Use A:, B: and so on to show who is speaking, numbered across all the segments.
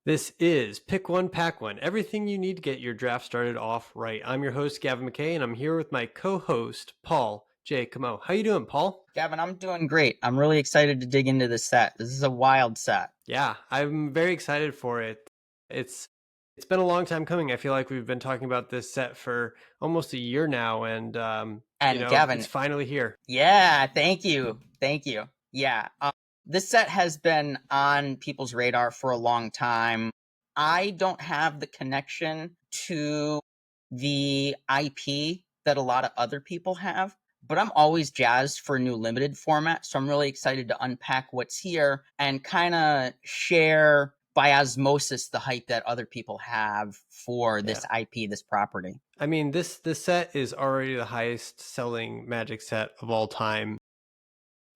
A: This is Pick One, Pack One, everything you need to get your draft started off right. I'm your host, Gavin McKay, and I'm here with my co-host, Paul J. Camo. How you doing, Paul?
B: Gavin, I'm doing great. I'm really excited to dig into this set. This is a wild set.
A: Yeah, I'm very excited for it. It's it's been a long time coming. I feel like we've been talking about this set for almost a year now, and
B: And
A: it's
B: Gavin,
A: finally here.
B: yeah, thank you. Thank you. Yeah, this set has been on people's radar for a long time. I don't have the connection to the IP that a lot of other people have, but I'm always jazzed for a new limited format. So I'm really excited to unpack what's here and kind of share by osmosis the hype that other people have for
A: Yeah.
B: this IP, this property.
A: I mean, this set is already the highest selling Magic set of all time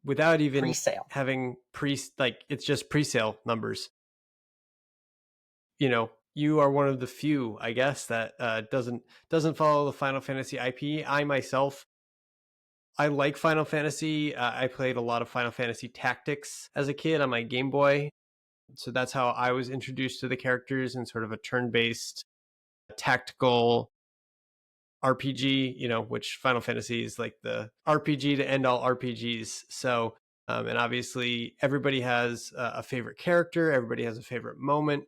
A: without even
B: Pre-sale.
A: having it's just pre-sale numbers. You are one of the few, I guess, that doesn't follow the Final Fantasy IP. I myself, I like Final Fantasy. I played a lot of Final Fantasy Tactics as a kid on my Game Boy, so that's how I was introduced to the characters in sort of a turn-based tactical RPG. Which Final Fantasy is like the RPG to end all RPGs. So, and obviously everybody has a favorite character. Everybody has a favorite moment.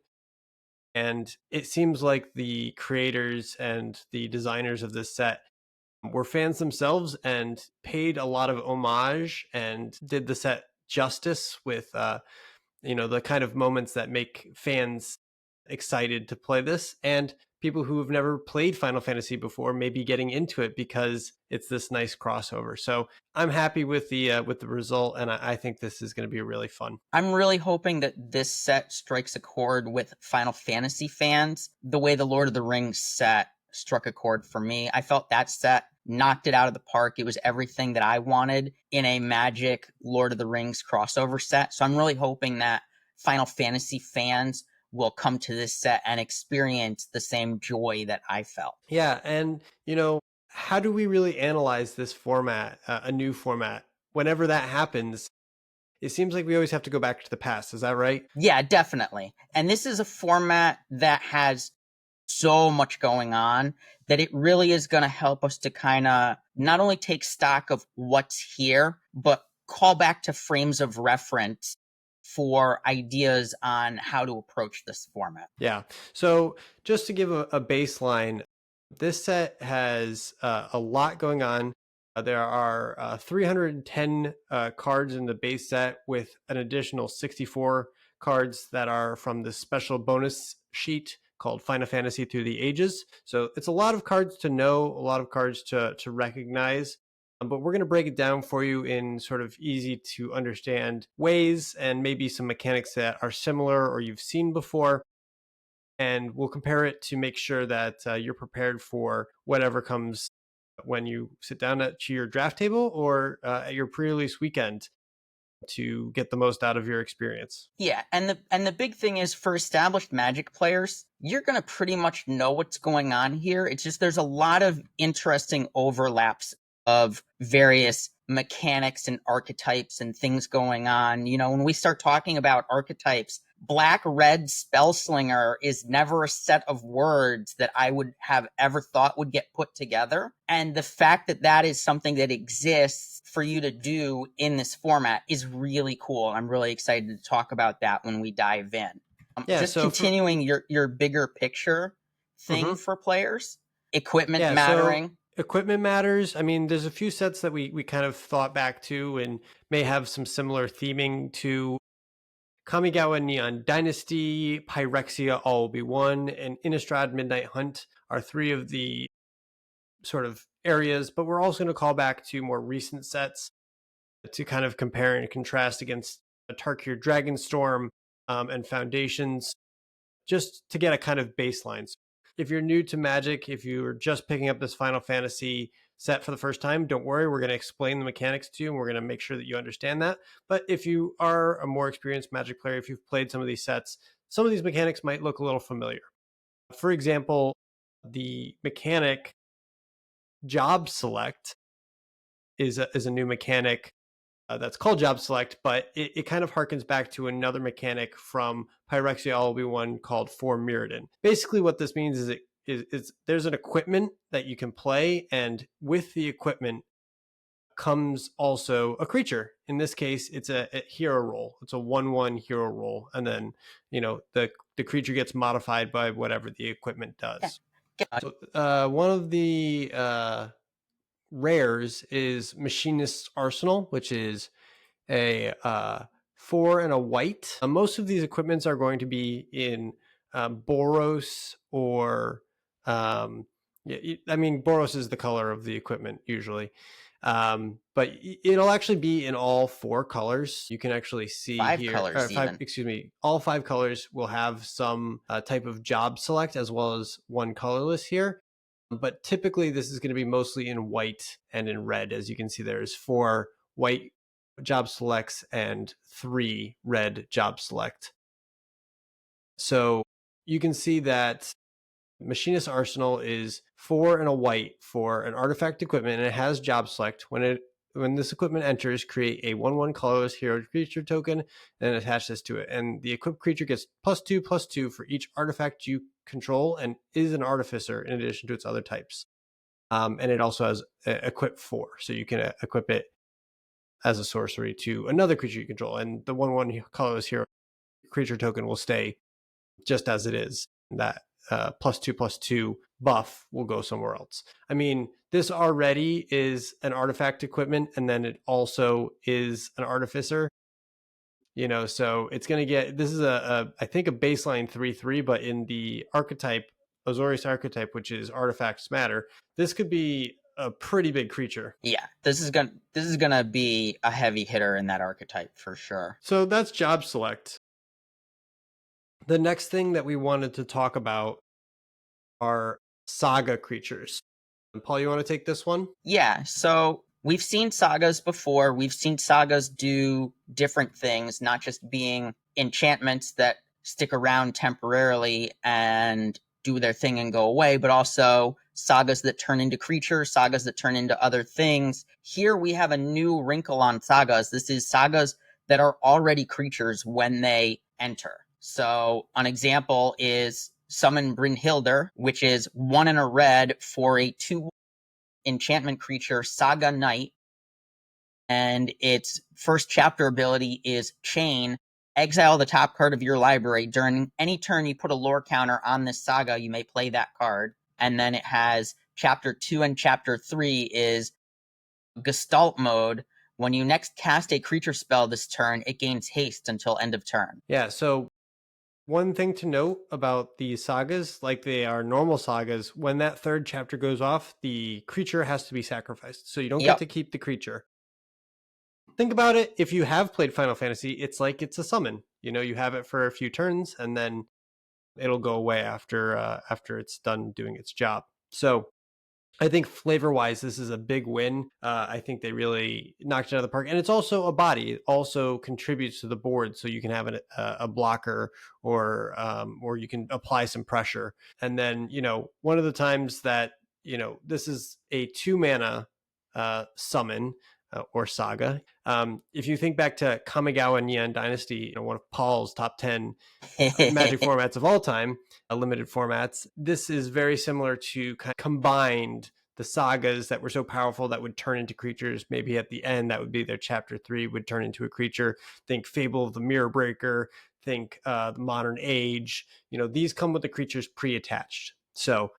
A: And it seems like the creators and the designers of this set were fans themselves and paid a lot of homage and did the set justice with, the kind of moments that make fans excited to play this. And people who have never played Final Fantasy before may be getting into it because it's this nice crossover. So I'm happy with the result, and I think this is going to be really fun.
B: I'm really hoping that this set strikes a chord with Final Fantasy fans the way the Lord of the Rings set struck a chord for me. I felt that set knocked it out of the park. It was everything that I wanted in a Magic Lord of the Rings crossover set. So I'm really hoping that Final Fantasy fans will come to this set and experience the same joy that I felt.
A: Yeah, and how do we really analyze this format, a new format? Whenever that happens, it seems like we always have to go back to the past. Is that right?
B: Yeah, definitely. And this is a format that has so much going on that it really is going to help us to kind of not only take stock of what's here, but call back to frames of reference for ideas on how to approach this format.
A: Yeah. So just to give a baseline, this set has a lot going on. There are 310 cards in the base set with an additional 64 cards that are from the special bonus sheet called Final Fantasy Through the Ages. So it's a lot of cards to know, a lot of cards to recognize. But we're going to break it down for you in sort of easy to understand ways and maybe some mechanics that are similar or you've seen before. And we'll compare it to make sure that you're prepared for whatever comes when you sit down at your draft table or at your pre-release weekend to get the most out of your experience.
B: Yeah, and the big thing is for established Magic players, you're going to pretty much know what's going on here. It's just there's a lot of interesting overlaps of various mechanics and archetypes and things going on. You know, when we start talking about archetypes, black red spellslinger is never a set of words that I would have ever thought would get put together. And the fact that that is something that exists for you to do in this format is really cool. I'm really excited to talk about that when we dive in.
A: Yeah,
B: just
A: so
B: continuing your bigger picture thing for players, equipment
A: yeah,
B: mattering.
A: so equipment matters. I mean, there's a few sets that we kind of thought back to and may have some similar theming to. Kamigawa Neon Dynasty, Pyrexia All Will Be One, and Innistrad Midnight Hunt are three of the sort of areas, but we're also going to call back to more recent sets to kind of compare and contrast against Tarkir Dragonstorm and Foundations, just to get a kind of baseline. So if you're new to Magic, if you're just picking up this Final Fantasy set for the first time, don't worry. We're going to explain the mechanics to you, and we're going to make sure that you understand that. But if you are a more experienced Magic player, if you've played some of these sets, some of these mechanics might look a little familiar. For example, the mechanic Job Select is a new mechanic that's called job select, but it kind of harkens back to another mechanic from Pyrexia All Will Be One called For Mirrodin. Basically, what this means is there's an equipment that you can play, and with the equipment comes also a creature. In this case, it's a hero roll. It's a 1/1 hero roll, and then the creature gets modified by whatever the equipment
B: Yeah.
A: does.
B: Yeah.
A: So one of the rares is Machinist's Arsenal, which is a 4 and a white. Most of these equipments are going to be in Boros or I mean, Boros is the color of the equipment usually. But it'll actually be in all 4 colors. You can actually see
B: 5
A: here,
B: colors
A: five,
B: even.
A: excuse me, all 5 colors will have some type of job select as well as one colorless here. But typically, this is going to be mostly in white and in red. As you can see, there's 4 white job selects and 3 red job select. So you can see that Machinist Arsenal is 4 and a white for an artifact equipment, and it has job select. When this equipment enters, create a 1/1 colorless hero creature token and attach this to it. And the equipped creature gets +2/+2 for each artifact you control and is an artificer in addition to its other types. And it also has equip 4, so you can equip it as a sorcery to another creature you control. And the 1/1 colorless hero creature token will stay just as it is. That +2/+2 buff will go somewhere else. I mean, this already is an artifact equipment, and then it also is an artificer. So it's going to get, this is I think a baseline 3/3, but in the archetype, Azorius archetype, which is artifacts matter, this could be a pretty big creature.
B: Yeah, this is gonna be a heavy hitter in that archetype for sure.
A: So that's job select. The next thing that we wanted to talk about are saga creatures. Paul, you want to take this one?
B: Yeah, so we've seen sagas before. We've seen sagas do different things, not just being enchantments that stick around temporarily and do their thing and go away, but also sagas that turn into creatures, sagas that turn into other things. Here we have a new wrinkle on sagas. This is sagas that are already creatures when they enter. So an example is Summon Brynhildr, which is 1 and a red for a 2 enchantment creature, Saga Knight, and its first chapter ability is Chain. Exile the top card of your library. During any turn you put a lore counter on this saga, you may play that card. And then it has chapter 2 and chapter 3 is Gestalt mode. When you next cast a creature spell this turn, it gains haste until end of turn.
A: Yeah, so one thing to note about these sagas, like they are normal sagas, when that 3rd chapter goes off, the creature has to be sacrificed. So you don't get to keep the creature. Think about it. If you have played Final Fantasy, it's like it's a summon. You have it for a few turns, and then it'll go away after it's done doing its job. So I think flavor wise, this is a big win. I think they really knocked it out of the park, and it's also a body. It also contributes to the board, so you can have a blocker, or you can apply some pressure. And then one of the times that this is a 2 mana summon. Or saga. If you think back to Kamigawa Neon Dynasty, one of Paul's top 10 Magic formats of all time, limited formats, this is very similar to kind of combined the sagas that were so powerful that would turn into creatures. Maybe at the end, that would be their chapter 3 would turn into a creature. Think Fable of the Mirror Breaker. Think the Modern Age. These come with the creatures pre-attached. So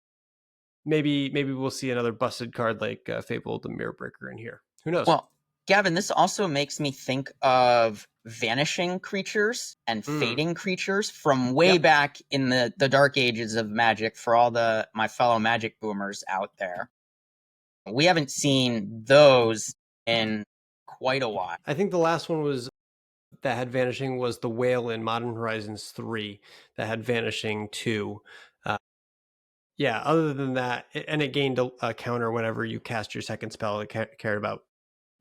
A: maybe we'll see another busted card like Fable of the Mirror Breaker in here. Who knows?
B: Well, Gavin, this also makes me think of vanishing creatures and fading creatures from way back in the dark ages of Magic for all my fellow Magic boomers out there. We haven't seen those in quite a while.
A: I think the last one that had vanishing was the whale in Modern Horizons 3 that had vanishing 2. Yeah, other than that, and it gained a counter whenever you cast your second spell. It cared about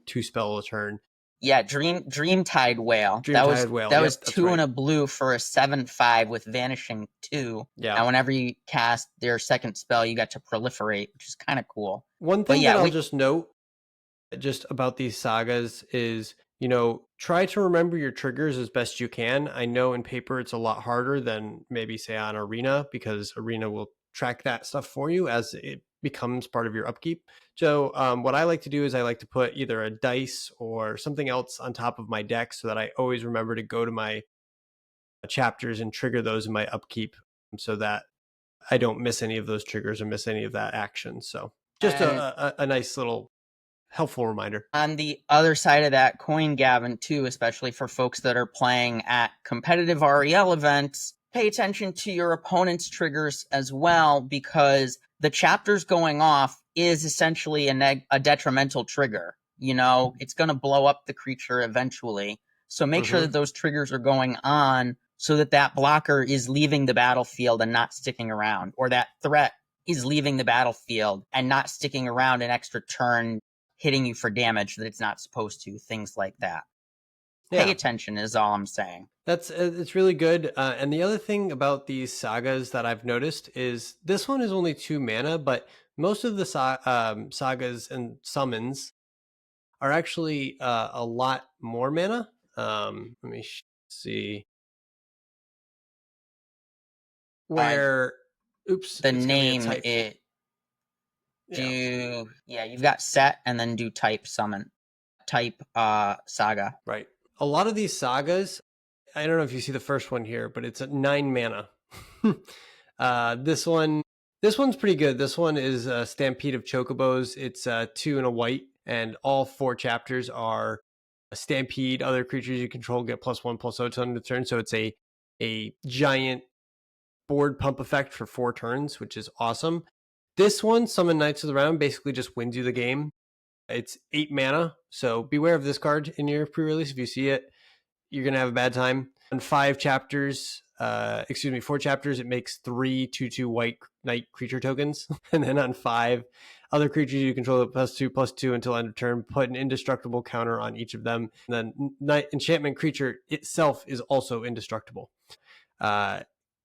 A: 2 spell a turn.
B: Yeah, Dreamtide Whale.
A: Dreamtide Whale.
B: That
A: Yep,
B: was 2 and a blue for a 7/5 with vanishing 2.
A: Yeah.
B: And whenever you cast their second spell, you got to proliferate, which is kind of cool.
A: One thing that I'll just note just about these sagas is try to remember your triggers as best you can. I know in paper it's a lot harder than maybe say on Arena, because Arena will track that stuff for you as it becomes part of your upkeep. So what I like to do is I like to put either a dice or something else on top of my deck so that I always remember to go to my chapters and trigger those in my upkeep, so that I don't miss any of those triggers or miss any of that action. So just
B: And
A: a nice little helpful reminder.
B: on the other side of that coin, Gavin, too, especially for folks that are playing at competitive REL events, pay attention to your opponent's triggers as well, because the chapters going off is essentially a detrimental trigger. It's going to blow up the creature eventually. So make sure
A: Mm-hmm.
B: that those triggers are going on so that that blocker is leaving the battlefield and not sticking around, or that threat is leaving the battlefield and not sticking around an extra turn, hitting you for damage that it's not supposed to, things like that. Pay
A: Yeah,
B: attention is all I'm saying.
A: that's it's really good. And the other thing about these sagas that I've noticed is this one is only 2 mana, but most of the sagas and summons are actually a lot more mana. Let me see
B: Uh,
A: where. Oops,
B: the
A: it's going to be a
B: name
A: type.
B: it
A: Yeah,
B: you've got set and then do type summon. Type Saga.
A: right. A lot of these sagas, I don't know if you see the first one here, but it's a 9 mana. This one, this one's pretty good. This one is a Stampede of Chocobos. It's 2 and a white, and all 4 chapters are a Stampede. Other creatures you control get +1/+0 to end of turn. So it's a giant board pump effect for 4 turns, which is awesome. This one, Summon Knights of the Round, basically just wins you the game. It's 8 mana, so beware of this card in your pre-release. If you see it, you're gonna have a bad time. On 5 chapters, 4 chapters, it makes 3/2/2 white knight creature tokens, and then on 5 other creatures you control +2/+2 until end of turn. Put an indestructible counter on each of them. And then night enchantment creature itself is also indestructible. Uh,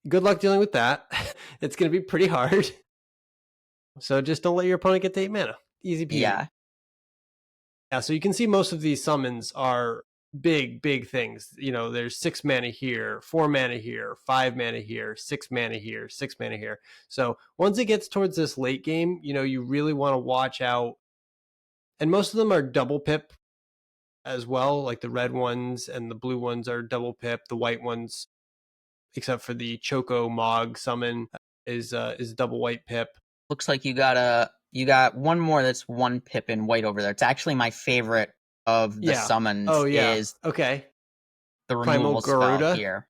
A: Good luck dealing with that. It's gonna be pretty hard. So just don't let your opponent get to 8 mana. Easy peasy.
B: Yeah.
A: Yeah, so you can see most of these summons are big things. There's 6 mana here, 4 mana here, 5 mana here, 6 mana here, 6 mana here. So once it gets towards this late game, you really want to watch out. And most of them are double pip as well, like the red ones and the blue ones are double pip. The white ones, except for the Choco Mog summon, is double white pip.
B: Looks like you got one more that's 1 pip in white over there. It's actually my favorite of the
A: Yeah.
B: summons
A: Oh yeah.
B: is
A: Okay.
B: the
A: Primal
B: removal spell
A: Garuda.
B: here.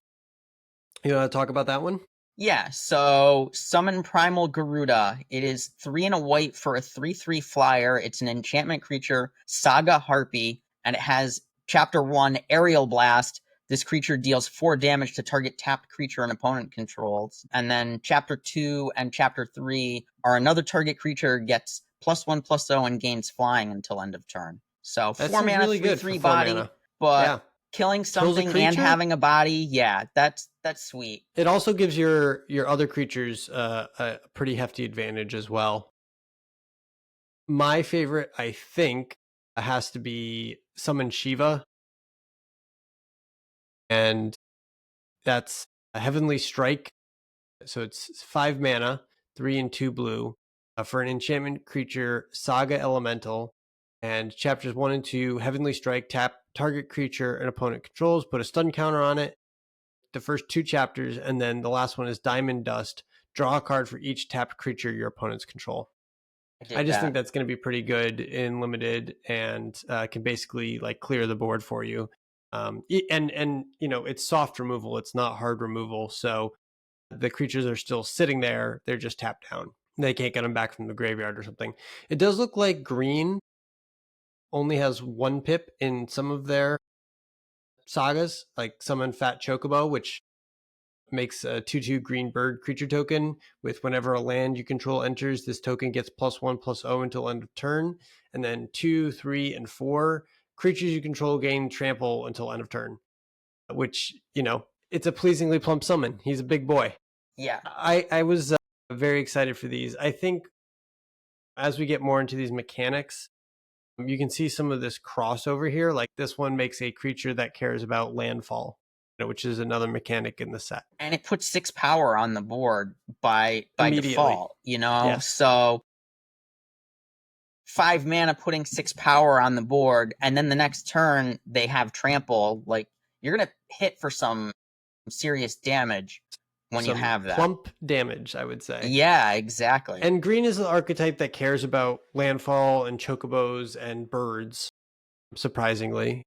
A: You want to talk about that one?
B: Yeah, so summon Primal Garuda. It is 3 and a white for a 3/3 flyer. It's an enchantment creature, Saga Harpy, and it has Chapter 1 Aerial Blast. This creature deals 4 damage to target tapped creature an opponent controls. And then Chapter 2 and Chapter 3 are another target creature gets +1/+0 and gains flying until end of turn. So
A: That
B: 4
A: seems
B: mana,
A: really
B: three
A: good for
B: three
A: 4 mana.
B: body, but
A: Yeah.
B: killing
A: Kills a
B: something and
A: creature.
B: having a body, yeah, that's sweet.
A: It also gives your other creatures a pretty hefty advantage as well. My favorite, I think, has to be Summon Shiva, and that's a Heavenly Strike. So it's 5 mana, 3 and 2 blue, for an enchantment creature, Saga Elemental. And chapters 1 and 2, Heavenly Strike, tap target creature an opponent controls, put a stun counter on it. The first 2 chapters, and then the last one is Diamond Dust. Draw a card for each tapped creature your opponents control.
B: I
A: I
B: dig
A: just think
B: that.
A: that's going to be pretty good in limited, and can basically like clear the board for you. And it's soft removal; it's not hard removal. So the creatures are still sitting there; they're just tapped down. They can't get them back from the graveyard or something. It does look like green only has 1 pip in some of their sagas, like Summon Fat Chocobo, which makes a 2/2 green bird creature token with whenever a land you control enters, this token gets +1/+0 until end of turn. And then 2, 3, and 4 creatures you control gain trample until end of turn, which, it's a pleasingly plump summon. He's a big boy.
B: Yeah.
A: I was very excited for these. I think as we get more into these mechanics, You can see some of this crossover here. Like this one makes a creature that cares about landfall, which is another mechanic in the set.
B: And it puts 6 power on the board by
A: Immediately.
B: default, you know?
A: Yes.
B: So 5 mana putting 6 power on the board, and then the next turn they have trample. Like, you're gonna hit for some serious damage when you
A: Some
B: have that.
A: plump damage, I would say.
B: Yeah, exactly.
A: And green is an archetype that cares about landfall and chocobos and birds, surprisingly.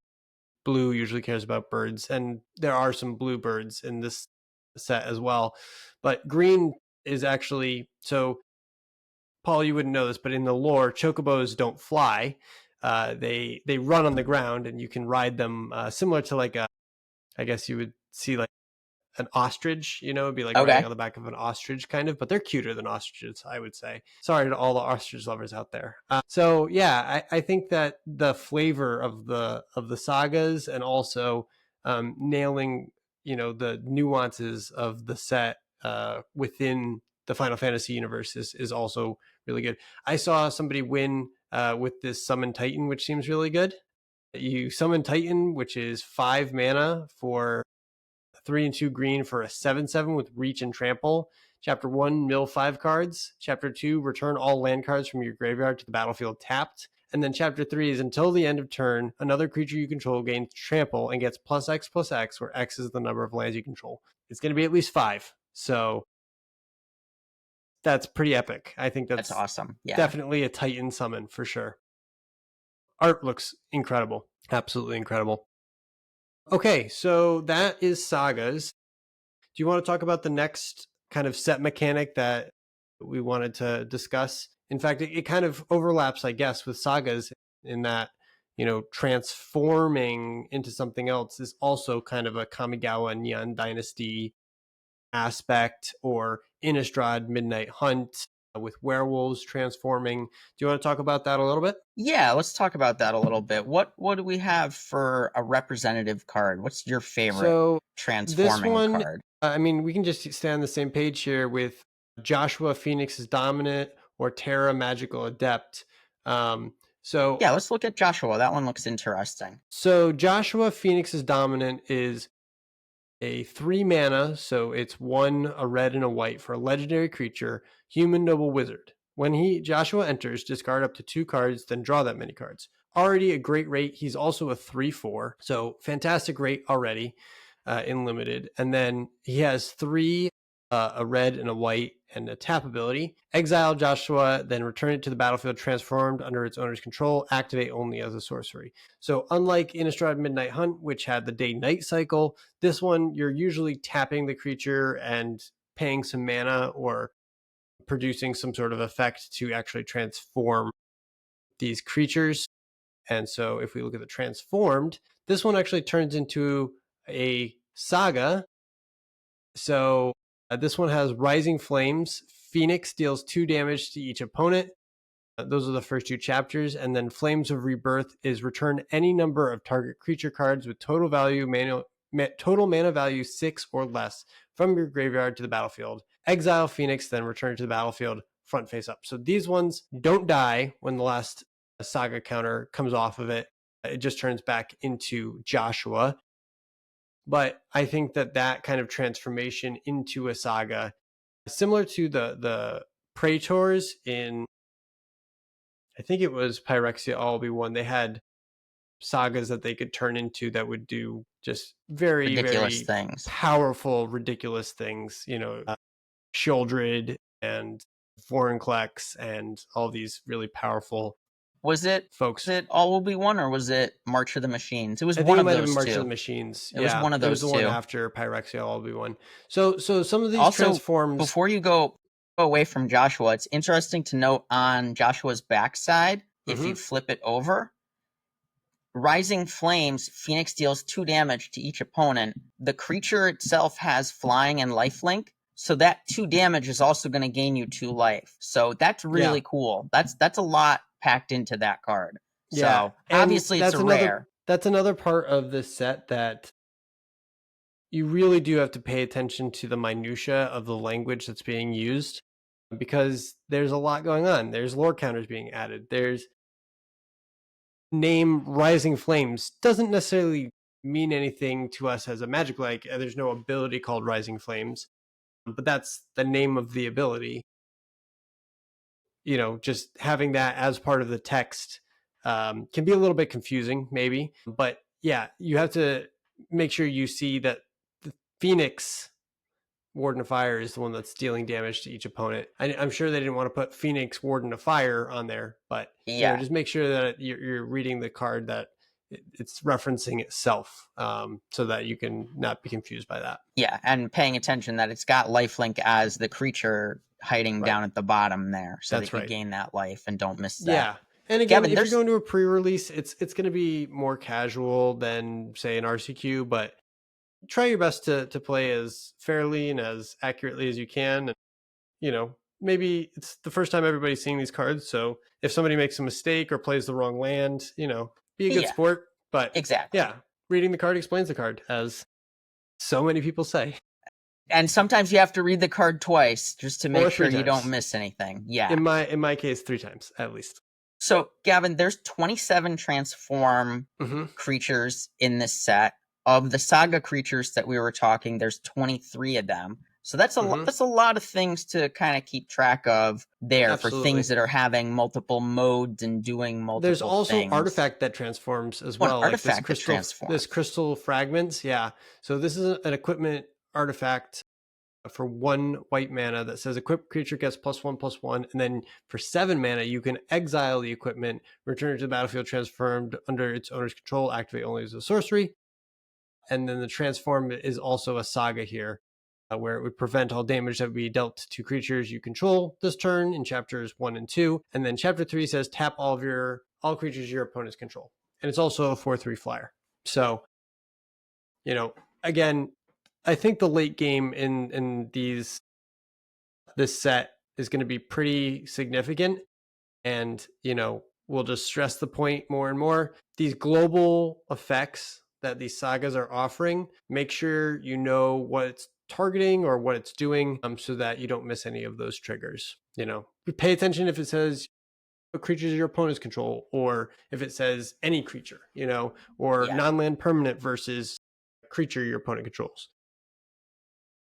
A: Blue usually cares about birds, and there are some blue birds in this set as well. But green is actually, so Paul, you wouldn't know this, but in the lore, chocobos don't fly. They run on the ground, and you can ride them similar to like a, I guess you would see like an ostrich, it'd be like riding
B: Okay.
A: on the back of an ostrich kind of, but they're cuter than ostriches, I would say. Sorry to all the ostrich lovers out there. So yeah, I think that the flavor of the sagas, and also nailing, the nuances of the set within the Final Fantasy universe is also really good. I saw somebody win with this Summon Titan, which seems really good. You summon Titan, which is 5 mana for 3 and 2 green for a 7/7 with reach and trample. Chapter 1, mill 5 cards. Chapter 2, return all land cards from your graveyard to the battlefield tapped. And then chapter 3 is until the end of turn, another creature you control gains trample and gets +X/+X, where X is the number of lands you control. It's going to be at least 5. So that's pretty epic. I think
B: That's
A: that's
B: awesome. Yeah.
A: definitely a Titan summon for sure. Art looks incredible. Absolutely incredible. Okay, so that is Sagas. Do you want to talk about the next kind of set mechanic that we wanted to discuss? In fact, it kind of overlaps, I guess, with Sagas in that, transforming into something else is also kind of a Kamigawa Neon Dynasty aspect, or Innistrad Midnight Hunt with werewolves transforming. Do you want to talk about that a little bit?
B: Yeah, let's talk about that a little bit. What do we have for a representative card? What's your favorite
A: So this
B: transforming
A: one,
B: card?
A: I mean, we can just stay on the same page here with Joshua Phoenix's Dominant or Terra Magical Adept. So
B: Yeah, let's look at Joshua. That one looks interesting.
A: so Joshua Phoenix's Dominant is a 3 mana, so it's a red and a white for a legendary creature, human noble wizard. When Joshua enters, discard up to 2 cards, then draw that many cards. Already a great rate. He's also a 3/4, so fantastic rate already in limited. And then he has 3, a red and a white, and a tap ability. Exile Joshua, then return it to the battlefield transformed under its owner's control. Activate only as a sorcery. So unlike Innistrad Midnight Hunt, which had the day-night cycle, this one you're usually tapping the creature and paying some mana or producing some sort of effect to actually transform these creatures. And so if we look at the transformed, this one actually turns into a saga. So this one has Rising Flames. Phoenix deals 2 damage to each opponent. Those are the first 2 chapters. And then Flames of Rebirth is return any number of target creature cards with total mana value 6 or less from your graveyard to the battlefield. Exile Phoenix, then return to the battlefield front face up. So these ones don't die when the last saga counter comes off of it. It just turns back into Joshua. But I think that kind of transformation into a saga, similar to the Praetors in, I think it was Pyrexia All Be One, they had sagas that they could turn into that would do just very,
B: Ridiculous
A: very
B: things.
A: powerful, ridiculous things, Shieldred and Vorinclex and all these really powerful
B: Was
A: folks.
B: it All Will Be One, or was it March of the Machines? It was
A: I think
B: one
A: it
B: of
A: might have been
B: those
A: March of the
B: two.
A: Machines.
B: It was
A: Yeah,
B: one of
A: it was
B: those
A: the one
B: two.
A: after Pyrexia All Be One. So some of these
B: Also,
A: transforms.
B: before you go away from Joshua, it's interesting to note on Joshua's backside, if you flip it over, Rising Flames, Phoenix deals 2 damage to each opponent. The creature itself has flying and lifelink, so that 2 damage is also going to gain you 2 life. So that's really cool. That's a lot packed into that card.
A: Yeah,
B: So
A: and
B: obviously it's a rare.
A: that's another part of this set that you really do have to pay attention to the minutia of the language that's being used, because there's a lot going on. There's lore counters being added. There's name Rising Flames doesn't necessarily mean anything to us as a Magic. Like, there's no ability called Rising Flames, but that's the name of the ability. Just having that as part of the text can be a little bit confusing, maybe. But yeah, you have to make sure you see that the Phoenix Warden of Fire is the one that's dealing damage to each opponent. I'm sure they didn't want to put Phoenix Warden of Fire on there, but
B: Yeah.
A: just make sure that you're reading the card, that it's referencing itself, so that you can not be confused by that.
B: Yeah, and paying attention that it's got lifelink as the creature hiding
A: Right.
B: down at the bottom there, so
A: That's
B: that you
A: right.
B: gain that life and don't miss that.
A: Yeah. And again,
B: Gavin,
A: if you're
B: there's
A: going to a pre-release, it's going to be more casual than, say, an RCQ, but try your best to play as fairly and as accurately as you can. And maybe it's the first time everybody's seeing these cards, so if somebody makes a mistake or plays the wrong land, be a good
B: yeah,
A: sport. But
B: exactly.
A: yeah, reading the card explains the card, as so many people say.
B: And sometimes you have to read the card twice just to make
A: Or
B: sure
A: 3
B: you don't
A: times.
B: miss anything. Yeah.
A: In my case, 3 times at least.
B: So, Gavin, there's 27 transform creatures in this set. Of the Saga creatures that we were talking, there's 23 of them. So that's a lot of things to kind of keep track of there.
A: Absolutely.
B: For things that are having multiple modes and doing multiple
A: There's also
B: things.
A: artifact that transforms as well, like this crystal fragments. Yeah. So this is an equipment artifact for 1 white mana that says equipped creature gets +1/+1, and then for 7 mana you can exile the equipment, return it to the battlefield transformed under its owner's control, activate only as a sorcery. And then the transform is also a Saga here, where it would prevent all damage that would be dealt to creatures you control this turn in chapters 1 and 2. And then chapter 3 says tap all creatures your opponents control. And it's also a 4/3 flyer. So, again, I think the late game in this set is going to be pretty significant. And, we'll just stress the point more and more. These global effects that these sagas are offering, make sure you know what it's targeting or what it's doing, so that you don't miss any of those triggers. Pay attention if it says creatures your opponents control, or if it says any creature, or non-land permanent versus creature your opponent controls.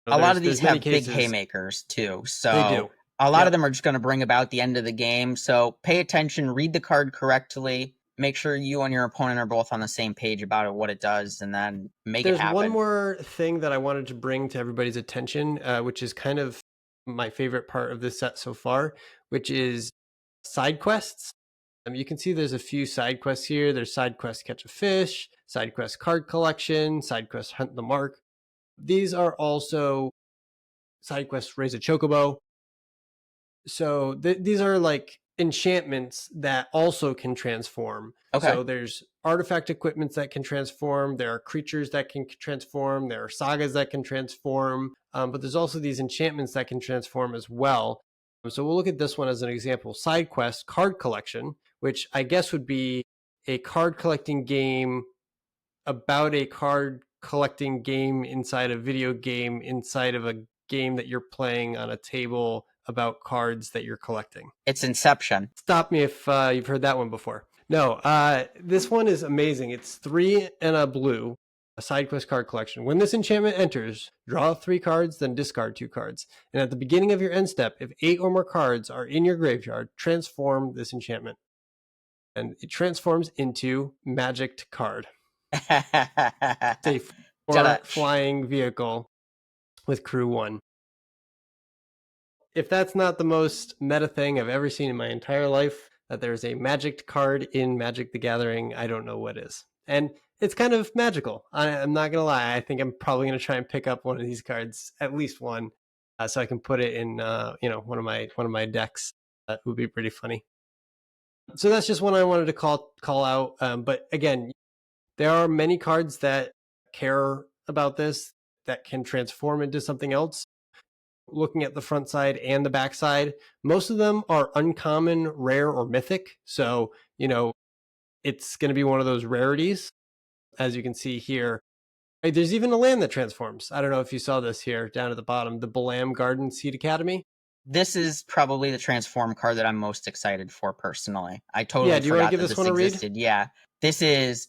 B: A lot of these have big haymakers too, so
A: they do.
B: A lot of them are just going to bring about the end of the game. So pay attention, read the card correctly, make sure you and your opponent are both on the same page about it, what it does, and then make it happen.
A: There's one more thing that I wanted to bring to everybody's attention, which is kind of my favorite part of this set so far, which is side quests. You can see there's a few side quests here. There's side quest catch a fish, side quest card collection, side quest hunt the mark. These are also side quests raise a chocobo. So these are like enchantments that also can transform.
B: Okay.
A: So there's artifact equipments that can transform. There are creatures that can transform. There are sagas that can transform. But there's also these enchantments that can transform as well. So we'll look at this one as an example. Side quest card collection, which I guess would be a card collecting game about a card collecting game inside a video game inside of a game that you're playing on a table about cards that you're collecting.
B: It's Inception.
A: Stop me if you've heard that one before. No, this one is amazing. It's 3 and a blue, a side quest card collection. When this enchantment enters, draw 3 cards, then discard 2 cards. And at the beginning of your end step, if 8 or more cards are in your graveyard, transform this enchantment. And it transforms into Magicked Card. It's a flying vehicle with crew 1. If that's not the most meta thing I've ever seen in my entire life, that there's a Magicked Card in Magic the Gathering, I don't know what is. And it's kind of magical. I'm not going to lie. I think I'm probably going to try and pick up one of these cards, at least one, so I can put it in one of my decks. That would be pretty funny. So that's just one I wanted to call out. But again, there are many cards that care about this, that can transform into something else. Looking at the front side and the back side, most of them are uncommon, rare, or mythic. So, it's going to be one of those rarities. As you can see here, there's even a land that transforms. I don't know if you saw this here down at the bottom, the Balam Garden Seed Academy.
B: This is probably the transform card that I'm most excited for personally. I
A: Yeah,
B: totally
A: do you want to
B: forgot
A: give
B: that
A: this
B: this
A: one a read?
B: existed. Yeah. This is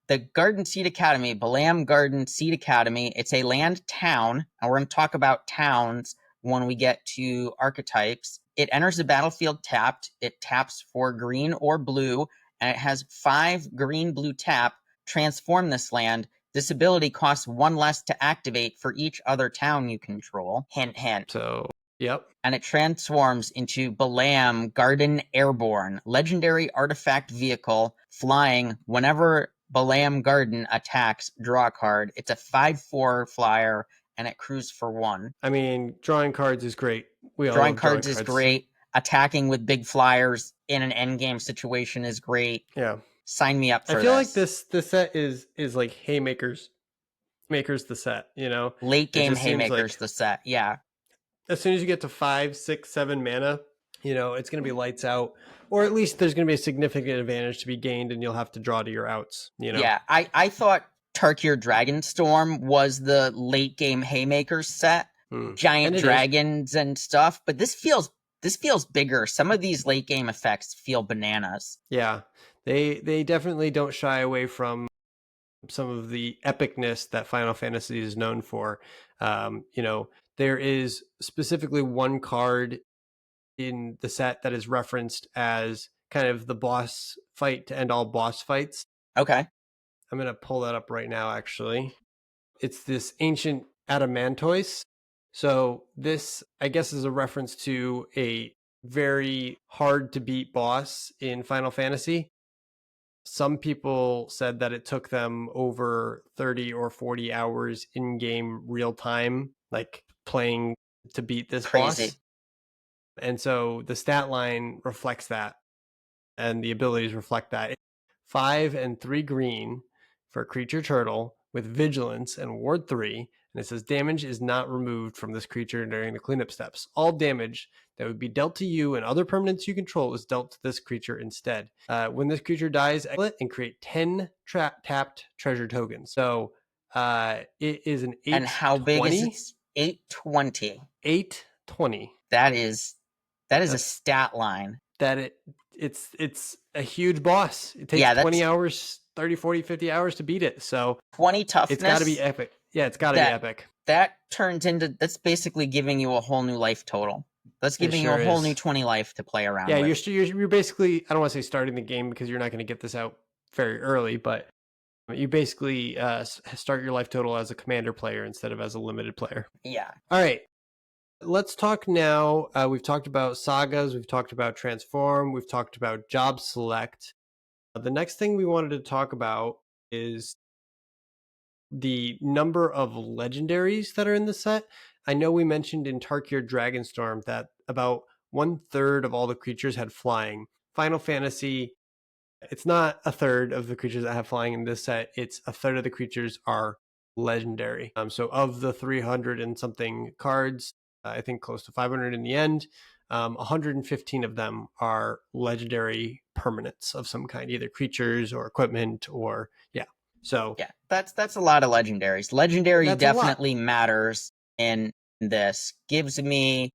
B: the Garden Seed Academy, Balam Garden Seed Academy. It's a land town, and we're going to talk about towns when we get to archetypes. It enters the battlefield tapped. It taps for green or blue, and it has 5 green blue tap. Transform this land. This ability costs 1 less to activate for each other town you control. Hint, hint.
A: So, yep.
B: And it transforms into Balam Garden Airborne, legendary artifact vehicle, flying whenever Balam Garden attacks, draw a card. It's a 5/4 flyer, and it cruises for 1.
A: I mean, drawing cards is great. We all
B: Drawing
A: love drawing
B: cards is
A: cards.
B: great. Attacking with big flyers in an endgame situation is great.
A: Yeah.
B: Sign me up
A: I
B: for
A: feel like
B: this.
A: this set is like haymakers. Makers the set, you know?
B: Late
A: It
B: game
A: just seems
B: haymakers,
A: like
B: the set. Yeah.
A: as soon as you get to 5, 6, 7 mana, you know, it's going to be lights out, or at least there's going to be a significant advantage to be gained, and you'll have to draw to your outs. You know,
B: Yeah. I thought Tarkir Dragonstorm was the late game haymakers set. Giant
A: and it is.
B: dragons and stuff, but this feels bigger. Some of these late game effects feel bananas.
A: Yeah, they definitely don't shy away from some of the epicness that Final Fantasy is known for. You know, there is specifically one card in the set that is referenced as kind of the boss fight to end all boss fights.
B: Okay.
A: I'm going to pull that up right now, actually. It's this ancient adamantoise. So this, I guess, is a reference to a very hard to beat boss in Final Fantasy. Some people said that it took them over 30 or 40 hours in game real time, like playing to beat this
B: Crazy.
A: boss. And so the stat line reflects that, and the abilities reflect that. 5 and 3 green for creature turtle with vigilance and ward 3. And it says damage is not removed from this creature during the cleanup steps. All damage that would be dealt to you and other permanents you control is dealt to this creature instead. When this creature dies, exile it and create 10 tapped treasure tokens. So it is an 820.
B: And how big is it? 820.
A: 820.
B: That is a stat line.
A: That it's a huge boss. It takes 20 hours, 30, 40, 50 hours to beat it. So
B: 20 toughness.
A: It's got to be epic. Yeah, it's got to be epic.
B: That turns into, that's basically giving you a whole new life total. That's giving you a whole new 20 life to play around with.
A: You're basically, I don't want to say starting the game because you're not going to get this out very early, but you basically start your life total as a commander player instead of as a limited player.
B: Yeah.
A: All right. Let's talk now. We've talked about sagas. We've talked about transform. We've talked about job select. The next thing we wanted to talk about is the number of legendaries that are in the set. I know we mentioned in Tarkir Dragonstorm that about 1/3 of all the creatures had flying. Final Fantasy, it's not a third of the creatures that have flying in this set. It's a third of the creatures are legendary. So of the 300 and something cards, I think close to 500 in the end, 115 of them are legendary permanents of some kind, either creatures or equipment or So
B: yeah, that's a lot of legendaries. Legendary definitely matters in this. Gives me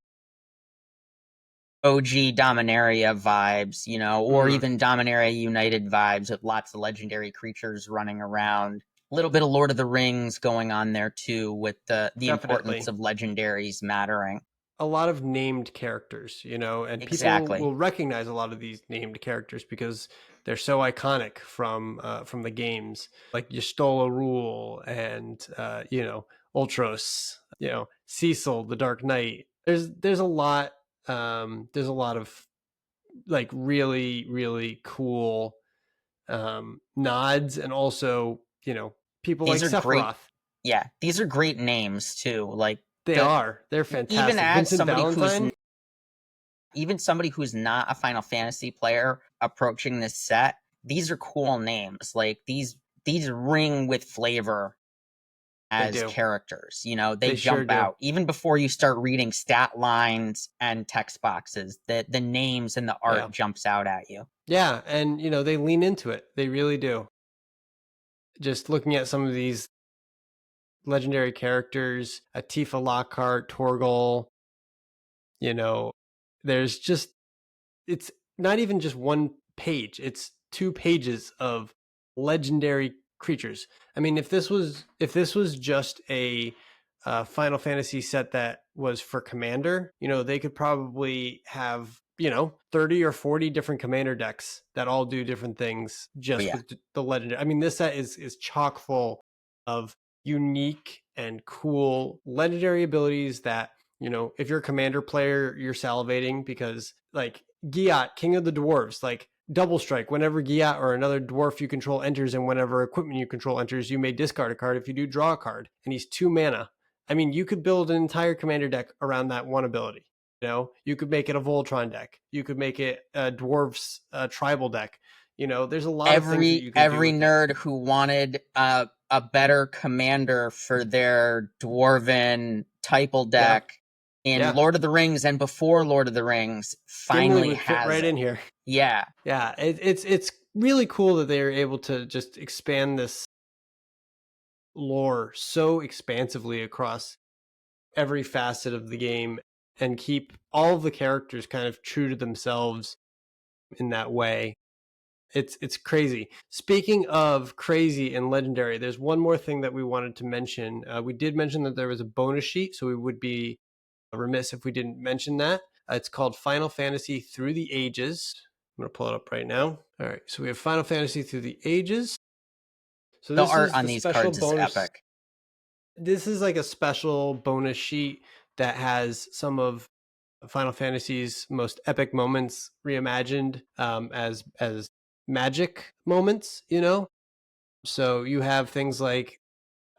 B: OG Dominaria vibes, you know, or even Dominaria United vibes with lots of legendary creatures running around. A little bit of Lord of the Rings going on there too, with the importance of legendaries mattering.
A: A lot of named characters, you know, and people will recognize a lot of these named characters because they're so iconic from the games, like Y'shtola Rule and you know, Ultros, you know, Cecil, the Dark Knight. There's a lot of like really cool nods, and also, you know, people
B: these
A: like
B: are
A: Sephiroth.
B: Great, yeah, these are great names too. Like
A: they're fantastic.
B: Even as
A: Vincent
B: somebody
A: Valentine?
B: even somebody who's not a Final Fantasy player approaching this set, these are cool names. Like these ring with flavor as characters. You know, they jump out. Even before you start reading stat lines and text boxes, the names and the art jumps out at you.
A: Yeah, and you know, they lean into it. They really do. Just looking at some of these legendary characters, Tifa Lockhart, Torgal, You know, there's just it's not even just one page, it's 2 pages of legendary creatures. I mean, if this was just a Final Fantasy set that was for Commander, they could probably have 30 or 40 different Commander decks that all do different things
B: Oh
A: just
B: yeah.
A: with the legendary. I mean, this set is chock full of unique and cool legendary abilities that if you're a Commander player, you're salivating because like Giat, King of the Dwarves, like double strike. Whenever Giat or another dwarf you control enters, and whenever equipment you control enters, you may discard a card. If you do, draw a card. And he's 2 mana. I mean, you could build an entire commander deck around that one ability. You could make it a Voltron deck. You could make it a dwarfs tribal deck. There's a lot of things that you can do
B: Every
A: with it.
B: nerd who wanted a better commander for their dwarven typal
A: Yeah,
B: deck in
A: yeah.
B: Lord of the Rings and before Lord of the Rings
A: Gimli
B: finally
A: would fit
B: has
A: right
B: it.
A: in here.
B: Yeah.
A: Yeah, it's really cool that they are able to just expand this lore so expansively across every facet of the game and keep all of the characters kind of true to themselves in that way. It's crazy. Speaking of crazy and legendary, there's one more thing that we wanted to mention. We did mention that there was a bonus sheet, so we would be remiss if we didn't mention that. It's called Final Fantasy Through the Ages. I'm going to pull it up right now. All right, so we have Final Fantasy Through the Ages. So
B: The
A: this
B: art
A: is
B: on
A: the
B: these
A: special
B: cards is
A: bonus.
B: epic.
A: This is like a special bonus sheet that has some of Final Fantasy's most epic moments reimagined as magic moments. So you have things like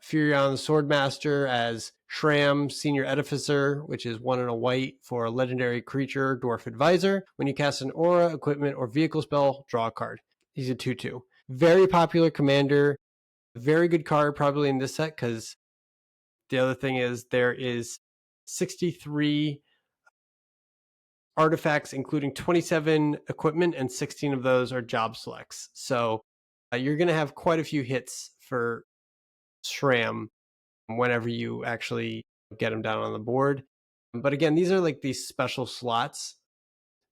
A: Furion the Swordmaster as Shram, Senior Edificer, which is 1 and a white for a legendary creature, Dwarf Advisor. When you cast an aura, equipment, or vehicle spell, draw a card. He's a 2/2. Very popular commander. Very good card, probably in this set, because the other thing is there is 63 artifacts, including 27 equipment, and 16 of those are job selects. So you're going to have quite a few hits for Shram whenever you actually get him down on the board. But again, these are like these special slots.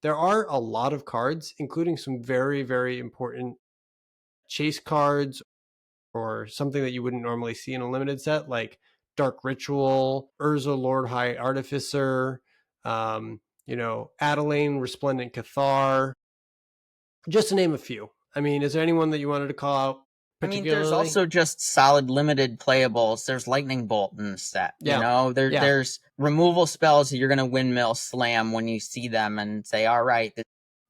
A: There are a lot of cards, including some very, very important chase cards or something that you wouldn't normally see in a limited set, like Dark Ritual, Urza Lord High Artificer, Adelaine Resplendent Cathar, just to name a few. I mean, is there anyone that you wanted to call out
B: I mean, there's
A: particularly?
B: also just solid limited playables. There's Lightning Bolt in the set.
A: Yeah, yeah,
B: There's removal spells that you're gonna windmill slam when you see them and say, "All right,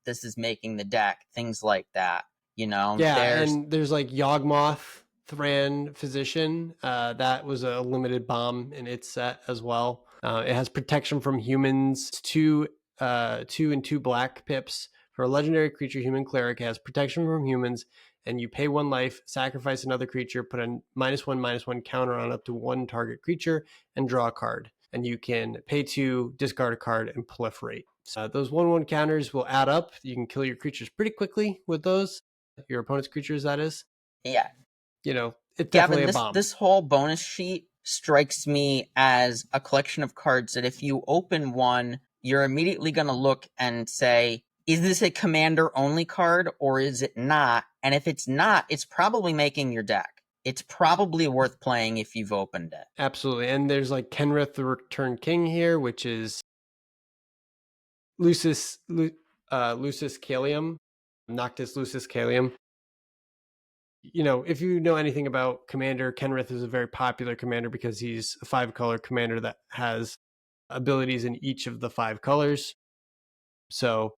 B: this is making the deck." Things like that.
A: yeah.
B: There's
A: And there's like Yawgmoth, Thran Physician. That was a limited bomb in its set as well. It has protection from humans. It's 2 and 2 black pips for a legendary creature. Human cleric, it has protection from humans, and you pay 1 life, sacrifice another creature, put a -1/-1 counter on up to one target creature, and draw a card. And you can pay 2, discard a card, and proliferate. So those 1/1 counters will add up. You can kill your creatures pretty quickly with those. Your opponent's creatures, that is.
B: Yeah,
A: It's definitely
B: Gavin.
A: a
B: This
A: bomb.
B: this whole bonus sheet strikes me as a collection of cards that if you open one, you're immediately gonna look and say, "Is this a commander only card or is it not?" And if it's not, it's probably making your deck. It's probably worth playing if you've opened it.
A: Absolutely. And there's like Kenrith the Return King here, which is Lucis Calium, Noctis Lucis Calium. If you know anything about Commander, Kenrith is a very popular commander because he's a 5-color commander that has abilities in each of the 5 colors. So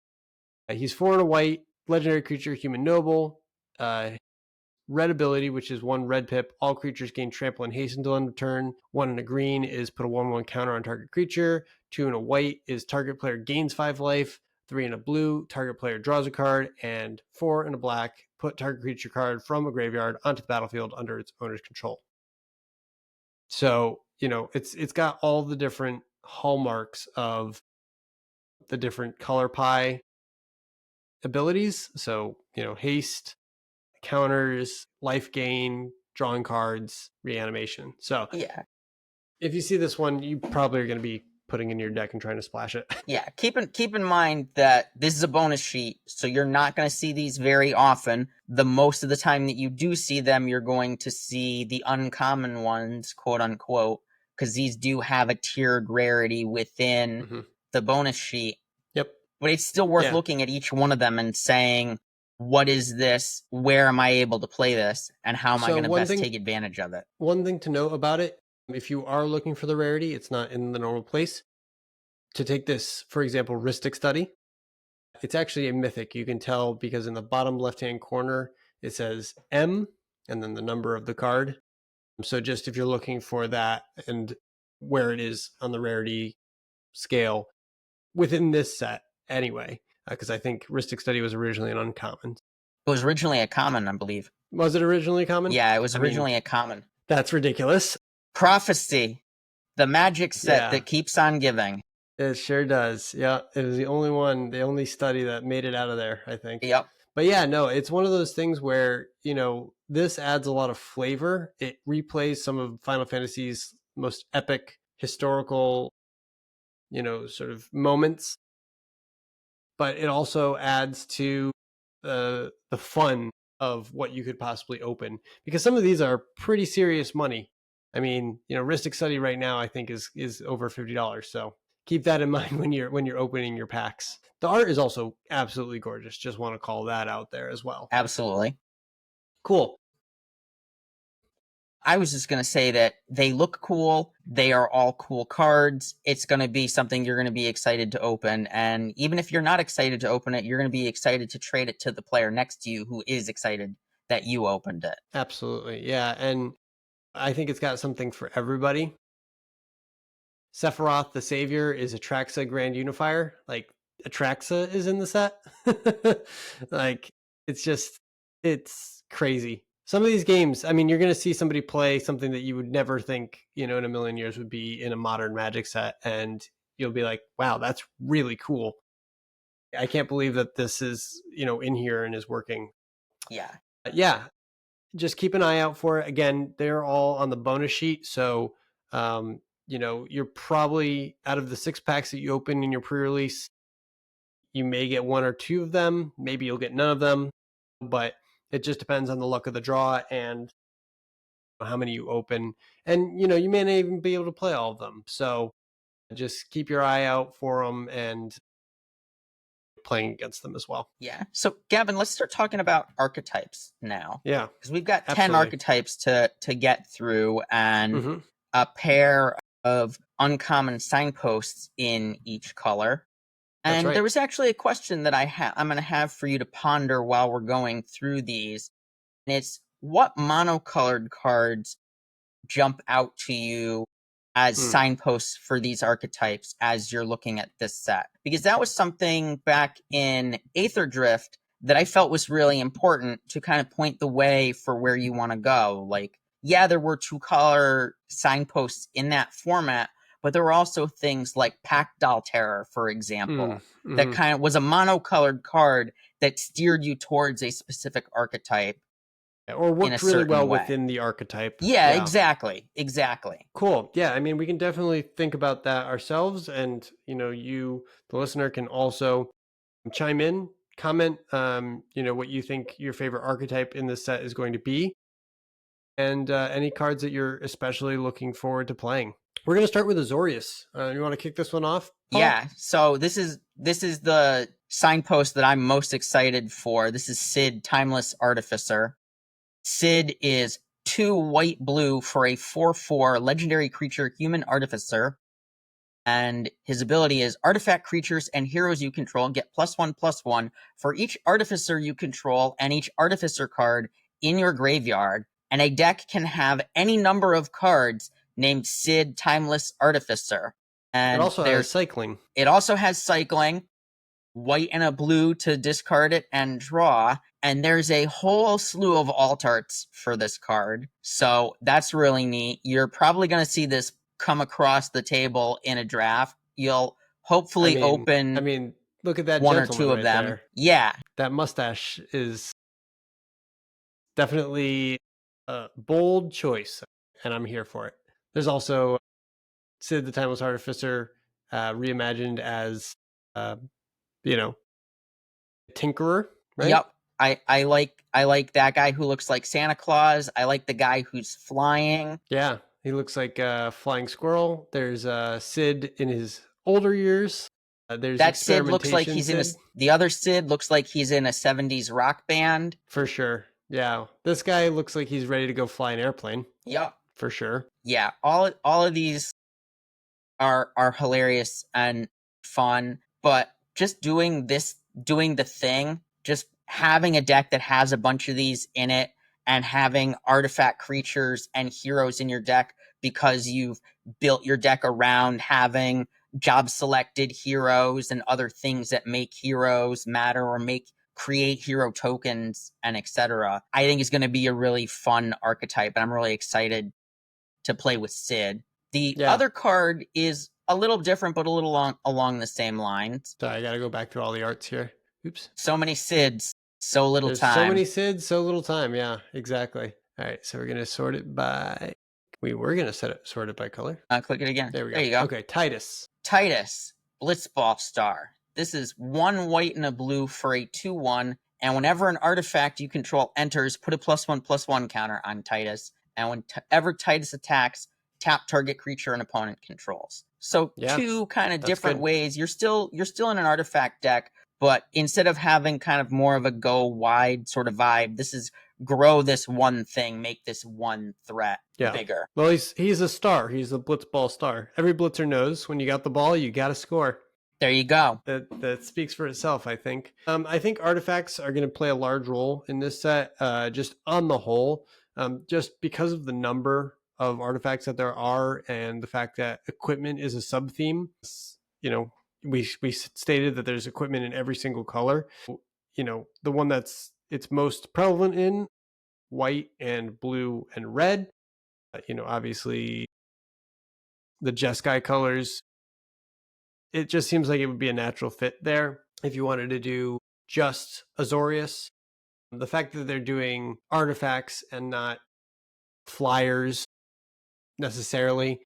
A: he's 4 and a white, legendary creature, human noble. Red ability, which is 1 red pip. All creatures gain trample and haste until end of turn. 1 and a green is put a 1/1 counter on target creature. 2 and a white is target player gains 5 life. 3 and a blue, target player draws a card. And 4 and a black, put target creature card from a graveyard onto the battlefield under its owner's control. So, it's got all the different hallmarks of the different color pie abilities. So, haste, counters, life gain, drawing cards, reanimation. So
B: Yeah.
A: if you see this one, you probably are going to be putting in your deck and trying to splash it.
B: Yeah, keep in mind that this is a bonus sheet, so you're not going to see these very often. The most of the time that you do see them, you're going to see the uncommon ones, quote unquote, because these do have a tiered rarity within the bonus sheet.
A: Yep.
B: But it's still worth
A: Yeah.
B: looking at each one of them and saying, what is this? Where am I able to play this? And how am I going to best take advantage of it?
A: One thing to note about it, if you are looking for the rarity, it's not in the normal place. To take this, for example, Rhystic Study, it's actually a mythic. You can tell because in the bottom left-hand corner, it says M and then the number of the card. So just if you're looking for that and where it is on the rarity scale within this set anyway, because I think Rhystic Study was originally an uncommon.
B: It was originally a common, I believe.
A: Was it originally common?
B: Yeah, it was originally a common.
A: That's ridiculous.
B: Prophecy, the magic set that keeps on giving.
A: It sure does. Yeah, it was the only study that made it out of there, I think.
B: Yep.
A: But yeah, no, it's one of those things where, this adds a lot of flavor. It replays some of Final Fantasy's most epic historical, sort of moments. But it also adds to the fun of what you could possibly open, because some of these are pretty serious money. I mean, Rhystic Study right now I think is over $50. So keep that in mind when you're opening your packs. The art is also absolutely gorgeous. Just want to call that out there as well.
B: Absolutely.
A: Cool.
B: I was just going to say that they look cool. They are all cool cards. It's going to be something you're going to be excited to open. And even if you're not excited to open it, you're going to be excited to trade it to the player next to you who is excited that you opened it.
A: Absolutely. Yeah. And I think it's got something for everybody. Sephiroth the Savior is Atraxa Grand Unifier. Like, Atraxa is in the set. Like, it's crazy. Some of these games, I mean, you're going to see somebody play something that you would never think, in a million years would be in a modern Magic set. And you'll be like, wow, that's really cool. I can't believe that this is, in here and is working.
B: Yeah.
A: Yeah. Just keep an eye out for it. Again, they're all on the bonus sheet. So, you're probably, out of the 6 packs that you open in your pre-release, you may get 1 or 2 of them. Maybe you'll get none of them. But it just depends on the luck of the draw and how many you open. And, you may not even be able to play all of them. So just keep your eye out for them and playing against them as well.
B: Yeah. So, Gavin, let's start talking about archetypes now.
A: Yeah.
B: Because we've got 10 archetypes to get through and a pair of uncommon signposts in each color. And there was actually a question that I'm going to have for you to ponder while we're going through these. And it's, what monocolored cards jump out to you as signposts for these archetypes as you're looking at this set? Because that was something back in Aether Drift that I felt was really important to kind of point the way for where you want to go. Like, yeah, there were 2-color signposts in that format, but there were also things like Pact-Doll Terror, for example, that kind of was a monocolored card that steered you towards a specific archetype.
A: Or worked really well within the archetype.
B: Yeah, exactly.
A: Cool. Yeah, I mean, we can definitely think about that ourselves. And, you, the listener, can also chime in, comment, what you think your favorite archetype in this set is going to be. And any cards that you're especially looking forward to playing. We're going to start with Azorius. You want to kick this one off, Paul?
B: Yeah. So this is the signpost that I'm most excited for. This is Sid, Timeless Artificer. Sid is 2 white-blue for a 4/4 legendary creature, Human Artificer. And his ability is artifact creatures and heroes you control get +1/+1 for each artificer you control and each artificer card in your graveyard. And a deck can have any number of cards named Sid, Timeless Artificer. And
A: it also has cycling.
B: It also has cycling, white and a blue to discard it and draw. And there's a whole slew of alt arts for this card. So that's really neat. You're probably going to see this come across the table in a draft. You'll hopefully open
A: look at that
B: 1 or 2 of them.
A: There.
B: Yeah.
A: That mustache is definitely a bold choice, and I'm here for it. There's also Sid the Timeless Artificer reimagined as, uh, you know, Tinkerer, right?
B: Yep. I like that guy who looks like Santa Claus. I like the guy who's flying.
A: Yeah, he looks like a flying squirrel. There's Sid in his older years. There's
B: That Sid looks like
A: experimentation
B: he's in a.
A: Sid
B: The other Sid looks like he's in a '70s rock band.
A: for sure. Yeah, this guy looks like he's ready to go fly an airplane
B: Yep.
A: for sure.
B: Yeah. All of these are hilarious and fun, but just doing the thing, just having a deck that has a bunch of these in it and having artifact creatures and heroes in your deck because you've built your deck around having job selected heroes and other things that make heroes matter or make create hero tokens and etc. I think is going to be a really fun archetype, and I'm really excited to play with Sid. The
A: Yeah.
B: other card is a little different, but a little along the same lines.
A: Sorry, I gotta go back through all the arts here. Oops.
B: So many Sids, so little
A: There's so
B: time.
A: many Sids, so little time. Yeah, exactly. All right, so we're gonna sort it by. We were gonna sort it by color.
B: Click it again.
A: There we go.
B: There you go.
A: Okay, Titus.
B: Titus, Blitzball Star. This is 1 white and a blue for a 2/1, and whenever an artifact you control enters, put a +1/+1 counter on Titus, and whenever Titus attacks, tap target creature an opponent controls. So
A: Yeah,
B: two kind of
A: that's
B: different
A: good.
B: ways. You're still in an artifact deck, but instead of having kind of more of a go wide sort of vibe, this is grow this one thing, make this one threat
A: Yeah.
B: bigger.
A: Well, he's a star. He's a blitzball star. Every blitzer knows when you got the ball, you got to score.
B: There you go.
A: That speaks for itself, I think. I think artifacts are going to play a large role in this set, just on the whole, just because of the number of artifacts that there are and the fact that equipment is a sub theme. You know, we stated that there's equipment in every single color. You know, the one that's it's most prevalent in white and blue and red. You know, obviously the Jeskai colors. It just seems like it would be a natural fit there if you wanted to do just Azorius. The fact that they're doing artifacts and not flyers necessarily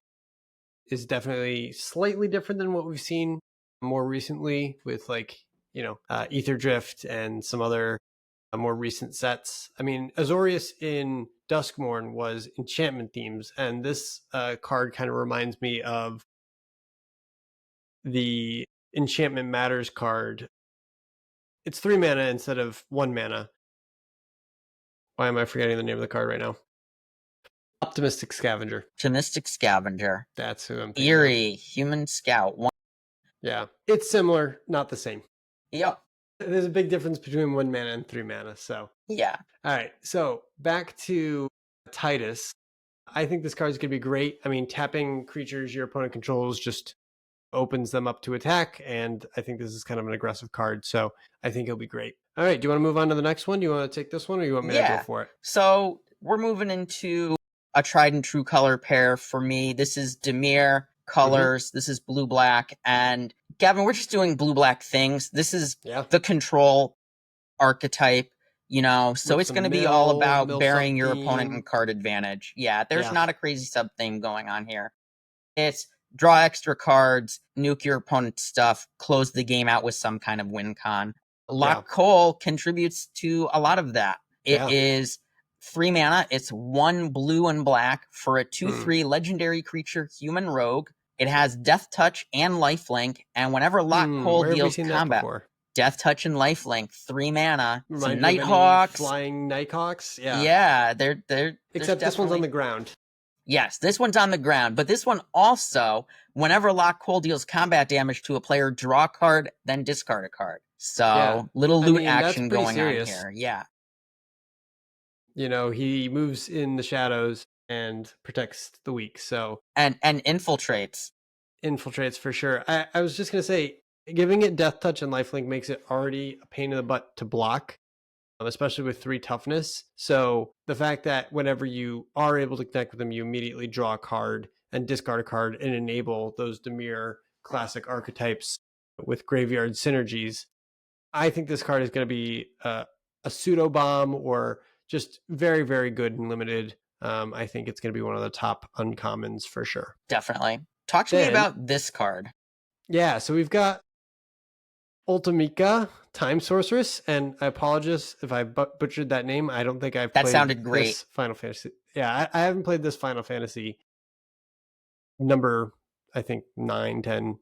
A: is definitely slightly different than what we've seen more recently with like, you know, Ether Drift and some other more recent sets. I mean, Azorius in Duskmourn was enchantment themes, and this card kind of reminds me of the Enchantment Matters card. It's 3 mana instead of 1 mana. Why am I forgetting the name of the card right now? Optimistic Scavenger.
B: Optimistic Scavenger.
A: That's who I'm thinking
B: Eerie,
A: of.
B: Human Scout.
A: Yeah. It's similar, not the same.
B: Yep.
A: There's a big difference between 1 mana and 3 mana, so.
B: Yeah.
A: All right, so back to Titus. I think this card is going to be great. I mean, tapping creatures your opponent controls just opens them up to attack, and I think this is kind of an aggressive card, so I think it'll be great. All right, do you want to move on to the next one? Do you want to take this one, or you want me to go for it?
B: So we're moving into a tried and true color pair for me. This is Dimir colors. This is blue-black. And Gavin, we're just doing blue-black things. This is the control archetype, you know, so it's going to be all about burying your opponent in card advantage. Yeah, there's not a crazy sub theme going on here. It's draw extra cards, nuke your opponent's stuff, close the game out with some kind of win con. Lock Coal contributes to a lot of that. It is 3 mana. It's 1 blue and black for a 2/3 legendary creature, human rogue. It has Death Touch and Lifelink, and whenever Lock Coal deals combat, Death Touch and Lifelink, 3 mana. Some Nighthawks,
A: flying Nighthawks.
B: Yeah, they're
A: except this one's on the ground.
B: Yes, this one's on the ground, but this one also, whenever Lock Coal deals combat damage to a player, draw a card, then discard a card. So, little loot action going on here. Yeah.
A: You know, he moves in the shadows and protects the weak, so...
B: And infiltrates.
A: Infiltrates, for sure. I was just going to say, giving it Death Touch and Lifelink makes it already a pain in the butt to block, especially with 3 toughness. So the fact that whenever you are able to connect with them, you immediately draw a card and discard a card and enable those Dimir classic archetypes with graveyard synergies. I think this card is going to be a pseudo bomb or just very, very good and limited. I think it's going to be one of the top uncommons for sure.
B: Definitely. Talk to me about this card.
A: Yeah, so we've got Ultimika, Time Sorceress, and I apologize if I butchered that name. I don't think I've
B: That
A: played
B: sounded great.
A: this Final Fantasy. Yeah, I haven't played this Final Fantasy number, I think, 9, 10.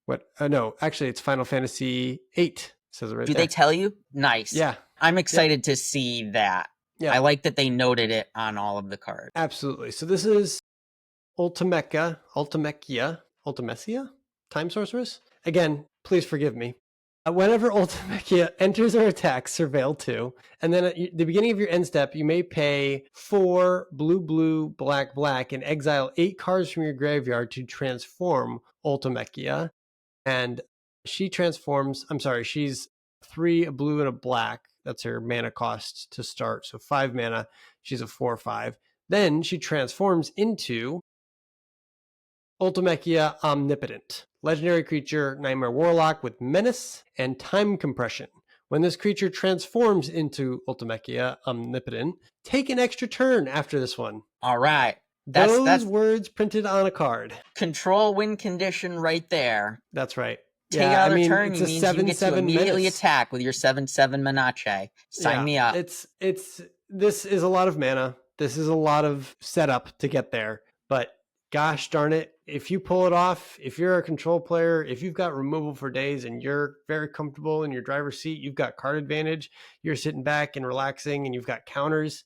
A: What? No, actually, it's Final Fantasy 8. Says it right
B: Do they
A: there.
B: tell you? Nice.
A: Yeah.
B: I'm
A: Yep.
B: excited to see that. I
A: Yep.
B: like that they noted it on all of the cards.
A: Absolutely. So this is Ultimecia, Time Sorceress. Again, please forgive me. Whenever Ultimecia enters or attacks, surveil 2, and then at the beginning of your end step, you may pay 4 blue, blue, black, black, and exile 8 cards from your graveyard to transform Ultimecia. And she transforms, I'm sorry, she's 3 a blue and a black. That's her mana cost to start. So 5 mana. She's a 4/5. Then she transforms into Ultimecia Omnipotent, legendary creature, Nightmare Warlock with Menace and Time Compression. When this creature transforms into Ultimecia Omnipotent, take an extra turn after this one.
B: All right.
A: Those
B: That's
A: words printed on a card.
B: control win condition right there.
A: That's right.
B: Take
A: Yeah, I
B: another
A: mean,
B: turn
A: it's a
B: means you get to
A: 7/7
B: immediately
A: menace.
B: attack with your 7/7 Menace. Sign
A: Yeah,
B: me up.
A: it's this is a lot of mana. This is a lot of setup to get there. But gosh darn it, if you pull it off, if you're a control player, if you've got removal for days and you're very comfortable in your driver's seat, you've got card advantage, you're sitting back and relaxing and you've got counters,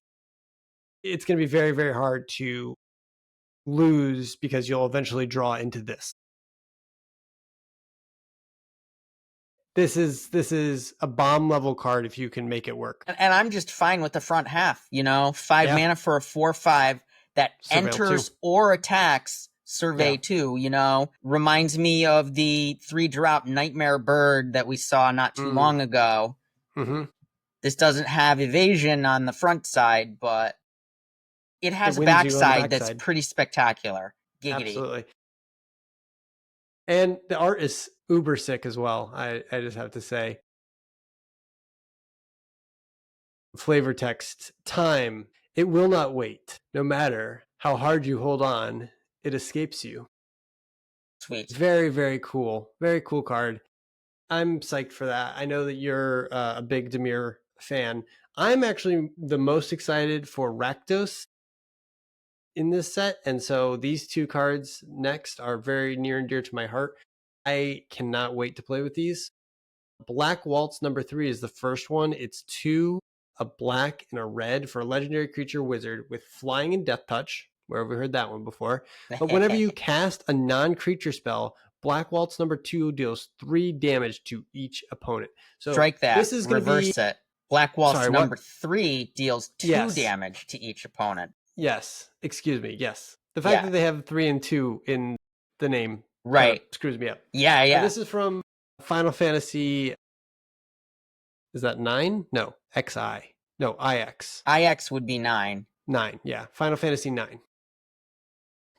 A: it's going to be very, very hard to lose because you'll eventually draw into this. This is a bomb level card if you can make it work.
B: And I'm just fine with the front half, 5
A: Yeah.
B: mana for a 4/5 that
A: Surveil
B: enters
A: 2.
B: or attacks Survey
A: Yeah.
B: 2, reminds me of the 3-drop Nightmare Bird that we saw not too long ago.
A: Mm-hmm.
B: This doesn't have evasion on the front side, but it has
A: It
B: a
A: wins you on the
B: backside that's
A: backside.
B: pretty spectacular. Giggity.
A: Absolutely. And the art is uber sick as well. I just have to say. Flavor text, time. It will not wait. No matter how hard you hold on, it escapes you.
B: Sweet.
A: Very, very cool. Very cool card. I'm psyched for that. I know that you're a big Dimir fan. I'm actually the most excited for Rakdos in this set. And so these 2 cards next are very near and dear to my heart. I cannot wait to play with these. Black Waltz number 3 is the first one. It's 2, a black and a red for a legendary creature wizard with flying and death touch. Where have we heard that one before? But whenever you cast a non-creature spell, Black Waltz number 2 deals 3 damage to each opponent. So
B: strike that.
A: This is going to be
B: reverse it. Black Waltz
A: Sorry,
B: number 3 deals 2
A: Yes.
B: damage to each opponent.
A: Yes. Excuse me. Yes. The fact that they have 3 and 2 in the name
B: right
A: screws me up.
B: Yeah.
A: But this is from Final Fantasy. Is that 9? No, XI. No, IX.
B: IX would be 9.
A: 9, yeah. Final Fantasy 9.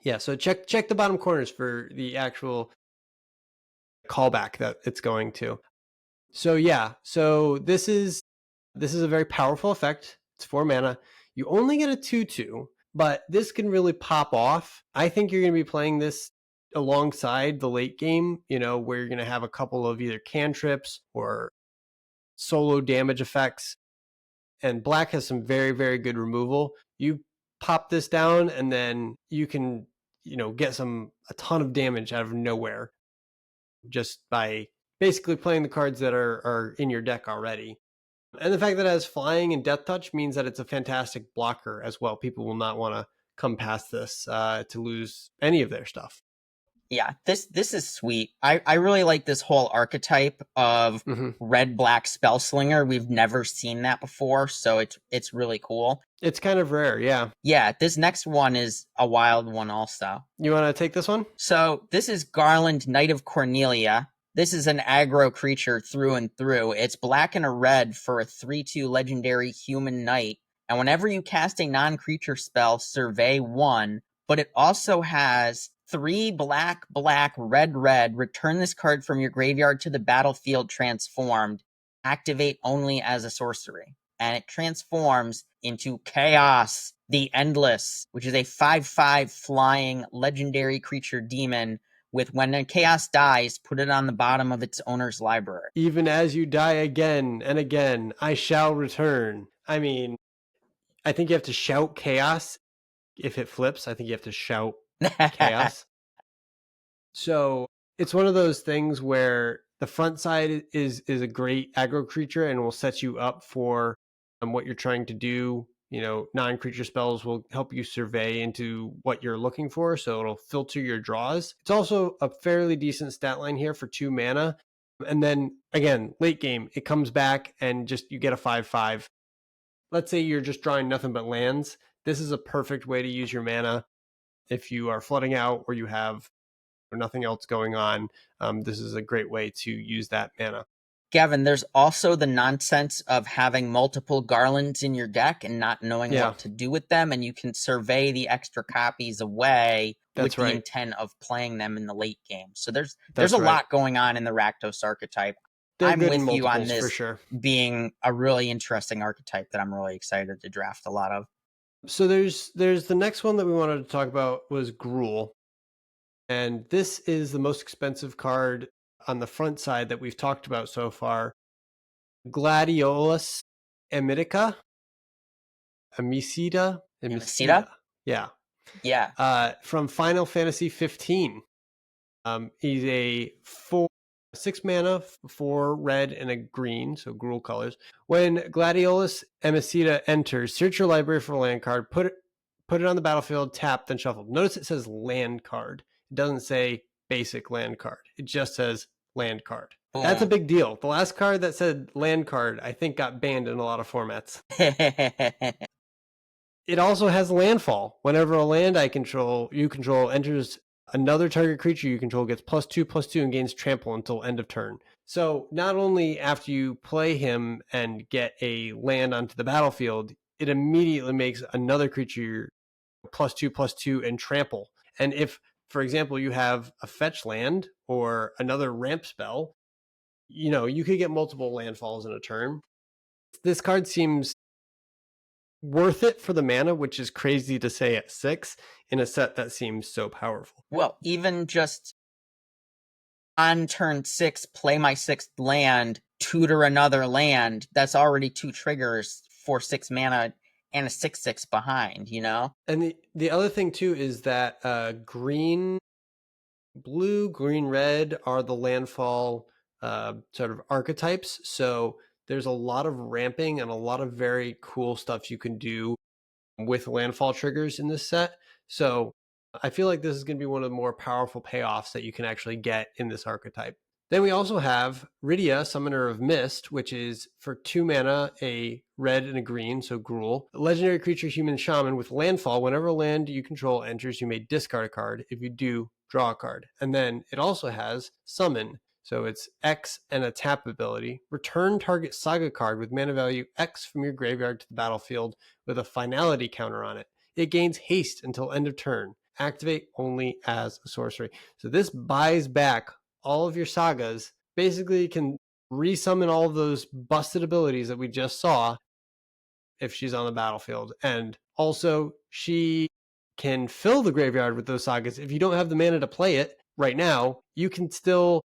A: Yeah, so check the bottom corners for the actual callback that it's going to. So yeah, so this is a very powerful effect. It's 4 mana. You only get a 2/2, but this can really pop off. I think you're going to be playing this alongside the late game, where you're going to have a couple of either cantrips or solo damage effects. And black has some very, very good removal. You pop this down and then you can, get a ton of damage out of nowhere just by basically playing the cards that are in your deck already. And the fact that it has flying and death touch means that it's a fantastic blocker as well. People will not want to come past this to lose any of their stuff.
B: Yeah, this is sweet. I really like this whole archetype of red-black spell slinger. We've never seen that before, so it's really cool.
A: It's kind of rare, yeah.
B: Yeah, this next one is a wild one also.
A: You want to take this one?
B: So this is Garland, Knight of Cornelia. This is an aggro creature through and through. It's black and a red for a 3/2 legendary human knight. And whenever you cast a non-creature spell, survey 1, but it also has 3 black, black, red, red. Return this card from your graveyard to the battlefield transformed. Activate only as a sorcery. And it transforms into Chaos, the Endless, which is a 5/5 flying legendary creature demon with when a chaos dies, put it on the bottom of its owner's library.
A: Even as you die again and again, I shall return. I mean, I think you have to shout chaos if it flips. I think you have to shout chaos. So it's one of those things where the front side is a great aggro creature and will set you up for what you're trying to do. You know, non-creature spells will help you survey into what you're looking for, so it'll filter your draws. It's also a fairly decent stat line here for 2 mana. And then again, late game, it comes back and just you get a 5/5. Let's say you're just drawing nothing but lands. This is a perfect way to use your mana if you are flooding out or you have nothing else going on. This is a great way to use that mana.
B: Gavin, there's also the nonsense of having multiple garlands in your deck and not knowing what to do with them, and you can survey the extra copies away with the intent of playing them in the late game. So there's a lot going on in the Rakdos archetype. I'm with you on this, for sure, being a really interesting archetype that I'm really excited to draft a lot of.
A: So there's the next one that we wanted to talk about was Gruul. And this is the most expensive card on the front side that we've talked about so far. Gladiolus Amicida? Yeah.
B: Yeah.
A: From Final Fantasy 15. He's a 6 mana, 4 red and a green, so Gruul colors. When Gladiolus Amicida enters, search your library for a land card, put it on the battlefield, tap, then shuffle. Notice it says land card. It doesn't say basic land card. It just says land card. Boom. That's a big deal. The last card that said land card, I think, got banned in a lot of formats. It also has landfall. Whenever a land you control enters, another target creature you control gets +2/+2 and gains trample until end of turn. So not only after you play him and get a land onto the battlefield, it immediately makes another creature +2/+2 and trample. And if, for example, you have a fetch land or another ramp spell, you know, you could get multiple landfalls in a turn. This card seems worth it for the mana, which is crazy to say at 6 in a set that seems so powerful.
B: Well, even just on turn 6, play my 6th land, tutor another land, that's already 2 triggers for 6 mana and a 6/6 behind, you know?
A: And the other thing too is that blue, green, red are the landfall sort of archetypes. So there's a lot of ramping and a lot of very cool stuff you can do with landfall triggers in this set. So I feel like this is going to be one of the more powerful payoffs that you can actually get in this archetype. Then we also have Rydia, Summoner of Mist, which is for 2 mana, a red and a green, so Gruul. A legendary creature, human shaman with landfall. Whenever a land you control enters, you may discard a card. If you do, draw a card. And then it also has Summon. So it's X and a tap ability. Return target Saga card with mana value X from your graveyard to the battlefield with a finality counter on it. It gains haste until end of turn. Activate only as a sorcery. So this buys back all of your Sagas. Basically, you can resummon all of those busted abilities that we just saw if she's on the battlefield. And also, she can fill the graveyard with those Sagas. If you don't have the mana to play it right now, you can still,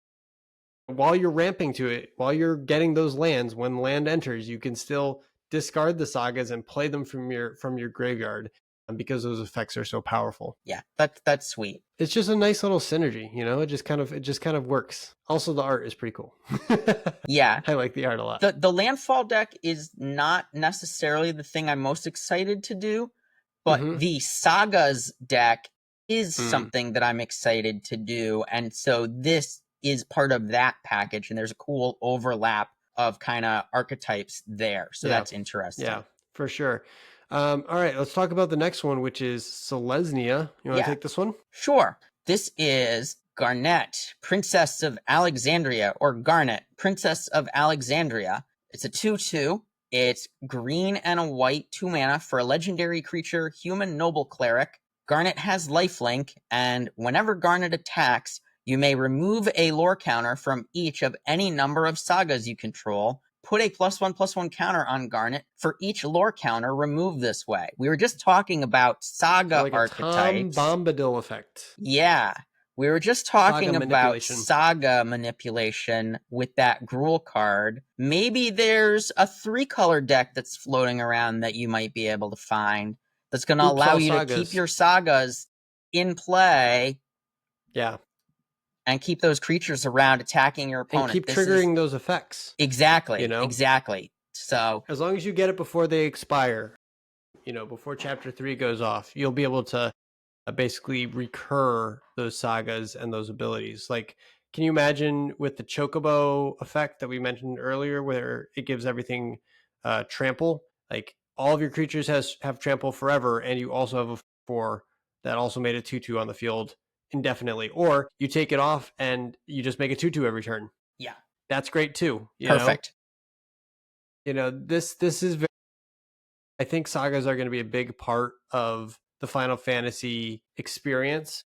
A: while you're ramping to it, while you're getting those lands, when land enters, you can still discard the Sagas and play them from your graveyard, because those effects are so powerful.
B: Yeah, that's sweet.
A: It's just a nice little synergy, you know. It just kind of works. Also, the art is pretty cool.
B: Yeah,
A: I like the art a lot.
B: The landfall deck is not necessarily the thing I'm most excited to do, but the Sagas deck is something that I'm excited to do, and so this is part of that package. And there's a cool overlap of kind of archetypes there, so that's interesting.
A: Yeah, for sure. All right, let's talk about the next one, which is Selesnya. You want to take this one?
B: Sure. This is Garnet, Princess of Alexandria, or Garnet, Princess of Alexandria. It's a 2/2. It's green and a white, 2 mana for a legendary creature, human noble cleric. Garnet has lifelink, and whenever Garnet attacks, you may remove a lore counter from each of any number of Sagas you control. Put a +1/+1 counter on Garnet for each lore counter removed this way. We were just talking about Saga archetypes.
A: Tom Bombadil effect.
B: Yeah. We were just
A: Saga
B: talking about
A: manipulation.
B: Saga manipulation with that Gruul card. Maybe there's a 3-color deck that's floating around that you might be able to find that's going to
A: Oops,
B: allow
A: all
B: you to keep
A: Sagas.
B: your Sagas in play
A: Yeah.
B: and keep those creatures around attacking your
A: And
B: opponent.
A: keep
B: This is
A: triggering those effects,
B: exactly,
A: you know?
B: exactly. So,
A: As long as you get it before they expire, before chapter 3 goes off, you'll be able to basically recur those sagas and those abilities. Like, can you imagine with the chocobo effect that we mentioned earlier, where it gives everything trample? Like, all of your creatures have trample forever, and you also have a 4 that also made a 2/2 on the field indefinitely. Or you take it off and you just make a 2/2 every turn.
B: yeah,
A: That's great too.
B: perfect.
A: This is very, I think sagas are going to be a big part of the Final Fantasy experience.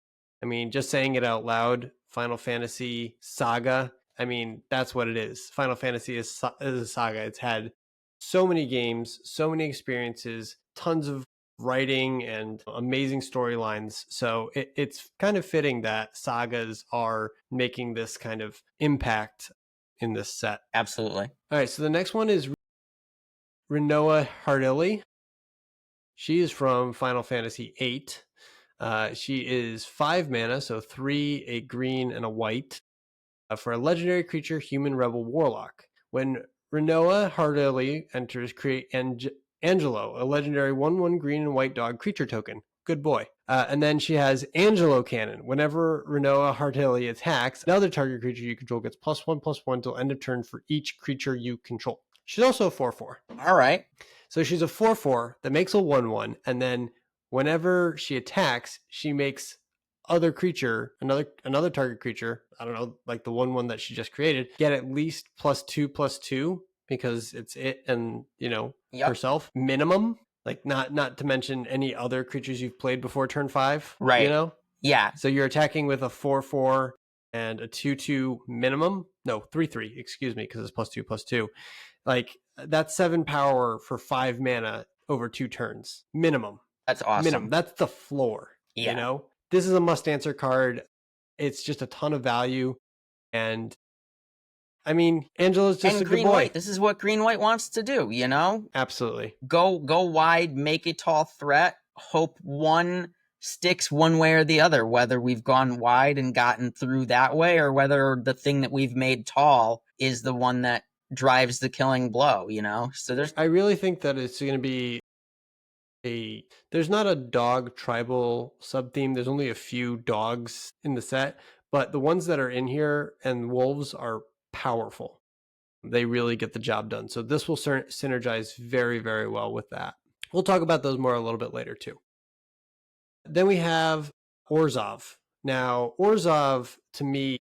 A: I mean, just saying it out loud, Final Fantasy Saga, I mean, that's what it is. Final Fantasy is a saga. It's had so many games, so many experiences, tons of writing and amazing storylines. So it's kind of fitting that sagas are making this kind of impact in this set.
B: Absolutely.
A: All right, so the next one is Rinoa Hardilli. She is from Final Fantasy VIII. She is 5 mana, so 3, a green, and a white, for a legendary creature, human rebel warlock. When Rinoa Hardilli enters, create Angelo, a legendary 1/1 green and white dog creature token. Good boy. And then she has Angelo Cannon. Whenever Rinoa Hardilli attacks, another target creature you control gets +1/+1 till end of turn for each creature you control. She's also a 4/4.
B: All right.
A: So she's a 4/4 that makes a 1/1, and then whenever she attacks, she makes another target creature, I don't know, like the 1/1 that she just created, get at least +2/+2 because it's it and
B: Yep.
A: herself minimum. Like not to mention any other creatures you've played before turn 5.
B: Right. Yeah.
A: So you're attacking with a 4/4 and a 2/2 minimum. No, 3/3. Excuse me, because it's +2/+2. Like, that's 7 power for 5 mana over 2 turns. Minimum.
B: That's awesome.
A: That's the floor.
B: Yeah.
A: This is a must answer card. It's just a ton of value. And I mean, Angela's just
B: And
A: a good
B: green
A: boy.
B: white. This is what green white wants to do,
A: Absolutely.
B: Go wide, make a tall threat, hope one sticks one way or the other, whether we've gone wide and gotten through that way or whether the thing that we've made tall is the one that drives the killing blow, So
A: I really think that it's going to be there's not a dog tribal sub theme. There's only a few dogs in the set, but the ones that are in here and wolves are powerful. They really get the job done. So this will synergize very, very well with that. We'll talk about those more a little bit later too. Then we have Orzhov. Now, Orzhov, to me,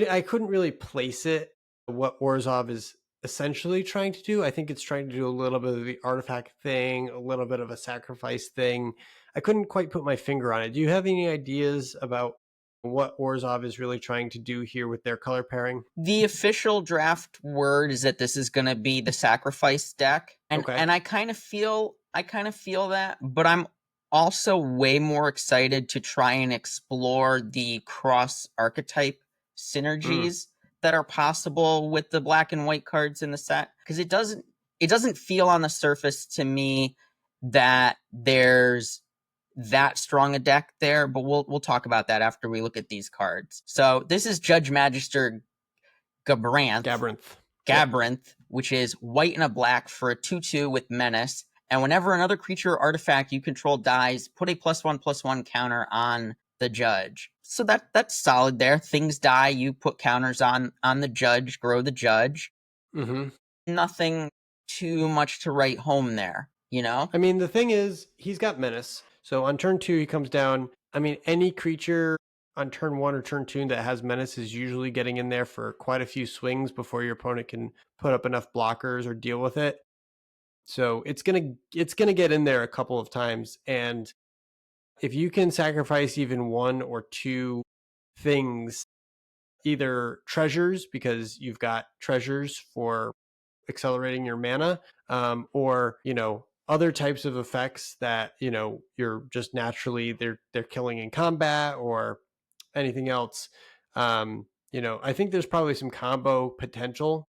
A: I couldn't really place it, what Orzhov is essentially trying to do. I think it's trying to do a little bit of the artifact thing, a little bit of a sacrifice thing. I couldn't quite put my finger on it. Do you have any ideas about what Orzhov is really trying to do here with their color pairing?
B: The official draft word is that this is going to be the sacrifice deck, and
A: Okay.
B: and I kind of feel that, but I'm also way more excited to try and explore the cross archetype synergies that are possible with the black and white cards in the set, because it doesn't feel on the surface to me that there's that strong a deck there, but we'll talk about that after we look at these cards. So this is Judge Magister Gabranth,
A: Yep.
B: which is white and a black for a 2/2 with menace. And whenever another creature or artifact you control dies, put a +1/+1 counter on the judge. So that's solid there. Things die, you put counters on the judge, grow the judge.
A: Mm-hmm.
B: Nothing too much to write home there,
A: I mean, the thing is, he's got menace. So on turn 2, he comes down. I mean, any creature on turn 1 or turn 2 that has menace is usually getting in there for quite a few swings before your opponent can put up enough blockers or deal with it. So it's gonna get in there a couple of times, and if you can sacrifice even 1 or 2 things, either treasures because you've got treasures for accelerating your mana, or other types of effects that you're just naturally they're killing in combat, or anything else. I think there's probably some combo potential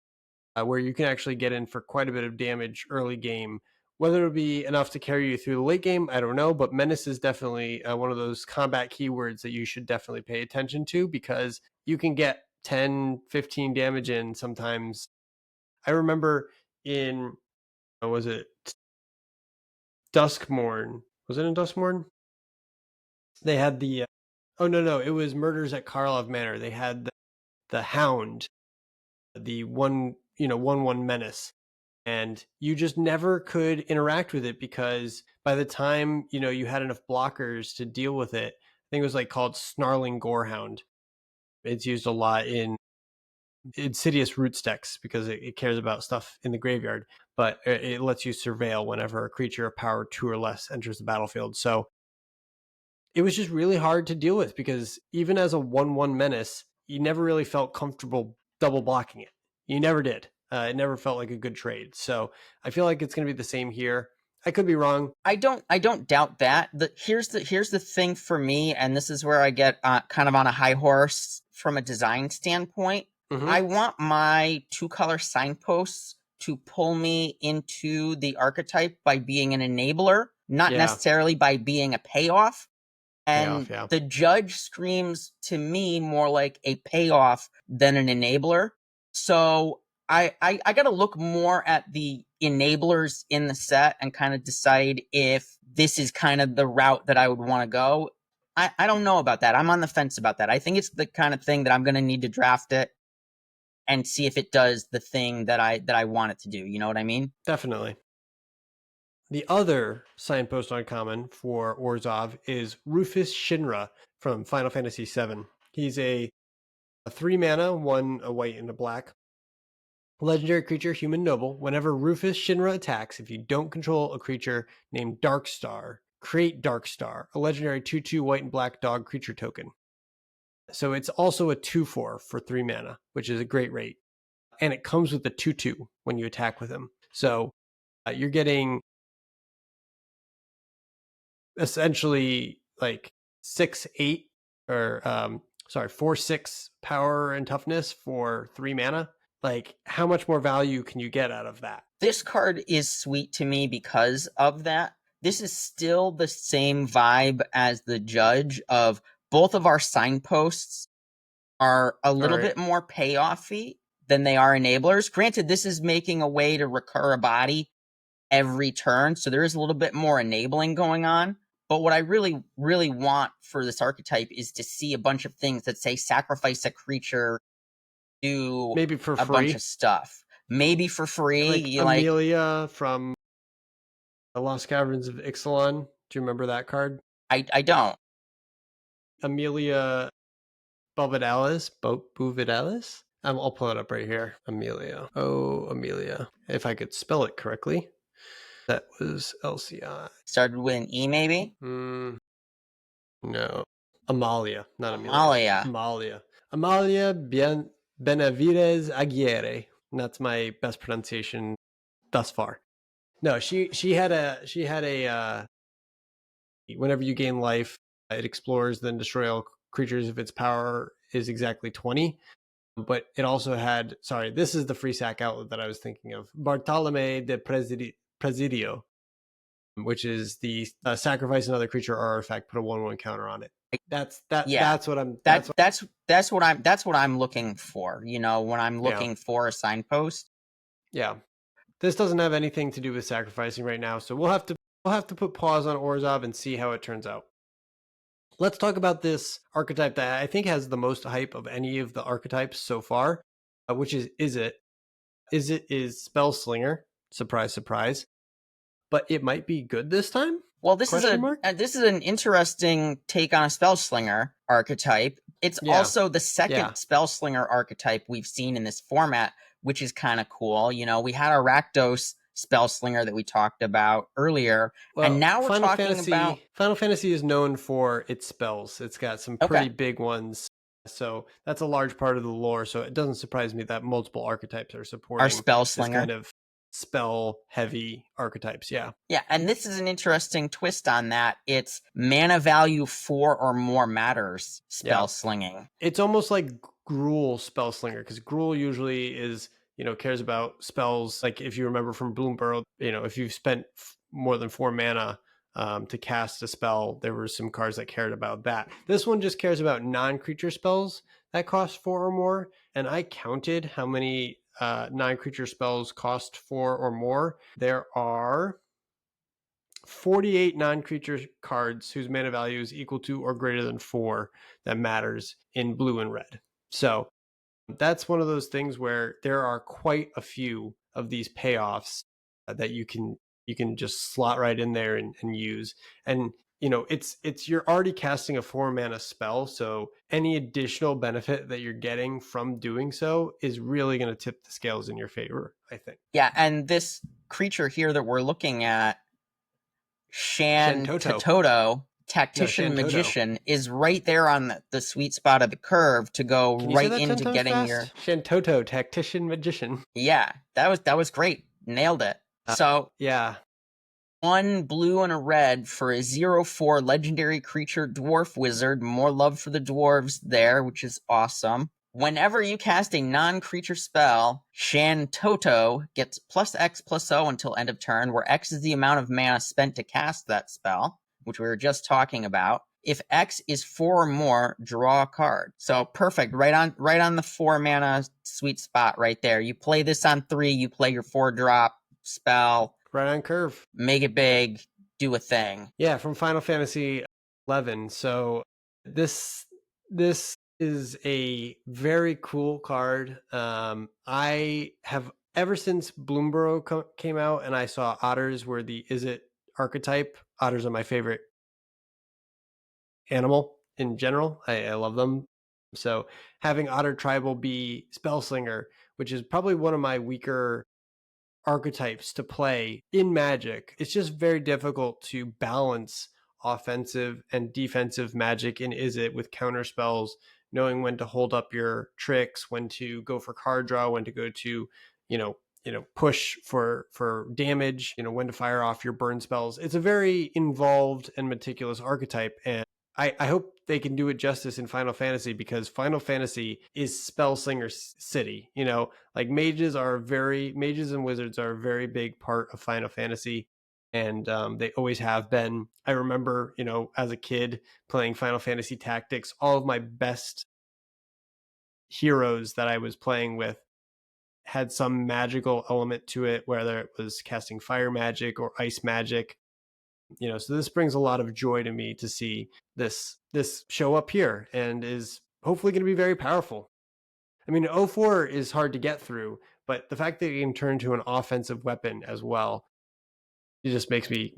A: where you can actually get in for quite a bit of damage early game. Whether it'll be enough to carry you through the late game, I don't know. But menace is definitely one of those combat keywords that you should definitely pay attention to, because you can get 10, 15 damage in sometimes. I remember in, was it Duskmorn? Was it in Duskmorn? They had the, oh, no, it was Murders at Karlov Manor. They had the Hound, the 1/1 menace, and you just never could interact with it because by the time you had enough blockers to deal with it, I think it was like called Snarling Gorehound. It's used a lot in Insidious Roots decks because it cares about stuff in the graveyard, but it lets you surveil whenever a creature of power 2 or less enters the battlefield. So it was just really hard to deal with because even as a 1/1 menace, you never really felt comfortable double blocking it. You never did. It never felt like a good trade. So I feel like it's going to be the same here. I could be wrong.
B: I don't doubt that. Here's the thing for me, and this is where I get kind of on a high horse from a design standpoint.
A: Mm-hmm.
B: I want my 2-color signposts to pull me into the archetype by being an enabler, not necessarily by being a payoff. And the judge screams to me more like a payoff than an enabler. So I got to look more at the enablers in the set and kind of decide if this is kind of the route that I would want to go. I don't know about that. I'm on the fence about that. I think it's the kind of thing that I'm going to need to draft it and see if it does the thing that I want it to do. You know what I mean?
A: Definitely. The other signpost uncommon for Orzhov is Rufus Shinra from Final Fantasy VII. He's a 3 mana, 1 a white and a black. Legendary creature, human noble. Whenever Rufus Shinra attacks, if you don't control a creature named Darkstar, create Darkstar, a legendary 2/2 white and black dog creature token. So it's also a 2/4 for 3 mana, which is a great rate. And it comes with a 2/2 when you attack with him. So you're getting essentially like 6/8 or 4/6 power and toughness for 3 mana. Like, how much more value can you get out of that?
B: This card is sweet to me because of that. This is still the same vibe as the judge of both of our signposts are a little bit more payoffy than they are enablers. Granted, this is making a way to recur a body every turn, so there is a little bit more enabling going on. But what I really, really want for this archetype is to see a bunch of things that say sacrifice a creature, do
A: maybe for
B: a
A: free.
B: Bunch of stuff. Maybe for free.
A: Like Amelia from The Lost Caverns of Ixalan. Do you remember that card?
B: I don't.
A: Amelia Bovidalis? Bovidalis? I'll pull it up right here. Amelia. Oh, Amelia. If I could spell it correctly. That was LCI.
B: Started with an E, maybe?
A: No. Amalia, not
B: Amalia.
A: Amelia. Amalia Benavides Aguirre. And that's my best pronunciation thus far. No, she had a whenever you gain life, it explores then destroy all creatures if its power is exactly 20. But it also had, this is the free sack outlet that I was thinking of. Bartolome de Presidio, which is the sacrifice another creature or artifact, put a 1/1 counter on it. That's what
B: I'm looking for, when I'm looking for a signpost.
A: Yeah. This doesn't have anything to do with sacrificing right now, so we'll have to put pause on Orzhov and see how it turns out. Let's talk about this archetype that I think has the most hype of any of the archetypes so far, which is Izzet. Izzet is Spellslinger. Surprise, surprise. But it might be good this time?
B: Well, this is an interesting take on a Spellslinger archetype. It's also the second Spellslinger archetype we've seen in this format, which is kind of cool. We had our Rakdos Spellslinger that we talked about earlier, and now we're talking about
A: Final Fantasy is known for its spells. It's got some pretty big ones, so that's a large part of the lore. So it doesn't surprise me that multiple archetypes are supporting
B: our Spellslinger.
A: this kind of spell heavy archetypes. Yeah.
B: Yeah, and this is an interesting twist on that. It's mana value 4 or more matters spell slinging.
A: It's almost like Gruul spell slinger, because Gruul usually is, cares about spells. Like if you remember from Bloomburrow, if you've spent more than 4 mana to cast a spell, there were some cards that cared about that. This one just cares about non-creature spells that cost 4 or more. And I counted how many non-creature spells cost 4 or more. There are 48 non-creature cards whose mana value is equal to or greater than 4 that matters in blue and red. So that's one of those things where there are quite a few of these payoffs that you can just slot right in there and use. And it's you're already casting a 4 mana spell, so any additional benefit that you're getting from doing so is really going to tip the scales in your favor, I think.
B: Yeah, and this creature here that we're looking at, Shan Toto, Tactician Magician, is right there on the sweet spot of the curve to go right into getting fast? Your
A: Shantoto, Tactician Magician.
B: Yeah, that was great. Nailed it. So
A: yeah.
B: 1 blue and a red for a 0/4 legendary creature dwarf wizard. More love for the dwarves there, which is awesome. Whenever you cast a non-creature spell, Shantoto gets +X/+0 until end of turn, where X is the amount of mana spent to cast that spell, which we were just talking about. If X is 4 or more, draw a card. So perfect, right on the 4 mana sweet spot right there. You play this on 3, you play your 4-drop spell.
A: Right on curve.
B: Make it big, do a thing.
A: Yeah, from Final Fantasy 11. So this is a very cool card. I have, ever since Bloomburrow came out and I saw otters were the Izzet archetype. Otters are my favorite animal in general. I love them. So having Otter Tribal be Spellslinger, which is probably one of my weaker archetypes to play in Magic, it's just very difficult to balance offensive and defensive Magic in Izzet with counter spells, knowing when to hold up your tricks, when to go for card draw, when to go to, push for damage, when to fire off your burn spells. It's a very involved and meticulous archetype, and I hope they can do it justice in Final Fantasy, because Final Fantasy is Spellslinger City. Like mages and wizards are a very big part of Final Fantasy, and they always have been. I remember, as a kid playing Final Fantasy Tactics, all of my best heroes that I was playing with had some magical element to it, whether it was casting fire magic or ice magic. So this brings a lot of joy to me to see this show up here, and is hopefully going to be very powerful. I mean, 04 is hard to get through, but the fact that it can turn to an offensive weapon as well, it just makes me.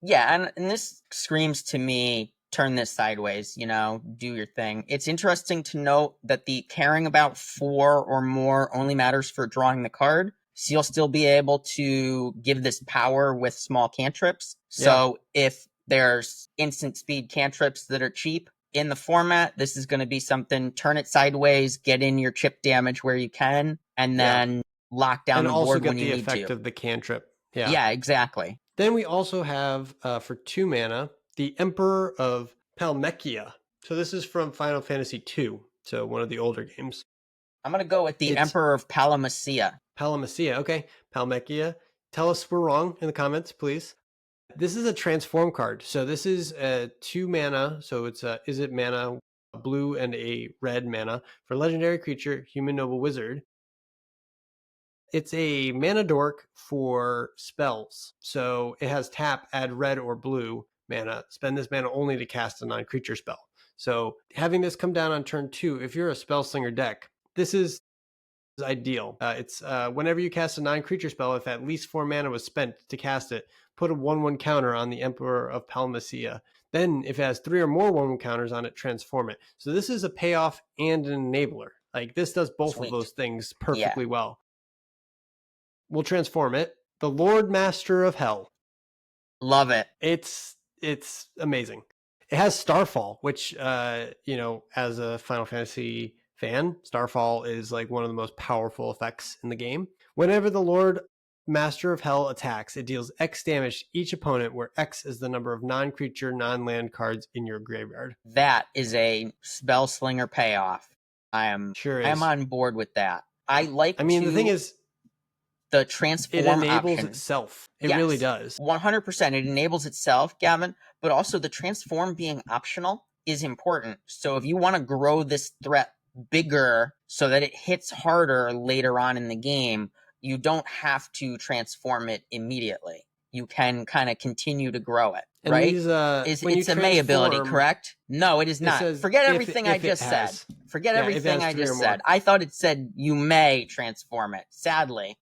B: Yeah, and this screams to me, turn this sideways, do your thing. It's interesting to note that the caring about 4 or more only matters for drawing the card. So you'll still be able to give this power with small cantrips. So if there's instant speed cantrips that are cheap in the format, this is going to be something, turn it sideways, get in your chip damage where you can, and then lock down the board when you need to. And also get the effect
A: of the cantrip.
B: Yeah, exactly.
A: Then we also have, for 2 mana, the Emperor of Palmechia. So this is from Final Fantasy II, so one of the older games.
B: I'm going to go with the Emperor of Palmechia.
A: Palmechia, okay. Palmechia. Tell us we're wrong in the comments, please. This is a transform card. So this is a 2 mana. So it's a Izzet mana, a blue and a red mana for legendary creature, human noble wizard. It's a mana dork for spells. So it has tap, add red or blue mana. Spend this mana only to cast a non-creature spell. So having this come down on turn 2, if you're a Spellslinger deck, this is ideal. It's whenever you cast a non-creature spell, if at least 4 mana was spent to cast it, put a 1/1 counter on the Emperor of Palmechia. Then if it has 3 or more 1/1 counters on it, transform it. So this is a payoff and an enabler. Like this does both of those things perfectly well. We'll transform it. The Lord Master of Hell.
B: Love it.
A: It's amazing. It has Starfall, which as a Final Fantasy fan, Starfall is like one of the most powerful effects in the game. Whenever the Lord Master of Hell attacks, it deals X damage to each opponent, where X is the number of non-creature, non-land cards in your graveyard.
B: That is a spell slinger payoff. I am on board with that. I mean,
A: the thing is,
B: the transform
A: it enables
B: option.
A: itself. It
B: Yes,
A: really does.
B: 100%. It enables itself, Gavin, but also the transform being optional is important. So if you want to grow this threat bigger so that it hits harder later on in the game, you don't have to transform it immediately. You can kind of continue to grow it,
A: And
B: right?
A: It's
B: a May ability, correct? No, it is not. Forget everything I just said. Forget everything I just said. I thought it said you may transform it. Sadly,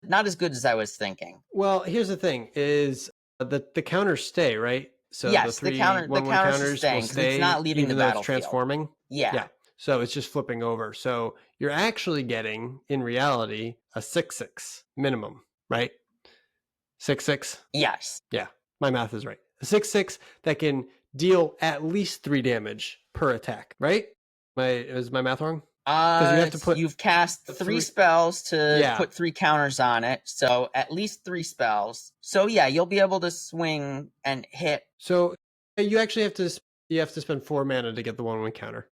B: not as good as I was thinking.
A: Well, here's the thing: is the counters stay, right? So
B: yes,
A: the counters will stay,
B: it's not leaving the battlefield.
A: It's transforming.
B: Yeah.
A: So it's just flipping over. So you're actually getting, in reality, a 6/6 minimum, right? 6/6.
B: Yes.
A: Yeah, my math is right. A 6/6 that can deal at least 3 damage per attack, right? Is my math wrong?
B: You've cast 3 spells to put 3 counters on it, so at least 3 spells. So yeah, you'll be able to swing and hit.
A: So you actually have to spend 4 mana to get the 1/1 counter.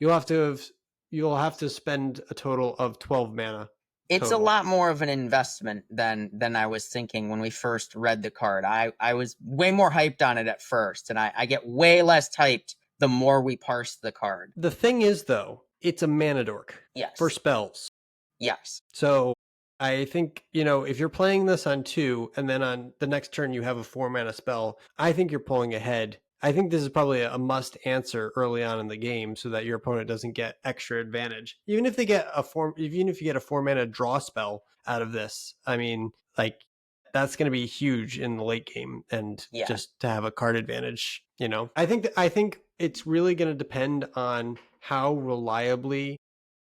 A: You'll have to spend a total of 12 mana.
B: It's a lot more of an investment than I was thinking when we first read the card. I was way more hyped on it at first, and I get way less hyped the more we parse the card.
A: The thing is, though, it's a mana dork.
B: Yes.
A: For spells.
B: Yes.
A: So I think, if you're playing this on 2 and then on the next turn you have a 4 mana spell, I think you're pulling ahead. I think this is probably a must answer early on in the game so that your opponent doesn't get extra advantage. Even if you get a 4 mana draw spell out of this, I mean, like, that's going to be huge in the late game, and just to have a card advantage, I think it's really going to depend on how reliably,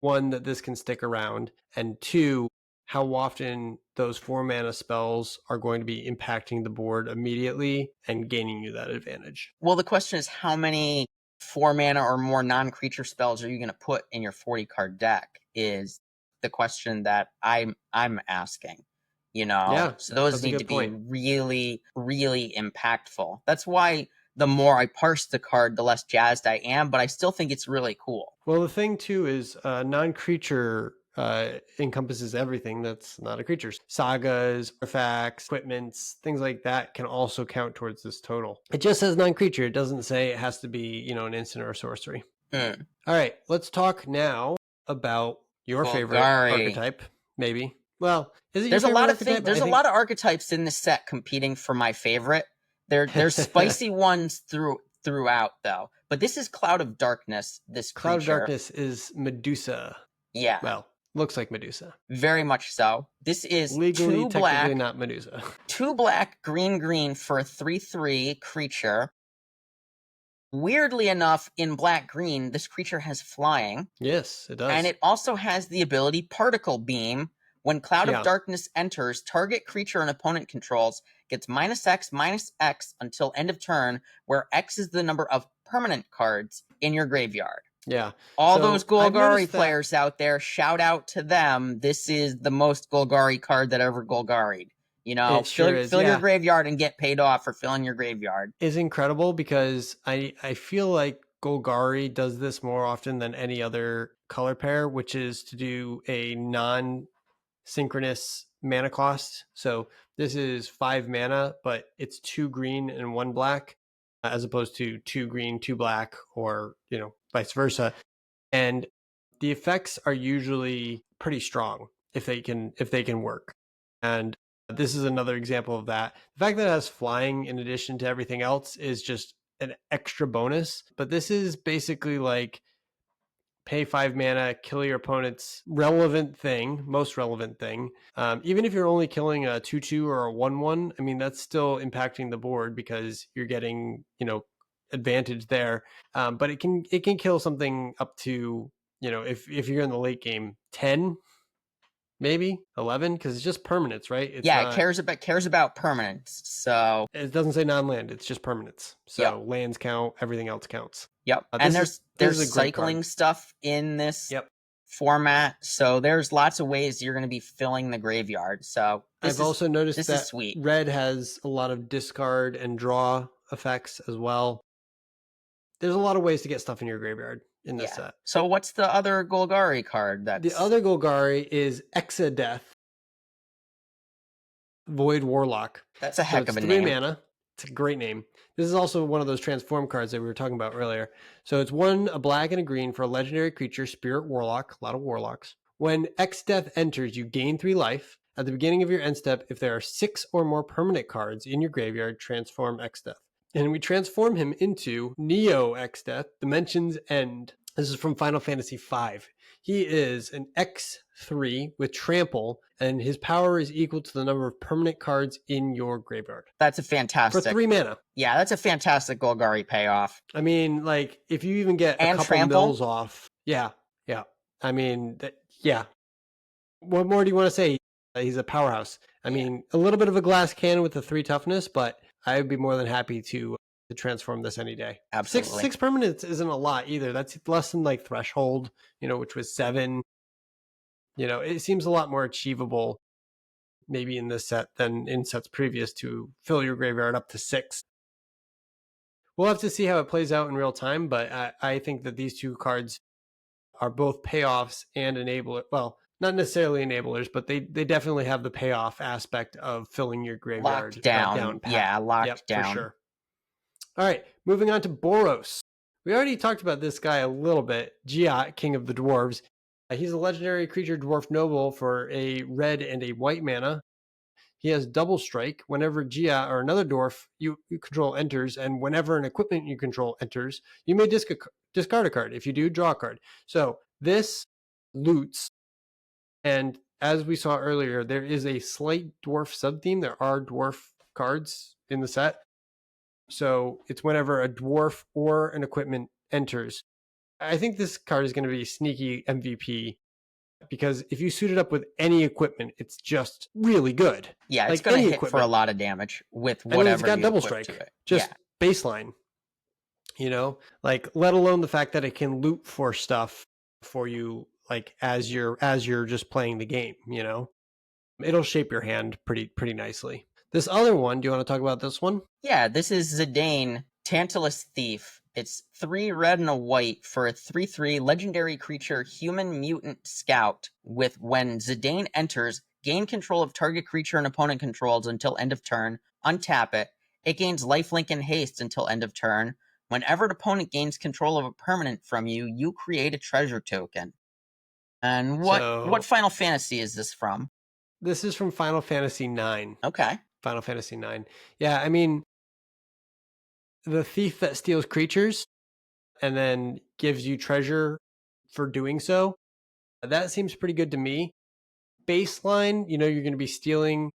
A: 1, that this can stick around, and 2, how often those 4 mana spells are going to be impacting the board immediately and gaining you that advantage.
B: Well, the question is, how many 4 mana or more non-creature spells are you going to put in your 40 card deck is the question that I'm asking. So those need to be really, really impactful. That's why the more I parse the card, the less jazzed I am, but I still think it's really cool.
A: Well, the thing too is non-creature encompasses everything that's not a creature. Sagas, artifacts, equipments, things like that can also count towards this total. It just says non-creature. It doesn't say it has to be, an instant or a sorcery. All right, let's talk now about your favorite archetype, maybe. Well, is it
B: there's a lot of things. There's a lot of archetypes in this set competing for my favorite. There's spicy ones throughout though. But this is Cloud of Darkness. This creature.
A: Cloud of Darkness is Medusa.
B: Yeah.
A: Well, looks like Medusa.
B: Very much so. This is
A: legally
B: 2 black,
A: technically not Medusa.
B: 2 black, green for a 3/3 creature. Weirdly enough, in black-green, this creature has flying.
A: Yes, it does.
B: And it also has the ability Particle Beam. When Cloud of Darkness enters, target creature an opponent controls gets -X until end of turn, where X is the number of permanent cards in your graveyard.
A: Yeah.
B: All those Golgari players out there, shout out to them. This is the most Golgari card that ever Golgari'd. Fill your graveyard and get paid off for filling your graveyard.
A: Is incredible because I feel like Golgari does this more often than any other color pair, which is to do a non-synchronous mana cost. So this is 5 mana, but it's 2 green and 1 black, as opposed to 2 green, 2 black, or vice versa. And the effects are usually pretty strong if they can work. And this is another example of that. The fact that it has flying in addition to everything else is just an extra bonus. But this is basically like pay 5 mana, kill your opponent's most relevant thing. Even if you're only killing a 2/2 or a 1/1, I mean, that's still impacting the board because you're getting, advantage there. But it can kill something up to, if you're in the late game, 10, maybe 11, because it's just permanents, right?
B: It cares about permanents. So
A: it doesn't say non-land; it's just permanents. So lands count, everything else counts.
B: Yep. And there's cycling stuff in this format, so there's lots of ways you're going to be filling the graveyard. So
A: I've also noticed
B: this
A: that
B: is sweet.
A: red has a lot of discard and draw effects as well. There's a lot of ways to get stuff in your graveyard in this set.
B: So what's the other Golgari card?
A: The other Golgari is Exadeth Void Warlock.
B: That's a heck of a
A: 3
B: name.
A: mana. It's a great name. This is also one of those transform cards that we were talking about earlier. So it's 1, a black and a green for a legendary creature, Spirit Warlock. A lot of Warlocks. When Exdeath enters, you gain 3 life. At the beginning of your end step, if there are 6 or more permanent cards in your graveyard, transform Exdeath. And we transform him into Neo Exdeath, Dimensions End. This is from Final Fantasy V. He is an X3 with trample, and his power is equal to the number of permanent cards in your graveyard.
B: That's a fantastic.
A: For 3 mana.
B: Yeah, that's a fantastic Golgari payoff.
A: I mean, like, if you even get
B: and
A: a couple
B: trample?
A: mills off. Yeah. I mean, yeah. What more do you want to say? He's a powerhouse. I mean, a little bit of a glass cannon with the 3 toughness, but I would be more than happy to transform this any day.
B: Absolutely.
A: 6 permanents isn't a lot either. That's less than like Threshold, which was 7. It seems a lot more achievable maybe in this set than in sets previous to fill your graveyard up to 6. We'll have to see how it plays out in real time, but I think that these 2 cards are both payoffs and enabler. Well, not necessarily enablers, but they definitely have the payoff aspect of filling your graveyard
B: locked down.
A: pat.
B: Locked down.
A: For sure. All right, moving on to Boros. We already talked about this guy a little bit. Giat, King of the Dwarves. He's a legendary creature dwarf noble for a red and a white mana. He has double strike. Whenever Giat or another dwarf you control enters, and whenever an equipment you control enters, you may discard a card. If you do, draw a card. So this loots, and as we saw earlier, there is a slight dwarf sub-theme. There are dwarf cards in the set. So it's whenever a dwarf or an equipment enters. I think this card is going to be sneaky MVP because if you suit it up with any equipment, it's just really good.
B: Yeah, it's going to hit for a lot of damage with whatever.
A: It's got double strike.
B: To it.
A: Just baseline. Let alone the fact that it can loot for stuff for you, like as you're just playing the game. It'll shape your hand pretty nicely. This other one, do you want to talk about this one?
B: Yeah, this is Zidane, Tantalus Thief. It's 3 red and a white for a 3/3 legendary creature, human mutant scout. With when Zidane enters, gain control of target creature an opponent controls until end of turn. Untap it. It gains lifelink and haste until end of turn. Whenever an opponent gains control of a permanent from you, you create a treasure token. And what Final Fantasy is this from?
A: This is from Final Fantasy IX.
B: Okay.
A: Final Fantasy IX. Yeah, I mean, the thief that steals creatures and then gives you treasure for doing so, that seems pretty good to me. Baseline, you're going to be stealing,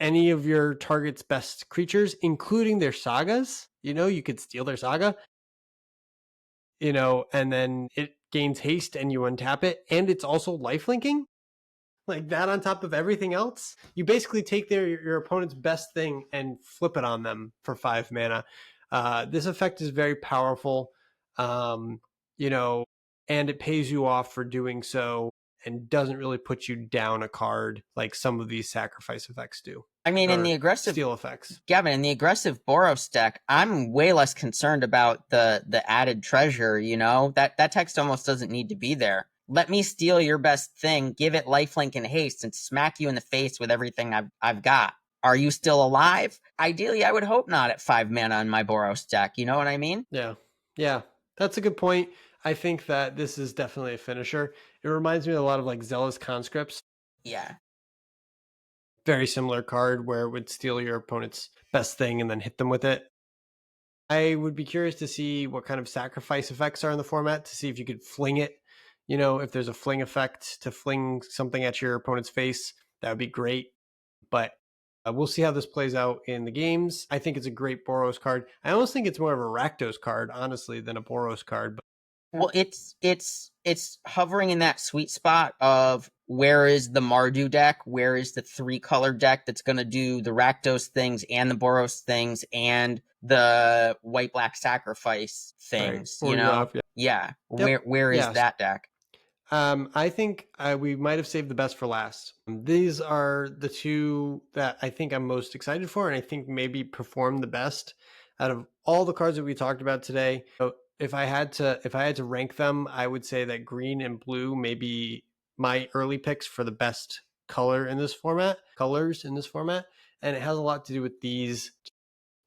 A: any of your target's best creatures, including their sagas. You could steal their saga, and then it gains haste and you untap it. And it's also lifelinking. Like that on top of everything else, you basically take your opponent's best thing and flip it on them for 5 mana. This effect is very powerful, and it pays you off for doing so and doesn't really put you down a card like some of these sacrifice effects do.
B: I mean, in the aggressive
A: steal effects,
B: Gavin, in the aggressive Boros deck, I'm way less concerned about the added treasure. That text almost doesn't need to be there. Let me steal your best thing, give it lifelink and haste, and smack you in the face with everything I've got. Are you still alive? Ideally, I would hope not at 5 mana on my Boros deck. You know what I mean?
A: Yeah. That's a good point. I think that this is definitely a finisher. It reminds me a lot of like Zealous Conscripts.
B: Yeah.
A: Very similar card where it would steal your opponent's best thing and then hit them with it. I would be curious to see what kind of sacrifice effects are in the format to see if you could fling it. If there's a fling effect to fling something at your opponent's face, that would be great. But we'll see how this plays out in the games. I think it's a great Boros card. I almost think it's more of a Rakdos card, honestly, than a Boros card. But
B: well, it's hovering in that sweet spot of where is the Mardu deck, where is the 3-color deck that's going to do the Rakdos things and the Boros things and the white-black sacrifice things,
A: right.
B: Yeah.
A: Yep.
B: Where is
A: Yes.
B: that deck?
A: I think we might have saved the best for last. These are the two that I think I'm most excited for, and I think maybe perform the best out of all the cards that we talked about today. So if I had to rank them, I would say that green and blue may be my early picks for the best colors in this format, and it has a lot to do with these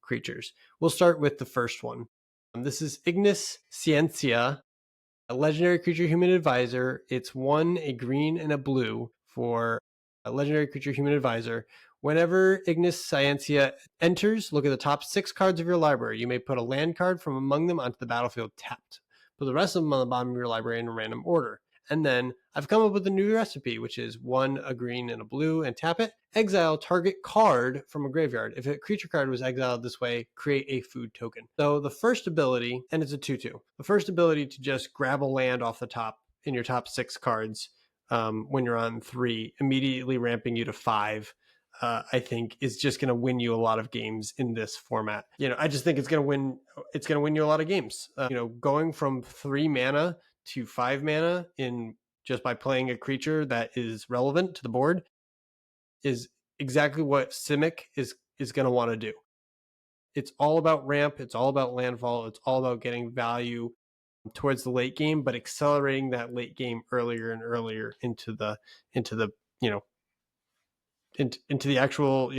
A: creatures. We'll start with the first one. This is Ignis Ciencia, a legendary creature human advisor. It's one, a green, and a blue for a legendary creature human advisor. Whenever Ignis Scientia enters, look at the top 6 cards of your library. You may put a land card from among them onto the battlefield tapped. Put the rest of them on the bottom of your library in a random order. And then I've come up with a new recipe, which is one, a green, and a blue, and tap it. Exile target card from a graveyard. If a creature card was exiled this way, create a food token. So the first ability, and it's a 2/2. The first ability to just grab a land off the top in your top 6 cards when you're on 3, immediately ramping you to 5. I think is just going to win you a lot of games in this format. I just think it's going to win. It's going to win you a lot of games. Going from 3 mana to 5 mana in just by playing a creature that is relevant to the board is exactly what Simic is going to want to do. It's all about ramp. It's all about landfall. It's all about getting value towards the late game, but accelerating that late game earlier and earlier into the you know into the actual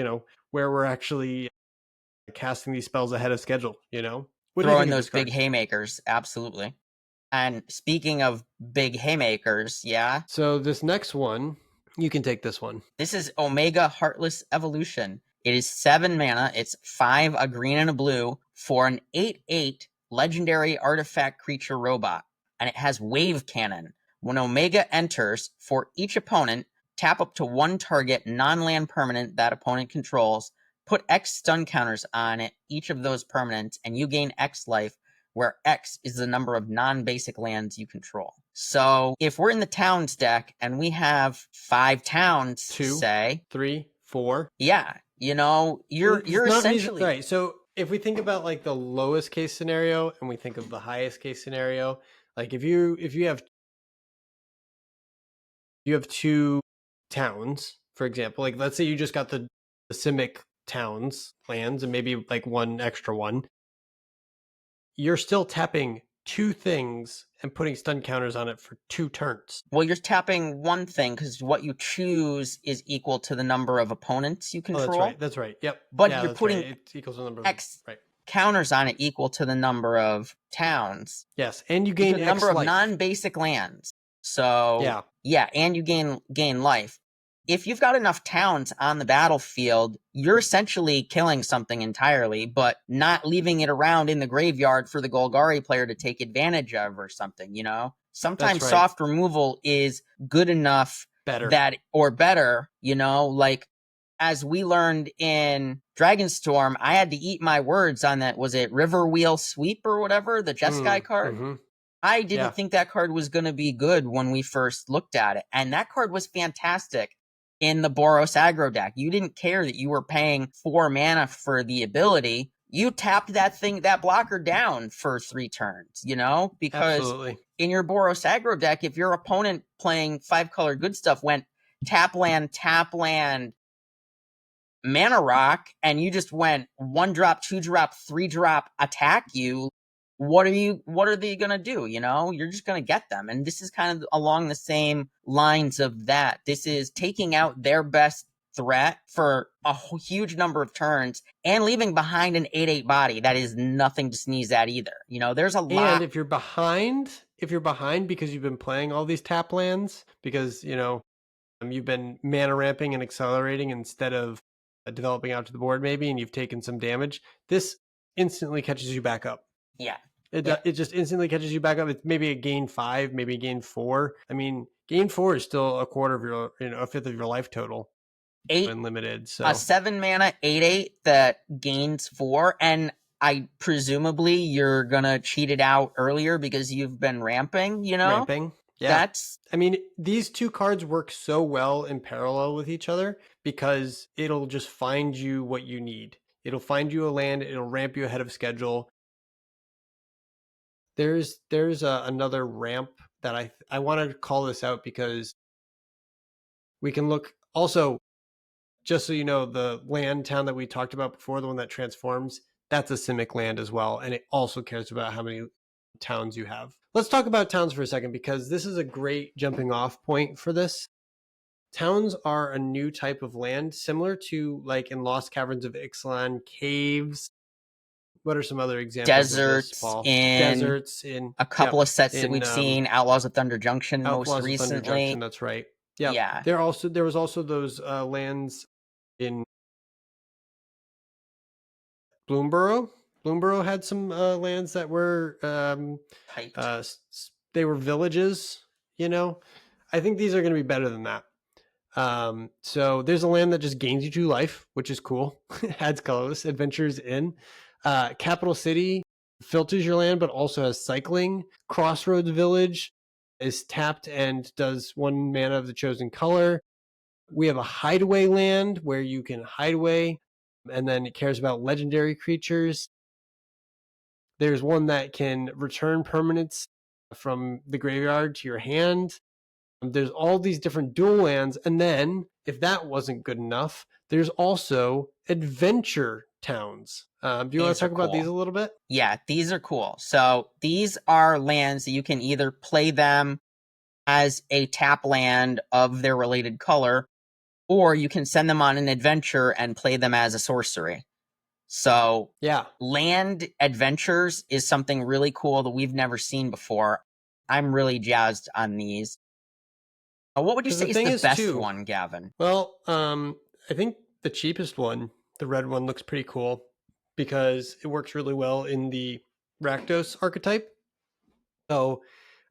A: where we're actually casting these spells ahead of schedule. What do you
B: Throw
A: think
B: in
A: of
B: those
A: this
B: big
A: card?
B: haymakers, absolutely. And speaking of big haymakers, yeah,
A: So this next one, you can take this one.
B: this is Omega Heartless Evolution. It is 7 mana. It's 5, a green and a blue, for an 8/8 legendary artifact creature robot. And it has Wave Cannon. When Omega enters, for each opponent, tap up to one target non-land permanent that opponent controls, put X stun counters on it, each of those permanents, and you gain X life, where X is the number of non-basic lands you control. So if we're in the towns deck and we have 5 towns,
A: 2,
B: say,
A: 3, 4.
B: yeah, you're
A: It's not reason.
B: essentially,
A: Right. So if we think about like the lowest case scenario and we think of the highest case scenario, like if you have 2 towns, for example, like let's say you just got the Simic towns lands and maybe like one extra one, you're still tapping 2 things and putting stun counters on it for 2 turns.
B: well, you're tapping one thing because what you choose is equal to the number of opponents you
A: Oh, that's
B: control,
A: right. That's right. Yep.
B: but
A: Yeah,
B: you're
A: that's right.
B: putting
A: It equals the number of
B: X
A: right.
B: counters on it equal to the number of towns,
A: Yes, and you
B: to
A: gain
B: the number
A: X
B: of
A: life.
B: non-basic lands. So
A: Yeah,
B: yeah, and you gain life. If you've got enough towns on the battlefield, you're essentially killing something entirely, but not leaving it around in the graveyard for the Golgari player to take advantage of or something,
A: that's
B: Sometimes
A: right.
B: soft removal is good enough
A: Better.
B: that, or better, like as we learned in Dragonstorm, I had to eat my words on that. Was it River Wheel Sweep or whatever, the Jeskai card?
A: Mm-hmm.
B: I didn't
A: Yeah.
B: think that card was going to be good when we first looked at it. And that card was fantastic in the Boros aggro deck. You didn't care that you were paying 4 mana for the ability. You tapped that blocker down for 3 turns, because
A: Absolutely.
B: in your Boros aggro deck, if your opponent playing 5-color good stuff went tap land, mana rock, and you just went 1-drop, 2-drop, 3-drop, attack you, what are they gonna do? You're just gonna get them. And this is kind of along the same lines of that. This is taking out their best threat for a huge number of turns and leaving behind an 8/8 body that is nothing to sneeze at either. There's a
A: And
B: lot.
A: if you're behind because you've been playing all these tap lands because you've been mana ramping and accelerating instead of developing out to the board maybe, and you've taken some damage, this instantly catches you back up.
B: Yeah.
A: It
B: Yeah.
A: it just instantly catches you back up. It's maybe a gain 5, maybe a gain 4. I mean, gain 4 is still a quarter of your, a fifth of your life total
B: Eight
A: when limited.
B: A
A: So
B: 7 mana 8/8 that gains 4, and I presumably you're gonna cheat it out earlier because you've been ramping,
A: ramping, yeah.
B: That's
A: I mean, these 2 cards work so well in parallel with each other because it'll just find you what you need. It'll find you a land. It'll ramp you ahead of schedule. There's another ramp that I wanted to call this out because we can look also, just so you know, the land town that we talked about before, the one that transforms, that's a Simic land as well, and it also cares about how many towns you have. Let's talk about towns for a second because this is a great jumping off point for this. Towns are a new type of land, similar to like in Lost Caverns of Ixalan, caves. What are some other examples of this,
B: Deserts
A: Paul?
B: in
A: Deserts in,
B: a couple
A: yep,
B: of sets that
A: in
B: we've seen, Outlaws of Thunder Junction most
A: Outlaws of Thunder Junction.
B: recently.
A: That's right. Yep.
B: Yeah,
A: There was also those lands in Bloomborough. Bloomborough had some lands that were
B: typed.
A: they were villages. You know, I think these are going to be better than that. So there's a land that just gains you 2 life, which is cool. Adds colorless adventures in. Capital City filters your land, but also has cycling. Crossroads Village is tapped and does 1 mana of the chosen color. We have a hideaway land where you can hide away, and then it cares about legendary creatures. There's one that can return permanents from the graveyard to your hand. There's all these different dual lands. And then, if that wasn't good enough, there's also adventure towns. Do you want to
B: These are
A: talk about these a
B: cool.
A: little bit?
B: Yeah, these are cool. So these are lands that you can either play them as a tap land of their related color, or you can send them on an adventure and play them as a sorcery. So
A: Yeah.
B: land adventures is something really cool that we've never seen before. I'm really jazzed on these. What would you
A: Because the
B: say is
A: thing
B: the
A: is,
B: best
A: too,
B: one, Gavin?
A: well, I think the cheapest one, the red one, looks pretty cool because it works really well in the Rakdos archetype. So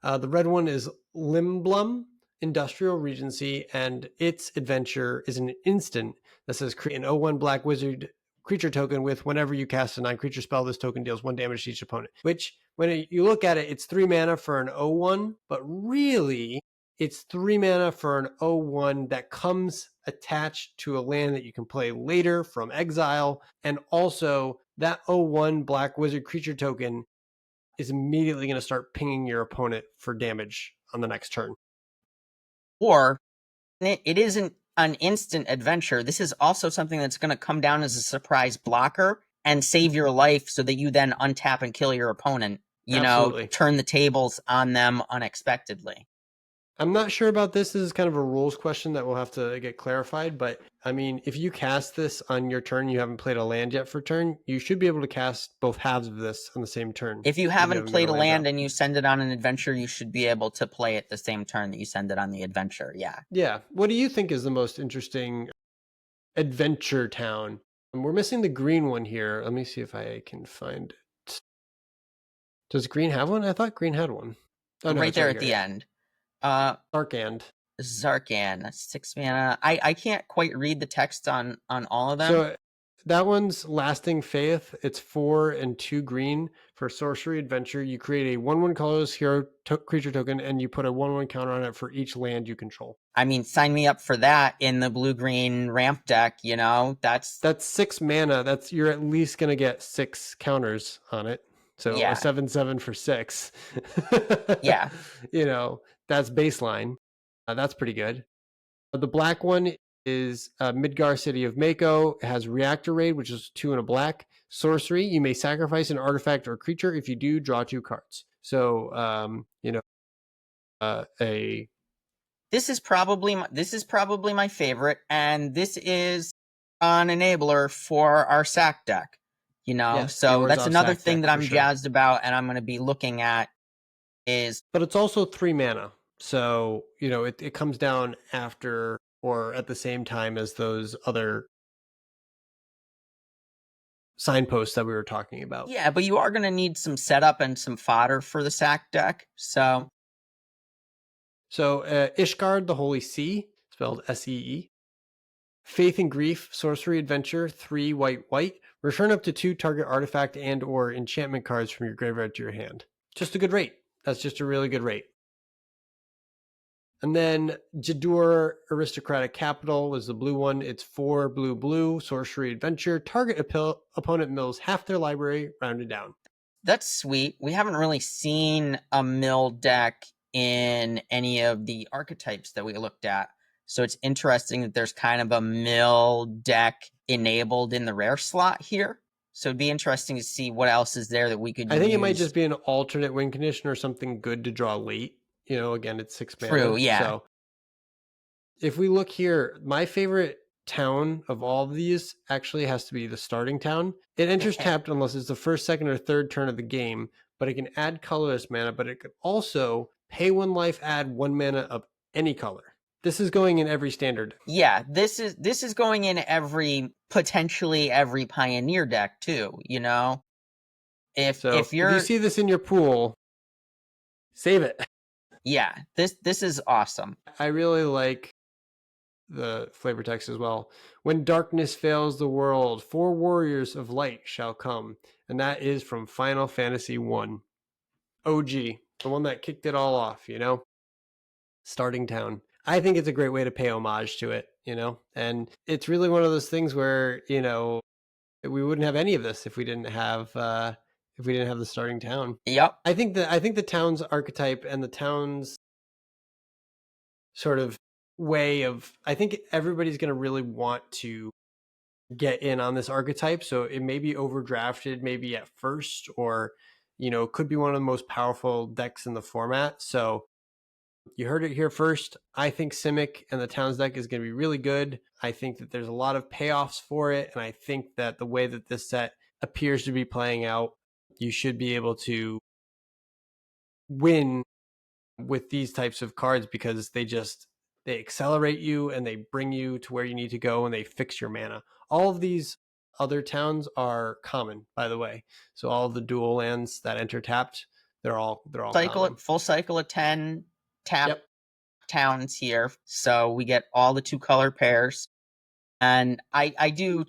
A: the red one is Limblum Industrial Regency, and its adventure is an instant that says create an 0/1 Black Wizard creature token with whenever you cast a 9 creature spell, this token deals 1 damage to each opponent. Which, when you look at it, it's 3 mana for an 0/1, but really it's 3 mana for an 0/1 that comes attached to a land that you can play later from exile, and also that 0/1 Black Wizard creature token is immediately going to start pinging your opponent for damage on the next turn.
B: Or it isn't an instant adventure. This is also something that's going to come down as a surprise blocker and save your life so that you then untap and kill your opponent.
A: Absolutely.
B: Turn the tables on them unexpectedly.
A: I'm not sure about this. This is kind of a rules question that we'll have to get clarified. But I mean, if you cast this on your turn, you haven't played a land yet for turn, you should be able to cast both halves of this on the same turn.
B: If you haven't
A: got
B: played a land
A: out.
B: and you send it on an adventure, you should be able to play it the same turn that you send it on the adventure. Yeah.
A: Yeah. What do you think is the most interesting adventure town? We're missing the green one here. Let me see if I can find it. Does green have one? I thought green had one. Oh, no,
B: Right
A: it's
B: there
A: right
B: at
A: here.
B: the
A: Yeah.
B: end.
A: Zarkand.
B: Zarkan, that's 6 mana. I can't quite read the text on all of them.
A: So that one's Lasting Faith. It's 4 and 2 green for sorcery adventure. You create a 1/1 colorless hero creature token, and you put a 1/1 counter on it for each land you control.
B: I mean, sign me up for that in the blue-green ramp deck, That's
A: 6 mana. You're at least gonna get 6 counters on it. So
B: yeah.
A: a 7/7 for 6.
B: Yeah.
A: That's baseline. That's pretty good. The black one is Midgar City of Mako. It has Reactor Raid, which is 2 and a black. Sorcery, you may sacrifice an artifact or creature. If you do, draw 2 cards. So,
B: This is probably my favorite, and this is an enabler for our sack deck.
A: yes,
B: So that's another thing that I'm
A: sure.
B: jazzed about, and I'm going to be looking at is.
A: But it's also 3 mana, so it comes down after or at the same time as those other signposts that we were talking about.
B: Yeah, but you are going to need some setup and some fodder for the sack deck. So
A: Ishgard, the Holy Sea, spelled See. Faith and Grief, Sorcery Adventure, 3 white. Return up to 2 target artifact and or enchantment cards from your graveyard to your hand. Just a good rate. That's just a really good rate. And then Jadur Aristocratic Capital was the blue one. It's 4 blue, Sorcery Adventure. Target opponent mills half their library, rounded down.
B: That's sweet. We haven't really seen a mill deck in any of the archetypes that we looked at. So it's interesting that there's kind of a mill deck enabled in the rare slot here. So it'd be interesting to see what else is there that we could
A: I think it might just
B: use.
A: be an alternate win condition or something good to draw late. Again, it's 6 mana.
B: True, yeah.
A: So if we look here, my favorite town of all of these actually has to be the starting town. It enters tapped unless it's the first, second, or third turn of the game, but it can add colorless mana, but it could also pay 1 life, add 1 mana of any color. This is going in every standard.
B: Yeah, this is going in potentially every pioneer deck too, you know? If
A: So
B: if
A: if you
B: you're
A: see this in your pool, save it.
B: yeah, this is awesome.
A: I really like the flavor text as well. When darkness fails the world, 4 warriors of light shall come. And that is from Final Fantasy 1. OG, the one that kicked it all off, starting town. I think it's a great way to pay homage to it, and it's really one of those things where, we wouldn't have any of this if we didn't have the starting town.
B: Yep.
A: I think the town's archetype and the town's sort of way of, I think everybody's going to really want to get in on this archetype. So it may be overdrafted maybe at first, or, could be one of the most powerful decks in the format. So you heard it here first. I think Simic and the Towns deck is going to be really good. I think that there's a lot of payoffs for it. And I think that the way that this set appears to be playing out, you should be able to win with these types of cards because they accelerate you and they bring you to where you need to go and they fix your mana. All of these other towns are common, by the way. So all of the dual lands that enter tapped, they're all common.
B: Full cycle of 10 tap
A: Yep.
B: towns here. So we get all the 2 color pairs. And I do,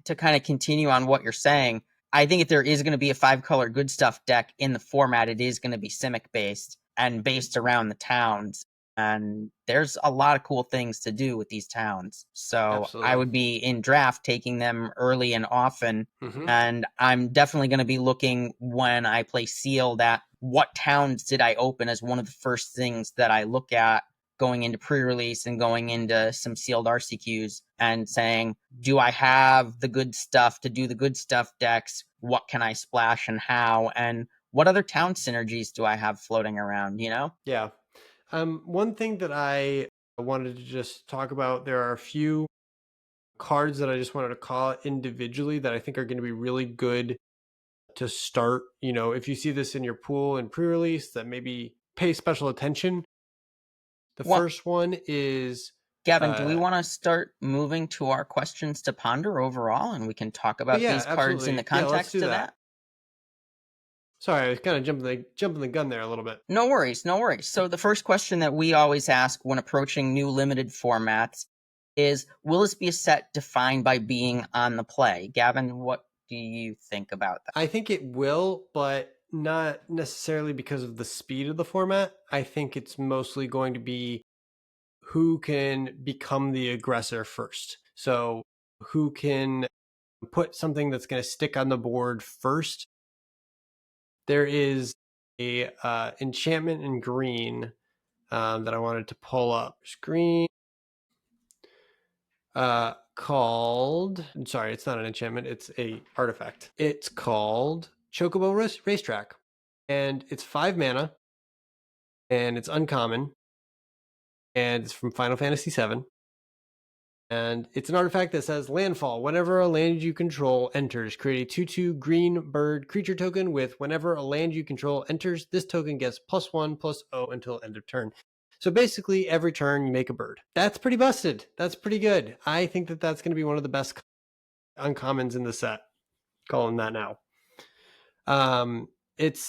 B: to kind of continue on what you're saying, I think if there is going to be a 5 color good stuff deck in the format, it is going to be Simic based and based around the towns. And there's a lot of cool things to do with these towns. So I
A: Absolutely.
B: would be in draft taking them early and often.
A: Mm-hmm.
B: And I'm definitely going to be looking when I play sealed at what towns did I open as one of the first things that I look at going into pre-release and going into some sealed RCQs and saying, do I have the good stuff to do the good stuff decks? What can I splash and how? And what other town synergies do I have floating around,
A: Yeah. One thing that I wanted to just talk about, there are a few cards that I just wanted to call it individually that I think are going to be really good to start. If you see this in your pool and pre-release, that maybe pay special attention. The
B: What,
A: first one is
B: Gavin, do we want to start moving to our questions to ponder overall and we can talk about
A: yeah,
B: these cards in the
A: absolutely. Yeah, let's do
B: context of
A: that.
B: that?
A: Sorry, I was kind of jumping the gun there a little bit.
B: No worries, no worries. So the first question that we always ask when approaching new limited formats is, will this be a set defined by being on the play? Gavin, what do you think about that?
A: I think it will, but not necessarily because of the speed of the format. I think it's mostly going to be who can become the aggressor first. So who can put something that's going to stick on the board first. There is a enchantment in green that I wanted to pull up. Green called, sorry, it's not an enchantment, it's a artifact. It's called Chocobo Racetrack, and it's 5 mana, and it's uncommon, and it's from Final Fantasy VII. And it's an artifact that says landfall. Whenever a land you control enters, create a 2/2 green bird creature token with whenever a land you control enters, this token gets +1/+0 until end of turn. So basically, every turn you make a bird. That's pretty busted. That's pretty good. I think that that's going to be one of the best uncommons in the set. Calling that now. It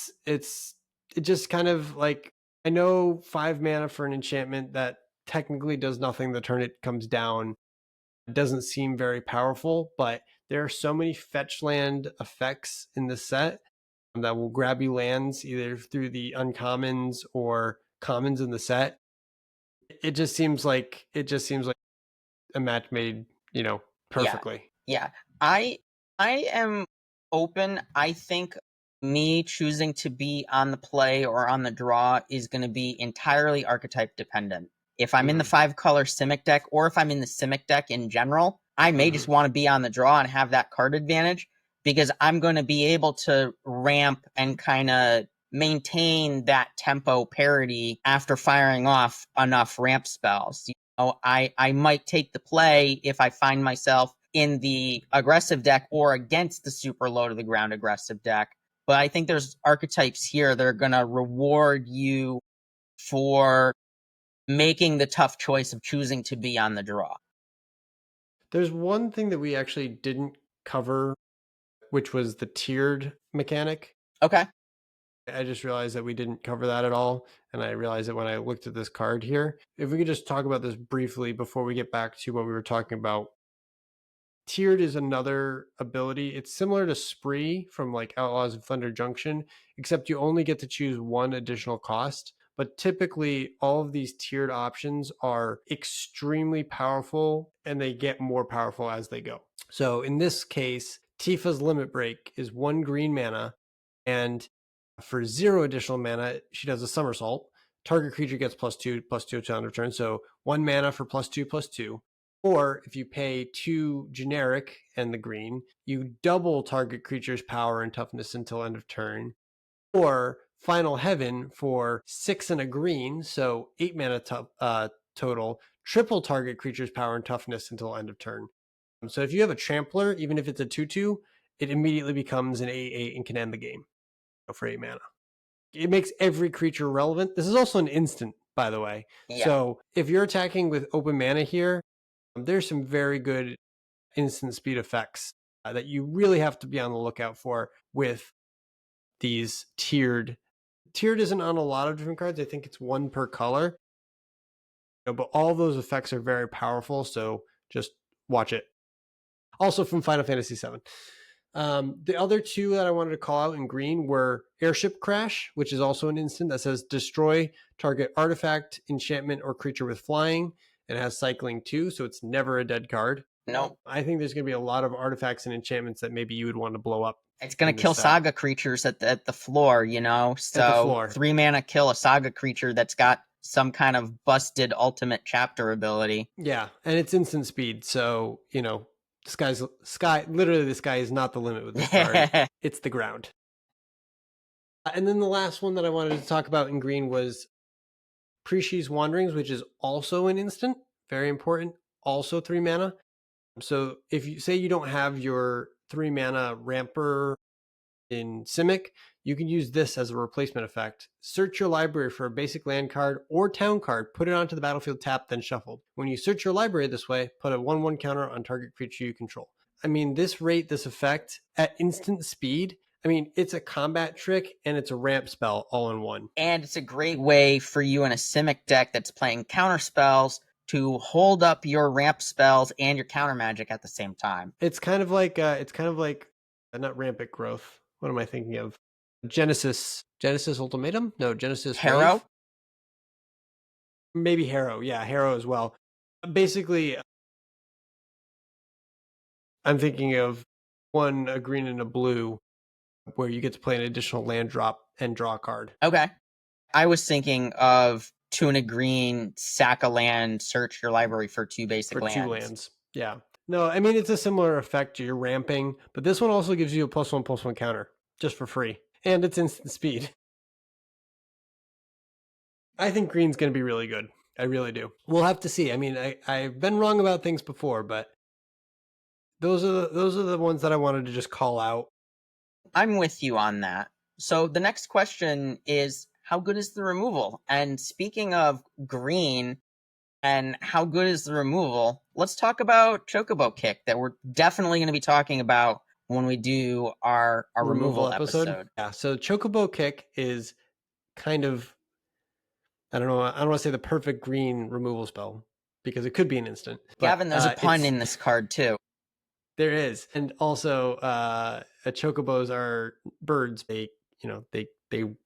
A: just kind of like, I know 5 mana for an enchantment that technically does nothing the turn it comes down doesn't seem very powerful, but there are so many fetch land effects in the set that will grab you lands either through the uncommons or commons in the set. It just seems like a match made,
B: Yeah.
A: perfectly.
B: Yeah. I am open. I think Me choosing to be on the play or on the draw is going to be entirely archetype dependent. If I'm in the
A: Mhm.
B: 5-color Simic deck, or if I'm in the Simic deck in general, I may just
A: Mhm.
B: want to be on the draw and have that card advantage because I'm going to be able to ramp and kind of maintain that tempo parity after firing off enough ramp spells. I might take the play if I find myself in the aggressive deck or against the super low to the ground aggressive deck. But I think there's archetypes here that are going to reward you for making the tough choice of choosing to be on the draw.
A: There's one thing that we actually didn't cover, which was the tiered mechanic.
B: Okay.
A: I just realized that we didn't cover that at all. And I realized that when I looked at this card here. If we could just talk about this briefly before we get back to what we were talking about. Tiered is another ability. It's similar to Spree from like Outlaws of Thunder Junction, except you only get to choose one additional cost. But typically, all of these tiered options are extremely powerful and they get more powerful as they go. So in this case, Tifa's Limit Break is 1 green mana, and for 0 additional mana, she does a somersault. Target creature gets +2/+2 to end of turn. So 1 mana for +2/+2. Or if you pay 2 generic and the green, you double target creature's power and toughness until end of turn. Or Final Heaven for 6 and a green, so 8 mana total, triple target creature's power and toughness until end of turn. So if you have a Trampler, even if it's a 2/2, it immediately becomes an 8/8 and can end the game for 8 mana. It makes every creature relevant. This is also an instant, by the way.
B: Yeah.
A: So if you're attacking with open mana here, there's some very good instant speed effects that you really have to be on the lookout for with these tiered. Tiered isn't on a lot of different cards. I think it's 1 per color. But all those effects are very powerful, so just watch it. Also from Final Fantasy VII. The other two that I wanted to call out in green were Airship Crash, which is also an instant that says destroy target artifact, enchantment, or creature with flying. It has cycling too, so it's never a dead card.
B: Nope.
A: I think there's going to be a lot of artifacts and enchantments that maybe you would want to blow up.
B: It's going to kill Saga creatures at the floor, So
A: at the floor.
B: 3 mana kill a Saga creature that's got some kind of busted ultimate chapter ability.
A: Yeah, and it's instant speed, so literally the sky is not the limit with this card. It's the ground. And then the last one that I wanted to talk about in green was Prishi's Wanderings, which is also an instant, very important, also 3 mana. So if you say you don't have your 3 mana ramper in Simic, you can use this as a replacement effect. Search your library for a basic land card or town card, put it onto the battlefield tapped, then shuffled. When you search your library this way, put a 1/1 counter on target creature you control. I mean, this effect at instant speed, I mean, it's a combat trick and it's a ramp spell all in one.
B: And it's a great way for you in a Simic deck that's playing counter spells to hold up your ramp spells and your counter magic at the same time.
A: It's kind of like not rampant growth. What am I thinking of? Genesis Ultimatum? No, Genesis
B: Harrow?
A: Wave? Maybe Harrow. Yeah, Harrow as well. Basically, I'm thinking of a green and a blue where you get to play an additional land drop and draw a card.
B: Okay. I was thinking of 2 and a green, sack a land, search your library for 2 basic lands.
A: 2 lands. Yeah. No, I mean, it's a similar effect. You're ramping, but this one also gives you a +1/+1 counter just for free. And it's instant speed. I think green's going to be really good. I really do. We'll have to see. I mean, I've been wrong about things before, but those are the ones that I wanted to just call out.
B: I'm with you on that. So the next question is, how good is the removal? And speaking of green and how good is the removal, let's talk about Chocobo Kick that we're definitely going to be talking about when we do our removal episode.
A: Yeah, so Chocobo Kick is kind of, I don't want to say the perfect green removal spell because it could be an instant. But,
B: Gavin, there's a pun in this card too.
A: There is. And also chocobos are birds. They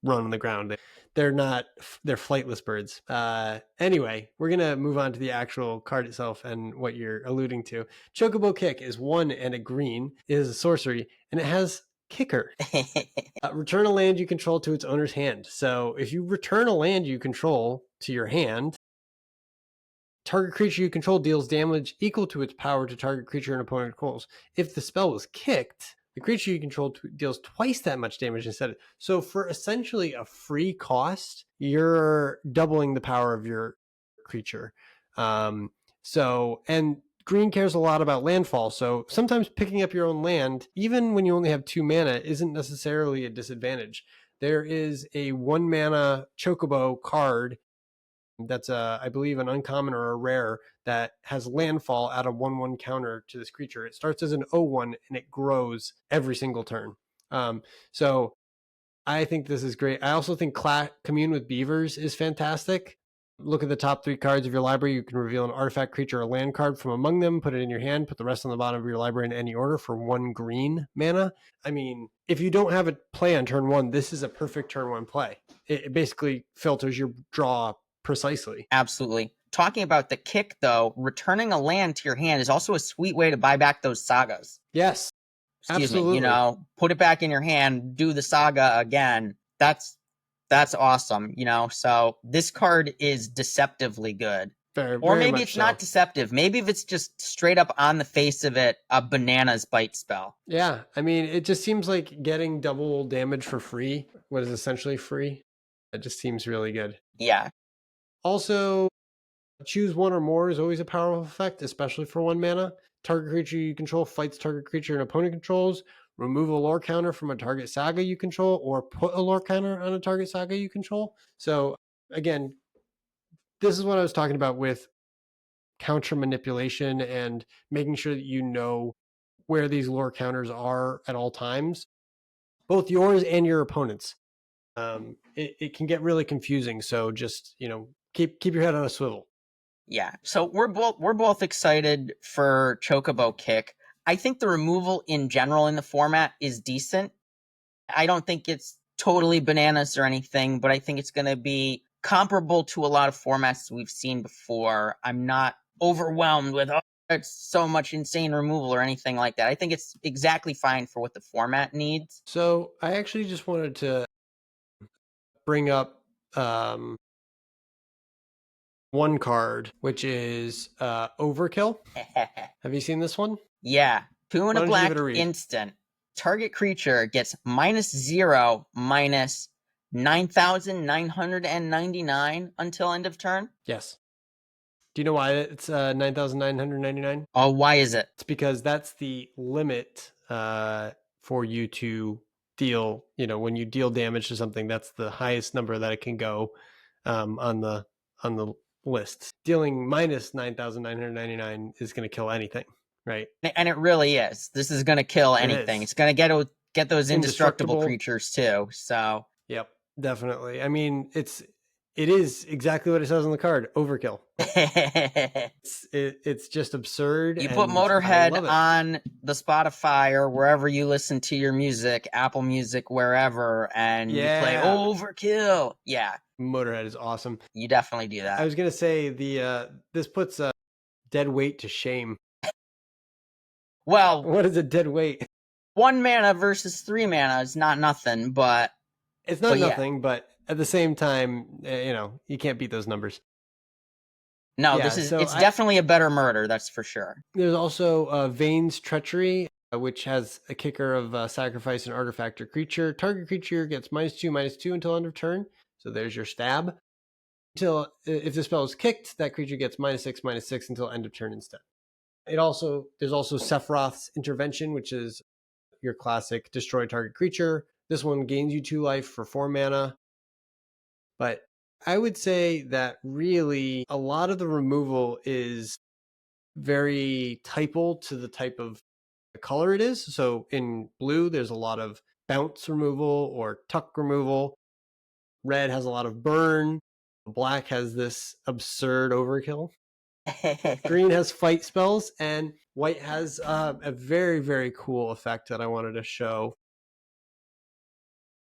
A: run on the ground. They're flightless birds. Anyway, we're going to move on to the actual card itself and what you're alluding to. Chocobo Kick is 1 and a green. It is a sorcery, and it has kicker. Return a land you control to its owner's hand. So if you return a land you control to your hand, target creature you control deals damage equal to its power to target creature an opponent controls. If the spell was kicked, the creature you control deals twice that much damage instead. So for essentially a free cost, you're doubling the power of your creature. And green cares a lot about landfall. So sometimes picking up your own land, even when you only have 2 mana, isn't necessarily a disadvantage. There is a 1 mana Chocobo card that's I believe an uncommon or a rare that has landfall at a 1/1 counter to this creature. It starts as an 0/1 and it grows every single turn. So I think this is great. I also think Commune with Beavers is fantastic. Look at the top 3 cards of your library. You can reveal an artifact, creature, or land card from among them, put it in your hand, put the rest on the bottom of your library in any order for 1 green mana. I mean, if you don't have a play on turn 1, this is a perfect turn 1 play. It basically filters your draw precisely.
B: Absolutely. Talking about the kick, though, returning a land to your hand is also a sweet way to buy back those sagas.
A: Yes.
B: Excuse
A: Absolutely.
B: me, put it back in your hand, do the saga again. That's awesome, So this card is deceptively good. Or maybe it's not deceptive. Maybe if it's just straight up on the face of it, a bananas bite spell.
A: Yeah, I mean, it just seems like getting double damage for free, what is essentially free. It just seems really good.
B: Yeah.
A: Also, choose 1 or more is always a powerful effect, especially for 1 mana. Target creature you control fights target creature an opponent controls. Remove a lore counter from a target saga you control, or put a lore counter on a target saga you control. So again, this is what I was talking about with counter manipulation and making sure that you know where these lore counters are at all times, both yours and your opponents. It can get really confusing. So just, keep your head on a swivel.
B: Yeah. So we're both excited for Chocobo Kick. I think the removal in general in the format is decent. I don't think it's totally bananas or anything, but I think it's going to be comparable to a lot of formats we've seen before. I'm not overwhelmed with, it's so much insane removal or anything like that. I think it's exactly fine for what the format needs.
A: So I actually just wanted to bring up one card, which is Overkill. Have you seen this one?
B: Yeah. 2 and a black instant. Target creature gets -0, minus 9,999 until end of turn.
A: Yes. Do you know why it's 9,999?
B: Oh, why is it?
A: It's because that's the limit for you to deal. When you deal damage to something, that's the highest number that it can go on the list. Dealing minus 9,999 is going to kill anything, right?
B: And it really is. This is going to kill anything. It's going to get those indestructible creatures too. So
A: yep, definitely. I mean, it is exactly what it says on the card. Overkill. It's just absurd.
B: You put Motorhead on the Spotify or wherever you listen to your music, Apple Music, wherever, and you play Overkill. Yeah.
A: Motorhead is awesome.
B: You definitely do that.
A: I was going to say this puts dead weight to shame.
B: Well,
A: what is a dead weight?
B: 1 mana versus 3 mana is not nothing, but
A: it's not nothing, but at the same time, you can't beat those numbers.
B: No, it's definitely a better murder, that's for sure.
A: There's also Vane's Treachery, which has a kicker of sacrifice an artifact or creature. Target creature gets -2/-2 until end of turn. So there's your stab. Until if the spell is kicked, that creature gets -6/-6 until end of turn instead. There's also Sephiroth's Intervention, which is your classic destroy target creature. This one gains you 2 life for 4 mana. But I would say that really a lot of the removal is very typal to the type of color it is. So in blue, there's a lot of bounce removal or tuck removal. Red has a lot of burn. Black has this absurd overkill. Green has fight spells, and white has a very, very cool effect that I wanted to show.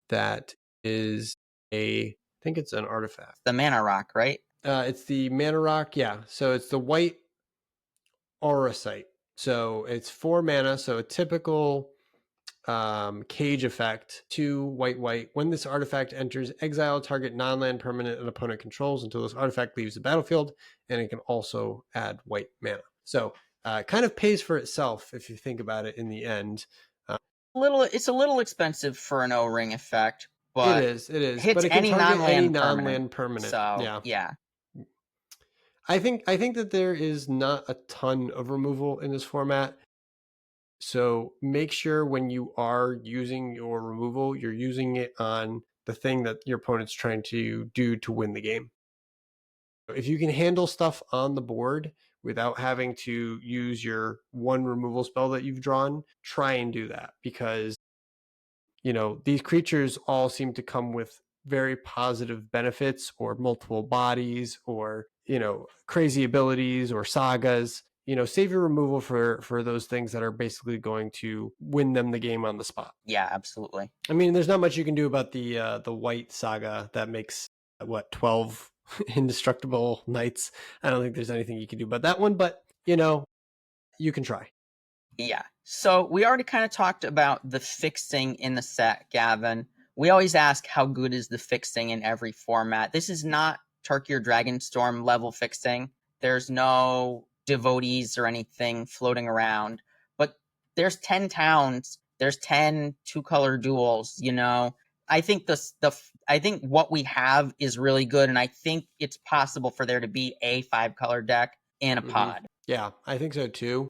A: That is I think it's an artifact.
B: The mana rock, right?
A: It's the mana rock, yeah. So it's the white aura site. So it's 4 mana. So a typical cage effect, 2 white. When this artifact enters exile, target non-land permanent an opponent controls until this artifact leaves the battlefield, and it can also add white mana. So kind of pays for itself if you think about it in the end.
B: It's a little expensive for an O-ring effect,
A: It
B: but
A: is,
B: hits
A: but it can
B: any
A: target any
B: non-land permanent.
A: non-land permanent.
B: So
A: Yeah,
B: yeah.
A: I think that there is not a ton of removal in this format. So make sure when you are using your removal, you're using it on the thing that your opponent's trying to do to win the game. If you can handle stuff on the board without having to use your one removal spell that you've drawn, try and do that, because these creatures all seem to come with very positive benefits or multiple bodies or crazy abilities or sagas. Save your removal for those things that are basically going to win them the game on the spot.
B: Yeah, absolutely.
A: I mean, there's not much you can do about the white saga that makes 12 indestructible knights. I don't think there's anything you can do about that one, but you can try.
B: Yeah. So we already kind of talked about the fixing in the set, Gavin. We always ask how good is the fixing in every format. This is not Turkey or Dragonstorm level fixing. There's no devotees or anything floating around. But there's 10 towns. There's 10 two-color duels, I think I think what we have is really good, and I think it's possible for there to be a 5-color deck in a pod.
A: Yeah, I think so too.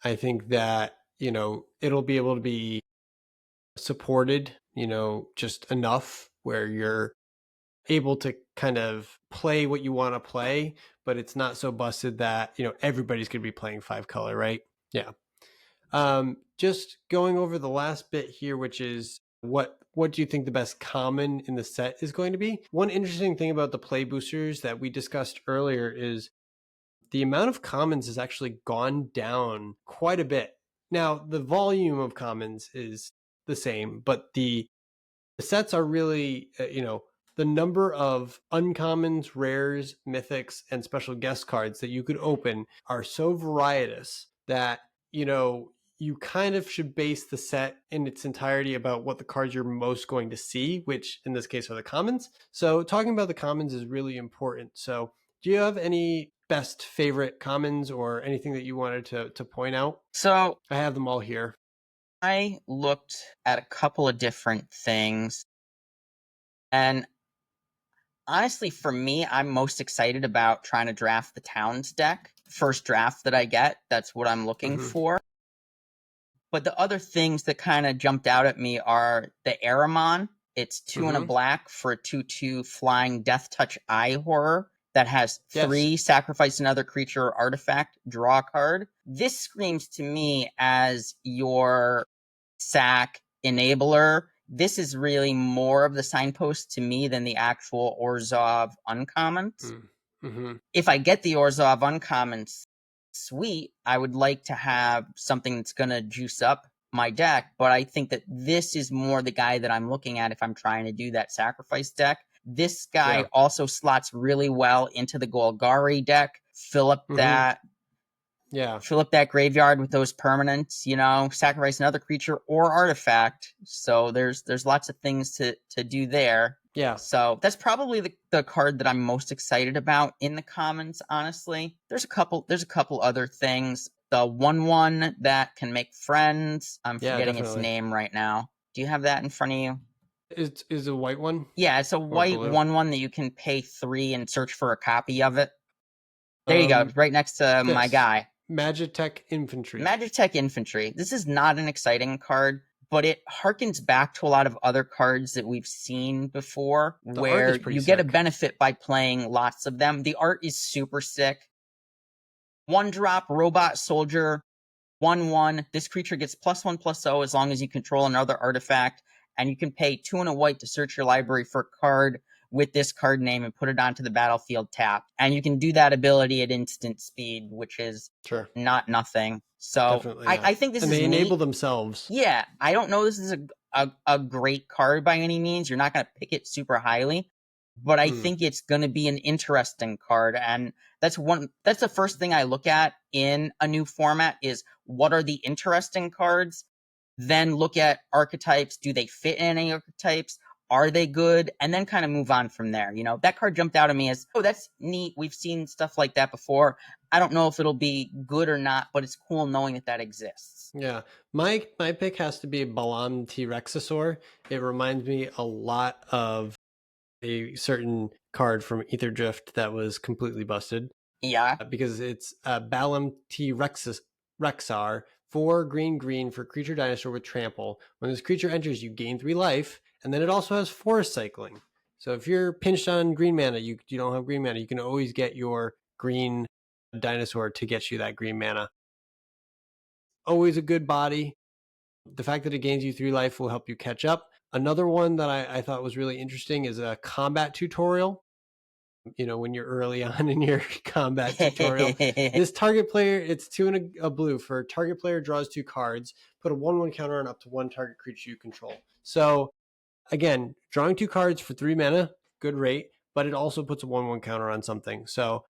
A: I think that, it'll be able to be supported, just enough where you're able to kind of play what you want to play, but it's not so busted that, everybody's going to be playing 5-color, right? Yeah. Just going over the last bit here, which is what do you think the best common in the set is going to be? One interesting thing about the play boosters that we discussed earlier is the amount of commons has actually gone down quite a bit. Now, the volume of commons is the same, but the sets are really, the number of uncommons, rares, mythics, and special guest cards that you could open are so varietous that, you kind of should base the set in its entirety about what the cards you're most going to see, which in this case are the commons. So talking about the commons is really important. So do you have any best favorite commons or anything that you wanted to point out?
B: So
A: I have them all here.
B: I looked at a couple of different things, and honestly, for me, I'm most excited about trying to draft the Towns deck. First draft that I get, that's what I'm looking for. But the other things that kind of jumped out at me are the Aramon. It's 2 and a black for a 2/2 flying Death Touch Eye Horror that has 3 sacrifice another creature or artifact, draw a card. This screams to me as your sack enabler. This is really more of the signpost to me than the actual Orzhov uncommons. If I get the Orzhov uncommons, sweet. I would like to have something that's going to juice up my deck, but I think that this is more the guy that I'm looking at if I'm trying to do that sacrifice deck. This guy also slots really well into the Golgari deck. Fill up that graveyard with those permanents, sacrifice another creature or artifact. So there's lots of things to do there.
A: Yeah.
B: So that's probably the card that I'm most excited about in the commons, honestly. There's a couple other things. The 1/1 that can make friends. I'm forgetting its name right now. Do you have that in front of you?
A: Is a white one?
B: Yeah, it's a white 1/1 that you can pay 3 and search for a copy of it. There you go, right next to my guy.
A: Magitech Infantry.
B: Magitech Infantry. This is not an exciting card, but it harkens back to a lot of other cards that we've seen before, where you get a benefit by playing lots of them. The art is super sick. 1-drop Robot Soldier, 1/1. This creature gets +1/+0 as long as you control another artifact, and you can pay 2 and a white to search your library for a card with this card name and put it onto the battlefield tapped. And you can do that ability at instant speed, which is not nothing. So I think this is neat.
A: And they enable themselves.
B: Yeah, I don't know this is a great card by any means. You're not going to pick it super highly, but I think it's going to be an interesting card. And that's the first thing I look at in a new format is what are the interesting cards? then look at archetypes. Do they fit in any archetypes? Are they good? And then kind of move on from there. That card jumped out at me as, oh, that's neat. We've seen stuff like that before. I don't know if it'll be good or not, but it's cool knowing that exists.
A: Yeah, my pick has to be Balam T-Rexasaur. It reminds me a lot of a certain card from Ether Drift that was completely busted.
B: Yeah.
A: Because it's Balam T-Rexar, 4 green for creature dinosaur with trample. When this creature enters, you gain 3 life, and then it also has forest cycling. So if you're pinched on green mana, you don't have green mana, you can always get your green dinosaur to get you that green mana. Always a good body. The fact that it gains you 3 life will help you catch up. Another one that I thought was really interesting is a combat tutorial. When you're early on in your combat tutorial, this target player, it's 2 and a blue. For target player draws 2 cards, put a 1/1 counter on up to 1 target creature you control. So again, drawing 2 cards for 3 mana, good rate, but it also puts a 1/1 counter on something. So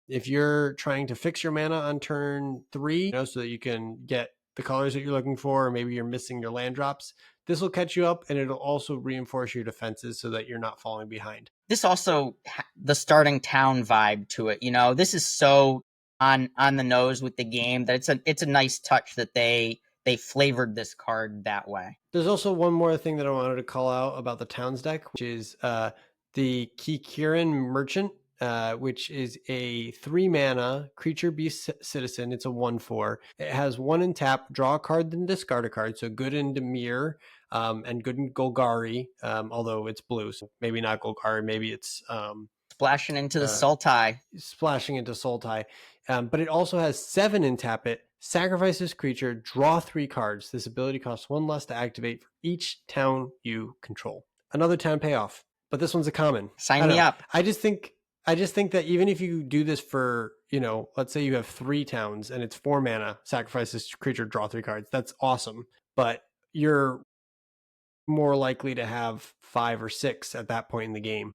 A: if you're trying to fix your mana on turn 3, so that you can get the colors that you're looking for, or maybe you're missing your land drops, this will catch you up, and it'll also reinforce your defenses so that you're not falling behind.
B: This also, the starting town vibe to it, this is so on the nose with the game that it's a nice touch that they flavored this card that way.
A: There's also one more thing that I wanted to call out about the Towns deck, which is the Kikiran Merchant, which is a 3 mana creature beast citizen. It's a 1/4. It has 1 in tap, draw a card, then discard a card. So good in Demir, and good in Golgari, although it's blue, so maybe not Golgari, maybe it's
B: splashing into the Sultai.
A: Splashing into Sultai. But it also has 7 in tap it. Sacrifice this creature, draw 3 cards. This ability costs 1 less to activate for each town you control. Another town payoff, but this one's a common.
B: Sign me up.
A: I just think that even if you do this for, let's say you have 3 towns and it's 4 mana, sacrifice this creature, draw 3 cards. That's awesome. But you're more likely to have 5 or 6 at that point in the game.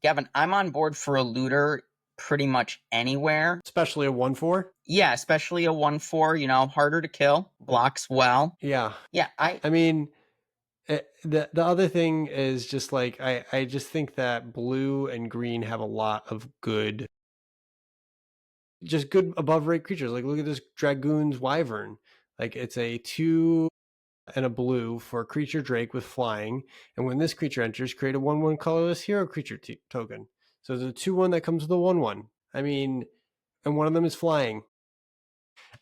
B: Gavin, I'm on board for a looter pretty much anywhere.
A: Especially a 1/4?
B: Yeah, especially a 1/4, harder to kill, blocks well.
A: Yeah.
B: Yeah,
A: I mean, the other thing is just like, I just think that blue and green have a lot of good above rate creatures. Like, look at this Dragoon's Wyvern. Like, it's a 2 and a blue for a creature Drake with flying, and when this creature enters, create a 1/1 colorless hero creature token. So there's a 2/1 that comes with a 1/1. I mean, and one of them is flying.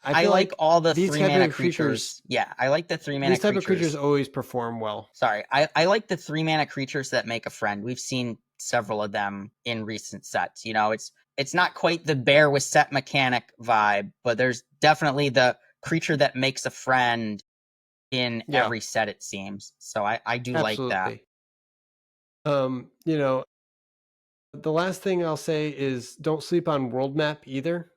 B: I like all the 3 mana creatures. Yeah, I like the 3 mana creatures.
A: These type of creatures always perform well.
B: Sorry, I like the 3 mana creatures that make a friend. We've seen several of them in recent sets. It's not quite the bear with set mechanic vibe, but there's definitely the creature that makes a friend in every set, it seems. So I do like that.
A: The last thing I'll say is don't sleep on World Map either.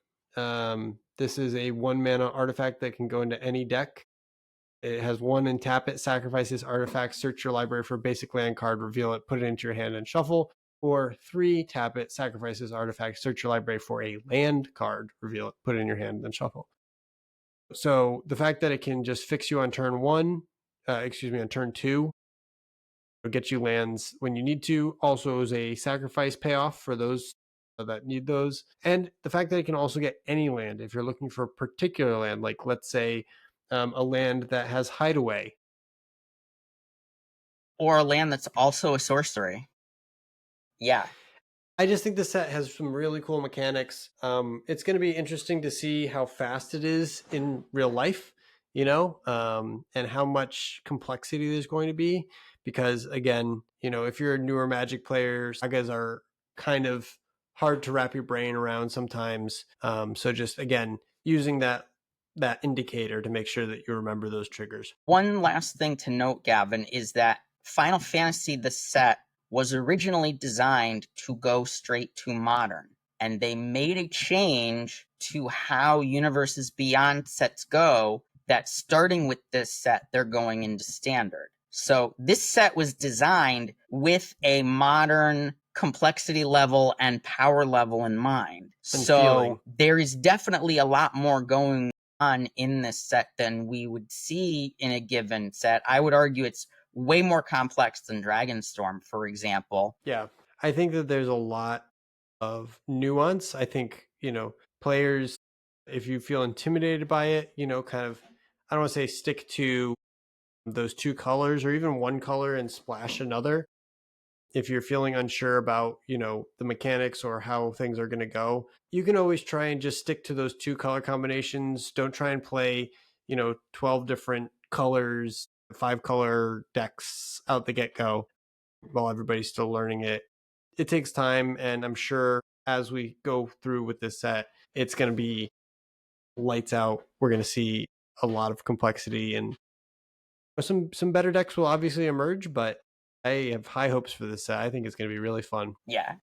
A: This is a 1 mana artifact that can go into any deck. It has 1 in tap it, sacrifice this artifact, search your library for a basic land card, reveal it, put it into your hand and shuffle. Or 3, tap it, sacrifice this artifact, search your library for a land card, reveal it, put it in your hand and shuffle. So the fact that it can just fix you on turn 1, on turn 2, get you lands when you need to, also is a sacrifice payoff for those that need those. And the fact that it can also get any land if you're looking for a particular land, like let's say a land that has hideaway.
B: Or a land that's also a sorcery. Yeah.
A: I just think the set has some really cool mechanics. It's going to be interesting to see how fast it is in real life, and how much complexity there's going to be. Because again, if you're a newer Magic player, Sagas are kind of hard to wrap your brain around sometimes. So just, again, using that indicator to make sure that you remember those triggers.
B: One last thing to note, Gavin, is that Final Fantasy, the set, was originally designed to go straight to modern. And they made a change to how Universes Beyond sets go, that starting with this set, they're going into standard. So this set was designed with a modern complexity level and power level in mind.
A: And so
B: there is definitely a lot more going on in this set than we would see in a given set. I would argue it's way more complex than Dragonstorm, for example.
A: Yeah. I think that there's a lot of nuance. I think, players, if you feel intimidated by it, kind of, I don't want to say stick to those two colors or even one color and splash another. If you're feeling unsure about, the mechanics or how things are going to go, you can always try and just stick to those two color combinations. Don't try and play, 12 different colors, 5 color decks out the get go while everybody's still learning it. It takes time, and I'm sure as we go through with this set, it's going to be lights out. We're going to see a lot of complexity, and some better decks will obviously emerge, but I have high hopes for this set. I think it's going to be really fun.
B: Yeah,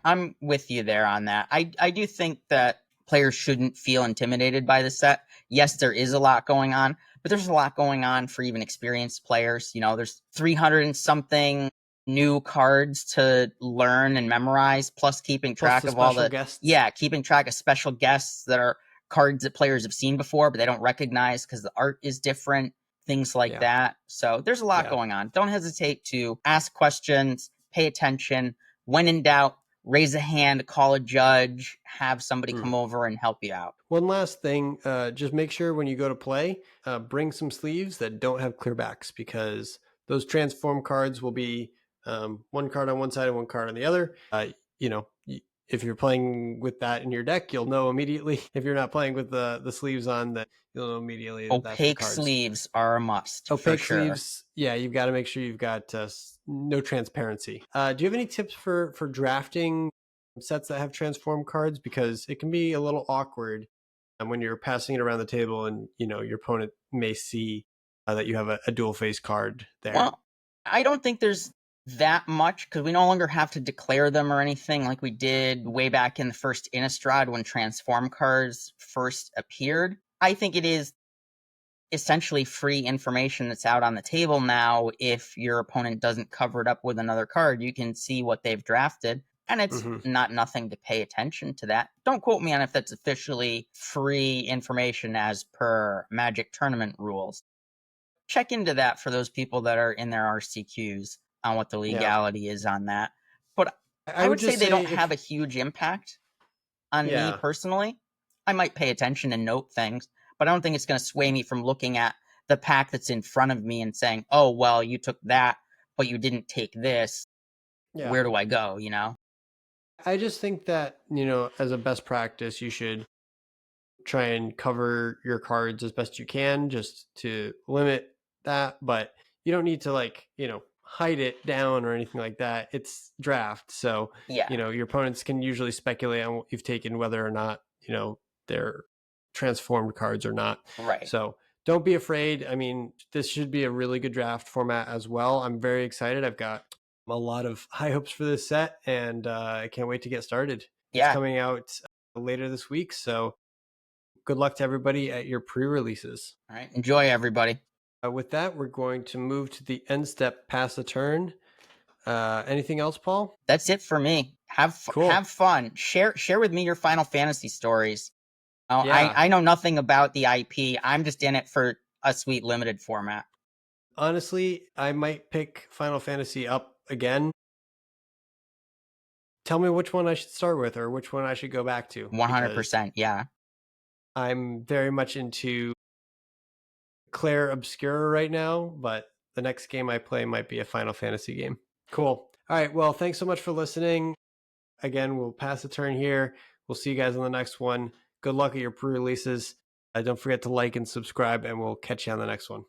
B: I'm with you there on that. I do think that players shouldn't feel intimidated by the set. Yes, there is a lot going on, but there's a lot going on for even experienced players. There's 300 and something new cards to learn and memorize, plus keeping
A: Plus
B: track
A: the
B: of all
A: special
B: the,
A: guests.
B: yeah, keeping track of special guests that are cards that players have seen before, but they don't recognize because the art is different, things like that. So there's a lot going on. Don't hesitate to ask questions, pay attention. When in doubt, raise a hand, call a judge, have somebody come over and help you out.
A: One last thing, just make sure when you go to play, bring some sleeves that don't have clear backs, because those transform cards will be one card on one side and one card on the other. If you're playing with that in your deck, you'll know immediately. If you're not playing with the sleeves on, that you'll know immediately that that's the
B: Opaque
A: cards.
B: sleeves are a must.
A: Opaque
B: for sure.
A: sleeves, yeah, you've got to make sure you've got no transparency. Do you have any tips for drafting sets that have transform cards? Because it can be a little awkward when you're passing it around the table, and your opponent may see that you have a dual face card there.
B: Well, I don't think there's that much, because we no longer have to declare them or anything like we did way back in the first Innistrad when transform cards first appeared. I think it is essentially free information that's out on the table now. If your opponent doesn't cover it up with another card, you can see what they've drafted, and it's not nothing to pay attention to that. Don't quote me on if that's officially free information as per Magic tournament rules. Check into that for those people that are in their RCQs on what the legality is on that. But I would say they don't have a huge impact on me personally. I might pay attention and note things, but I don't think it's going to sway me from looking at the pack that's in front of me and saying, oh, well, you took that, but you didn't take this. Where do I go,
A: I just think that, as a best practice, you should try and cover your cards as best you can, just to limit that. But you don't need to hide it down or anything like that. It's draft. So, your opponents can usually speculate on what you've taken, whether or not, they're transformed cards or not.
B: Right.
A: So don't be afraid. I mean, this should be a really good draft format as well. I'm very excited. I've got a lot of high hopes for this set, and I can't wait to get started. It's coming out later this week. So good luck to everybody at your pre-releases.
B: All right. Enjoy, everybody.
A: With that, we're going to move to the end step, pass a turn. Anything else, Paul?
B: That's it for me. Have fun. Share with me your Final Fantasy stories. I know nothing about the IP. I'm just in it for a sweet limited format.
A: Honestly, I might pick Final Fantasy up again. Tell me which one I should start with or which one I should go back to.
B: 100%, yeah.
A: I'm very much into Claire Obscura right now, but the next game I play might be a Final Fantasy game. Cool. All right. Well, thanks so much for listening. Again, we'll pass the turn here. We'll see you guys on the next one. Good luck at your pre-releases. Don't forget to like and subscribe, and we'll catch you on the next one.